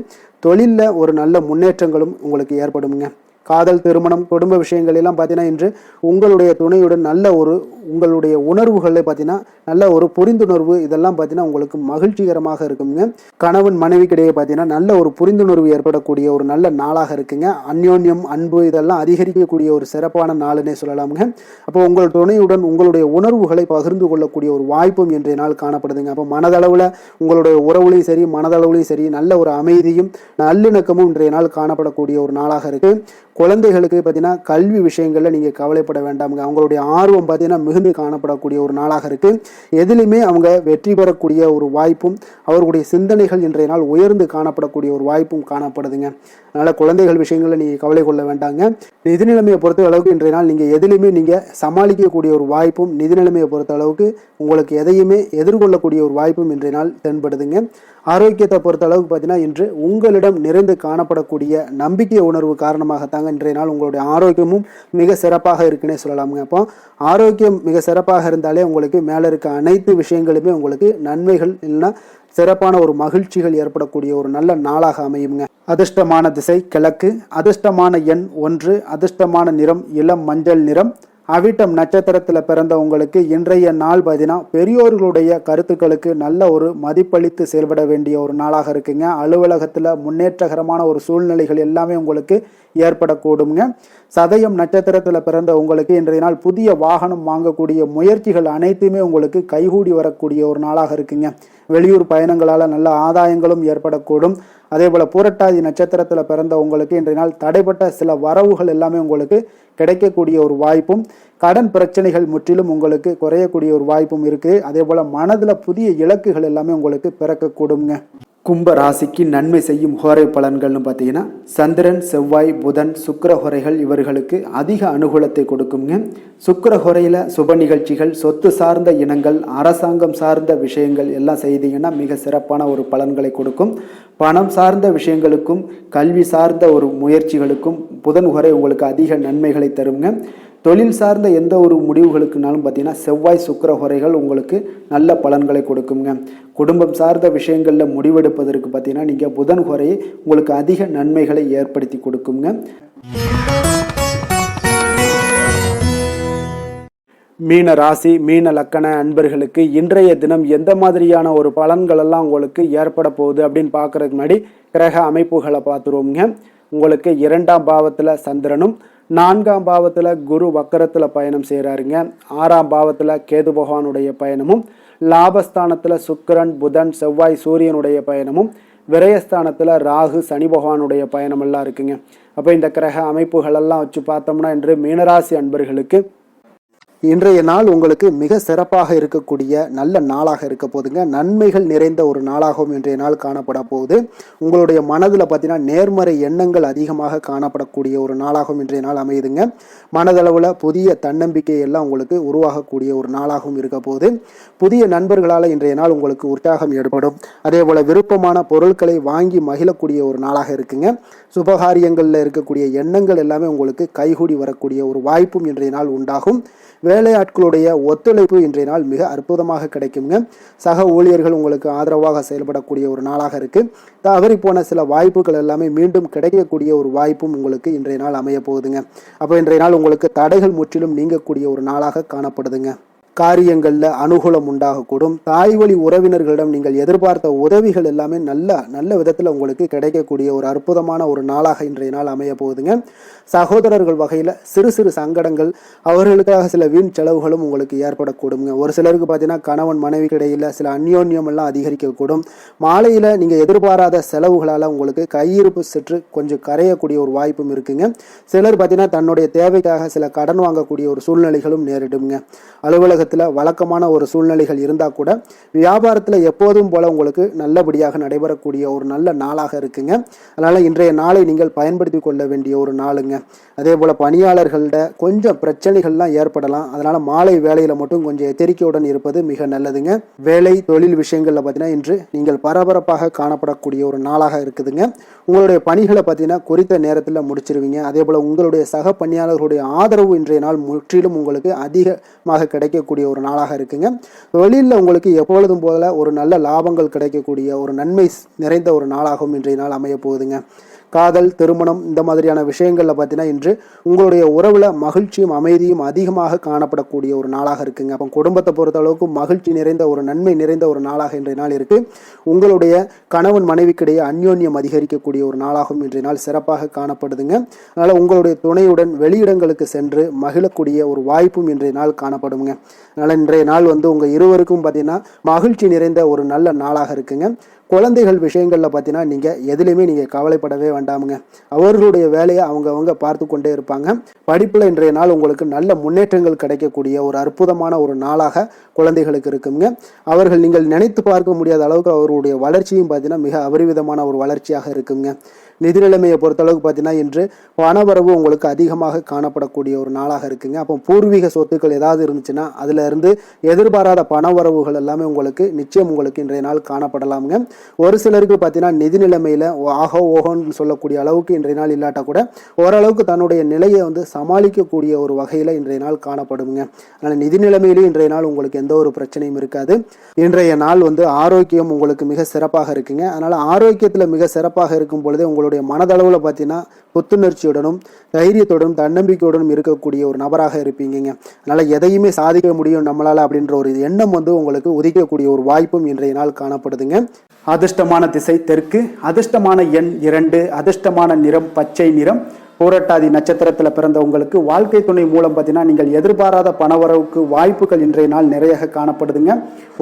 தொழிலில் ஒரு நல்ல முன்னேற்றங்களும் உங்களுக்கு ஏற்படுங்க. காதல், திருமணம், குடும்ப விஷயங்கள் எல்லாம் பார்த்தீங்கன்னா இன்று உங்களுடைய துணையுடன் நல்ல ஒரு உங்களுடைய உணர்வுகளை பார்த்தீங்கன்னா நல்ல ஒரு புரிந்துணர்வு இதெல்லாம் பார்த்தீங்கன்னா உங்களுக்கு மகிழ்ச்சிகரமாக இருக்குங்க. கணவன் மனைவிக்கிடையே பார்த்தீங்கன்னா நல்ல ஒரு புரிந்துணர்வு ஏற்படக்கூடிய ஒரு நல்ல நாளாக இருக்குங்க. அந்யோன்யம், அன்பு இதெல்லாம் அதிகரிக்கக்கூடிய ஒரு சிறப்பான நாளுன்னே சொல்லலாமுங்க. அப்போ உங்கள் துணையுடன் உங்களுடைய உணர்வுகளை பகிர்ந்து கொள்ளக்கூடிய ஒரு வாய்ப்பும் இன்றைய நாள் காணப்படுதுங்க. அப்போ மனதளவில் உங்களுடைய உறவுலையும் சரி, மனதளவுலையும் சரி நல்ல ஒரு அமைதியும் நல்லிணக்கமும் இன்றைய நாள் காணப்படக்கூடிய ஒரு நாளாக இருக்கு. குழந்தைகளுக்கு பார்த்தீங்கன்னா கல்வி விஷயங்கள்ல நீங்க கவலைப்பட வேண்டாமுங்க. அவங்களுடைய ஆர்வம் பார்த்தீங்கன்னா மிகுந்து காணப்படக்கூடிய ஒரு நாளாக இருக்கு. எதிலுமே அவங்க வெற்றி பெறக்கூடிய ஒரு வாய்ப்பும் அவர்களுடைய சிந்தனைகள் இன்றைய நாள் உயர்ந்து காணப்படக்கூடிய ஒரு வாய்ப்பும் காணப்படுதுங்க. அதனால குழந்தைகள் விஷயங்கள்ல நீங்க கவலை கொள்ள வேண்டாங்க. நிதி நிலைமையை பொறுத்த அளவுக்கு இன்றைய நாள் நீங்க எதிலுமே நீங்க சமாளிக்கக்கூடிய ஒரு வாய்ப்பும், நிதி நிலைமையை பொறுத்த அளவுக்கு உங்களுக்கு எதையுமே எதிர்கொள்ளக்கூடிய ஒரு வாய்ப்பும் இன்றைய நாள் தென்படுதுங்க. ஆரோக்கியத்தை பொறுத்த அளவுக்கு பார்த்தீங்கன்னா இன்று உங்களிடம் நிறைந்து காணப்படக்கூடிய நம்பிக்கை உணர்வு காரணமாகத்தாங்க இன்றைய நாள் உங்களுடைய ஆரோக்கியமும் மிக சிறப்பாக இருக்குன்னே சொல்லலாமுங்க. அப்போ ஆரோக்கியம் மிக சிறப்பாக இருந்தாலே உங்களுக்கு மேலே இருக்க அனைத்து விஷயங்களுமே உங்களுக்கு நன்மைகள் இல்லைன்னா சிறப்பான ஒரு மகிழ்ச்சிகள் ஏற்படக்கூடிய ஒரு நல்ல நாளாக அமையுங்க. அதிர்ஷ்டமான திசை கிழக்கு, அதிர்ஷ்டமான எண் 1, அதிர்ஷ்டமான நிறம் இளம் மஞ்சள் நிறம். அவிட்டம் நட்சத்திரத்தில் பிறந்த உங்களுக்கு இன்றைய நாள் பார்த்தீங்கன்னா பெரியோர்களுடைய கருத்துக்களுக்கு நல்ல ஒரு மதிப்பளித்து செயல்பட வேண்டிய ஒரு நாளாக இருக்குங்க. அலுவலகத்தில் முன்னேற்றகரமான ஒரு சூழ்நிலைகள் எல்லாமே உங்களுக்கு ஏற்படக்கூடுங்க. சதயம் நட்சத்திரத்தில் பிறந்த உங்களுக்கு இன்றைய நாள் புதிய வாகனம் வாங்கக்கூடிய முயற்சிகள் அனைத்துமே உங்களுக்கு கைகூடி வரக்கூடிய ஒரு நாளாக இருக்குங்க. வெளியூர் பயணங்களால் நல்ல ஆதாயங்களும் ஏற்படக்கூடும். அதே போல் பூரட்டாதி நட்சத்திரத்தில் பிறந்த உங்களுக்கு இன்றைய நாள் தடைப்பட்ட சில வரவுகள் எல்லாமே உங்களுக்கு கிடைக்கக்கூடிய ஒரு வாய்ப்பும், கடன் பிரச்சனைகள் முற்றிலும் உங்களுக்கு குறையக்கூடிய ஒரு வாய்ப்பும் இருக்குது. அதே போல் மனதில் புதிய இலக்குகள் எல்லாமே உங்களுக்கு பிறக்கக்கூடுங்க. கும்ப ராசிக்கு நன்மை செய்யும் ஹோரை பலன்கள்னு பார்த்தீங்கன்னா சந்திரன், செவ்வாய், புதன், சுக்கிர ஹோரைகள் இவர்களுக்கு அதிக அனுகூலத்தை கொடுக்குங்க. சுக்கிர ஹோரையில் சுப நிகழ்ச்சிகள், சொத்து சார்ந்த இனங்கள், அரசாங்கம் சார்ந்த விஷயங்கள் எல்லாம் செய்தீங்கன்னா மிக சிறப்பான ஒரு பலன்களை கொடுக்கும். பணம் சார்ந்த விஷயங்களுக்கும் கல்வி சார்ந்த ஒரு முயற்சிகளுக்கும் புதன் ஹோரை உங்களுக்கு அதிக நன்மைகளை தருங்க. தொழில் சார்ந்த எந்த ஒரு முடிவுகளுக்குனாலும் பார்த்தீங்கன்னா செவ்வாய், சுக்கிர ஹோரைகள் உங்களுக்கு நல்ல பலன்களை கொடுக்குங்க. குடும்பம் சார்ந்த விஷயங்களில் முடிவெடுப்பதற்கு பார்த்தீங்கன்னா நீங்கள் புதன் ஹோரையை உங்களுக்கு அதிக நன்மைகளை ஏற்படுத்தி கொடுக்குங்க. மீன ராசி, மீன லக்கண அன்பர்களுக்கு இன்றைய தினம் எந்த மாதிரியான ஒரு பலன்கள் எல்லாம் உங்களுக்கு ஏற்பட போகுது அப்படின்னு பார்க்கறதுக்கு முன்னாடி கிரக அமைப்புகளை பார்த்துருவோங்க. உங்களுக்கு 2ஆம் பாவத்தில் சந்திரனும், 4ஆம் பாவத்தில் குரு வக்கரத்தில் பயணம் செய்கிறாருங்க. 6ஆம் பாவத்தில் கேது பகவானுடைய பயணமும், லாபஸ்தானத்தில் சுக்கிரன், புதன், செவ்வாய், சூரியனுடைய பயணமும், விரயஸ்தானத்தில் ராகு, சனி பகவானுடைய பயணம் எல்லாம் இருக்குங்க. அப்போ இந்த கிரக அமைப்புகளெல்லாம் வச்சு பார்த்தோம்னா இன்று மீனராசி அன்பர்களுக்கு இன்றைய நாள் உங்களுக்கு மிக சிறப்பாக இருக்கக்கூடிய நல்ல நாளாக இருக்க போதுங்க. நன்மைகள் நிறைந்த ஒரு நாளாகவும் இன்றைய நாள் காணப்பட போகுது. உங்களுடைய மனதில் பார்த்தீங்கன்னா நேர்மறை எண்ணங்கள் அதிகமாக காணப்படக்கூடிய ஒரு நாளாகவும் இன்றைய நாள் அமையுதுங்க. மனதளவில் புதிய தன்னம்பிக்கை எல்லாம் உங்களுக்கு உருவாகக்கூடிய ஒரு நாளாகவும் இருக்க போகுது. புதிய நண்பர்களால் இன்றைய நாள் உங்களுக்கு உற்சாகம் ஏற்படும். அதே போல் விருப்பமான பொருட்களை வாங்கி மகிழக்கூடிய ஒரு நாளாக இருக்குங்க. சுபகாரியங்களில் இருக்கக்கூடிய எண்ணங்கள் எல்லாமே உங்களுக்கு கைகூடி வரக்கூடிய ஒரு வாய்ப்பும் இன்றைய நாள் உண்டாகும். வேலையாட்களுடைய ஒத்துழைப்பு இன்றைய நாள் மிக அற்புதமாக கிடைக்குங்க. சக ஊழியர்கள் உங்களுக்கு ஆதரவாக செயல்படக்கூடிய ஒரு நாளாக இருக்கு. தவறி போன சில வாய்ப்புகள் எல்லாமே மீண்டும் கிடைக்கக்கூடிய ஒரு வாய்ப்பும் உங்களுக்கு இன்றைய நாள் அமைய போகுதுங்க. அப்போ இன்றைய நாள் உங்களுக்கு தடைகள் முற்றிலும் நீங்கக்கூடிய ஒரு நாளாக காணப்படுதுங்க. காரியங்களில் அனுகூலம் உண்டாகக்கூடும். தாய் வழி உறவினர்களிடம் நீங்கள் எதிர்பார்த்த உதவிகள் எல்லாமே நல்ல விதத்தில் உங்களுக்கு கிடைக்கக்கூடிய ஒரு அற்புதமான ஒரு நாளாக இன்றைய நாள் அமைய போகுதுங்க. சகோதரர்கள் வகையில் சிறு சிறு சங்கடங்கள், அவர்களுக்காக சில வீண் செலவுகளும் உங்களுக்கு ஏற்படக்கூடுங்க. ஒரு சிலருக்கு பார்த்தீங்கன்னா கணவன் மனைவிக்கு இடையில் சில அந்யோன்யம் எல்லாம் அதிகரிக்கக்கூடும். மாலையில் நீங்கள் எதிர்பாராத செலவுகளால் உங்களுக்கு கையிருப்பு சற்று கொஞ்சம் கரையக்கூடிய ஒரு வாய்ப்பும் இருக்குங்க. சிலர் பார்த்தீங்கன்னா தன்னுடைய தேவைக்காக சில கடன் வாங்கக்கூடிய ஒரு சூழ்நிலைகளும் நேரிடுங்க. அலுவலக வழக்கமான ஒரு சூழ்நிலைகள் இருந்தால் கூட வியாபாரத்தில் எப்போதும் போல உங்களுக்கு நல்லபடியாக நடைபெறக்கூடிய ஒரு நல்ல நாளாக இருக்குங்க. அதனால இன்றைய நாளை நீங்கள் பயன்படுத்தி கொள்ள வேண்டிய ஒரு நாளுங்க. அதே போல பணியாளர்கள்ட கொஞ்சம் பிரச்சனைகள்லாம் ஏற்படலாம். அதனால மாலை வேலையில மட்டும் கொஞ்சம் எச்சரிக்கையுடன் இருப்பது மிக நல்லதுங்க. வேலை தொழில் விஷயங்கள்ல பார்த்தீங்கன்னா இன்று நீங்கள் பரபரப்பாக காணப்படக்கூடிய ஒரு நாளாக இருக்குதுங்க. உங்களுடைய பணிகளை பார்த்தீங்கன்னா குறித்த நேரத்தில் முடிச்சிருவீங்க. அதே போல உங்களுடைய சக பணியாளர்களுடைய ஆதரவு இன்றைய நாள் முற்றிலும் உங்களுக்கு அதிகமாக கிடைக்கக்கூடிய ஒரு நாளாக இருக்குங்க. தொழிலில் உங்களுக்கு எப்பொழுதும் போல ஒரு நல்ல லாபங்கள் கிடைக்கக்கூடிய ஒரு நன்மை நிறைந்த ஒரு நாளாகவும் இன்றைய நாள் அமைய போகுதுங்க. காதல், திருமணம் இந்த மாதிரியான விஷயங்கள்ல பார்த்தீங்கன்னா இன்று உங்களுடைய உறவுல மகிழ்ச்சியும் அமைதியும் அதிகமாக காணப்படக்கூடிய ஒரு நாளாக இருக்குங்க. அப்போ குடும்பத்தை பொறுத்த அளவுக்கு மகிழ்ச்சி நிறைந்த ஒரு நன்மை நிறைந்த ஒரு நாளாக இன்றைய நாள் இருக்கு. உங்களுடைய கணவன் மனைவிக்கிடையே அந்யோன்யம் அதிகரிக்கக்கூடிய ஒரு நாளாகவும் இன்றைய நாள் சிறப்பாக காணப்படுதுங்க. அதனால உங்களுடைய துணையுடன் வெளியிடங்களுக்கு சென்று மகிழக்கூடிய ஒரு வாய்ப்பும் இன்றைய நாள் காணப்படுங்க. அதனால இன்றைய நாள் உங்க இருவருக்கும் பார்த்தீங்கன்னா மகிழ்ச்சி நிறைந்த ஒரு நல்ல நாளாக இருக்குங்க. குழந்தைகள் விஷயங்களில் பார்த்தீங்கன்னா நீங்கள் எதுலேயுமே நீங்கள் கவலைப்படவே வேண்டாமுங்க. அவர்களுடைய வேலையை அவங்க பார்த்து கொண்டே இருப்பாங்க. படிப்பில் இன்றைய நாள் உங்களுக்கு நல்ல முன்னேற்றங்கள் கிடைக்கக்கூடிய ஒரு அற்புதமான ஒரு நாளாக குழந்தைகளுக்கு இருக்குங்க. அவர்கள் நீங்கள் நினைத்து பார்க்க முடியாத அளவுக்கு அவர்களுடைய வளர்ச்சியும் பார்த்தீங்கன்னா மிக அபரிவிதமான ஒரு வளர்ச்சியாக இருக்குங்க. நிதி நிலைமையை பொறுத்தளவுக்கு பார்த்தீங்கன்னா இன்று பணவரவு உங்களுக்கு அதிகமாக காணப்படக்கூடிய ஒரு நாளாக இருக்குங்க. அப்போ பூர்வீக சொத்துக்கள் ஏதாவது இருந்துச்சுன்னா அதுல இருந்து எதிர்பாராத பணவரவுகள் எல்லாமே உங்களுக்கு நிச்சயம் உங்களுக்கு இன்றைய நாள் காணப்படலாமுங்க. ஒரு சிலருக்கு பார்த்தீங்கன்னா நிதி நிலைமையில ஆகோ ஓகோன்னு சொல்லக்கூடிய அளவுக்கு இன்றைய நாள் இல்லாட்டா கூட ஓரளவுக்கு தன்னுடைய நிலையை சமாளிக்கக்கூடிய ஒரு வகையில இன்றைய நாள் காணப்படுங்க. அதனால நிதி நிலைமையிலும் இன்றைய நாள் உங்களுக்கு எந்த ஒரு பிரச்சனையும் இருக்காது. இன்றைய நாள் ஆரோக்கியம் உங்களுக்கு மிக சிறப்பாக இருக்குங்க. அதனால ஆரோக்கியத்துல மிக சிறப்பாக இருக்கும் பொழுதே உங்களுடைய மனதளவுல பார்த்தீங்கன்னா புத்துணர்ச்சியுடனும் தைரியத்துடனும் தன்னம்பிக்கையுடனும் இருக்கக்கூடிய ஒரு நபராக இருப்பீங்க. அதனால எதையுமே சாதிக்க முடியும் நம்மளால அப்படின்ற ஒரு எண்ணம் உங்களுக்கு உதிக்கக்கூடிய ஒரு வாய்ப்பும் இன்றைய நாள் காணப்படுதுங்க. அதிர்ஷ்டமான திசை தெற்கு, அதிர்ஷ்டமான எண் 2, அதிர்ஷ்டமான நிறம் பச்சை நிறம். பூரட்டாதி நட்சத்திரத்தில் பிறந்த உங்களுக்கு வாழ்க்கை துணை மூலம் பார்த்தீங்கன்னா நீங்கள் எதிர்பாராத பணவரவுக்கு வாய்ப்புகள் இன்றைய நாள் நிறைய காணப்படுதுங்க.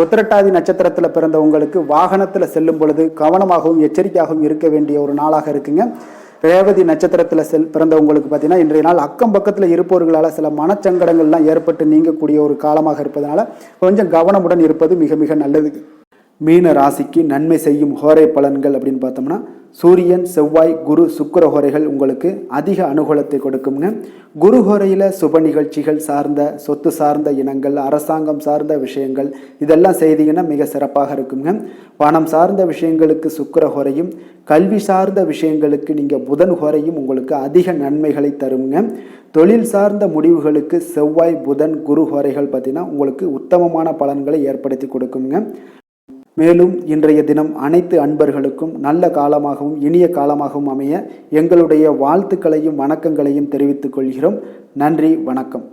உத்திரட்டாதி நட்சத்திரத்தில் பிறந்த உங்களுக்கு வாகனத்தில் செல்லும் பொழுது கவனமாகவும் எச்சரிக்கையாகவும் இருக்க வேண்டிய ஒரு நாளாக இருக்குங்க. ரேவதி நட்சத்திரத்தில் பிறந்த உங்களுக்கு பார்த்தீங்கன்னா இன்றைய நாள் அக்கம் பக்கத்தில் இருப்பவர்களால் சில மனச்சங்கடங்கள்லாம் ஏற்பட்டு நீங்கக்கூடிய ஒரு காலமாக இருப்பதனால கொஞ்சம் கவனமுடன் இருப்பது மிக மிக நல்லது. மீன ராசிக்கு நன்மை செய்யும் ஹோரை பலன்கள் அப்படின்னு பார்த்தோம்னா சூரியன், செவ்வாய், குரு, சுக்கிர ஹோரைகள் உங்களுக்கு அதிக அனுகூலத்தை கொடுக்குங்க. குரு ஹோரையில் சுப நிகழ்ச்சிகள் சார்ந்த சொத்து சார்ந்த இனங்கள், அரசாங்கம் சார்ந்த விஷயங்கள் இதெல்லாம் செய்தீங்கன்னா மிக சிறப்பாக இருக்குங்க. பணம் சார்ந்த விஷயங்களுக்கு சுக்கிர ஹோரையும், கல்வி சார்ந்த விஷயங்களுக்கு நீங்கள் புதன் ஹோரையும் உங்களுக்கு அதிக நன்மைகளை தருங்க. தொழில் சார்ந்த முடிவுகளுக்கு செவ்வாய், புதன், குரு ஹோரைகள் பார்த்தீங்கன்னா உங்களுக்கு உத்தமமான பலன்களை ஏற்படுத்தி கொடுக்குங்க. மேலும் இன்றைய தினம் அனைத்து அன்பர்களுக்கும் நல்ல காலமாகவும் இனிய காலமாகவும் அமைய எங்களுடைய வாழ்த்துக்களையும் வணக்கங்களையும் தெரிவித்துக் கொள்கிறோம். நன்றி, வணக்கம்.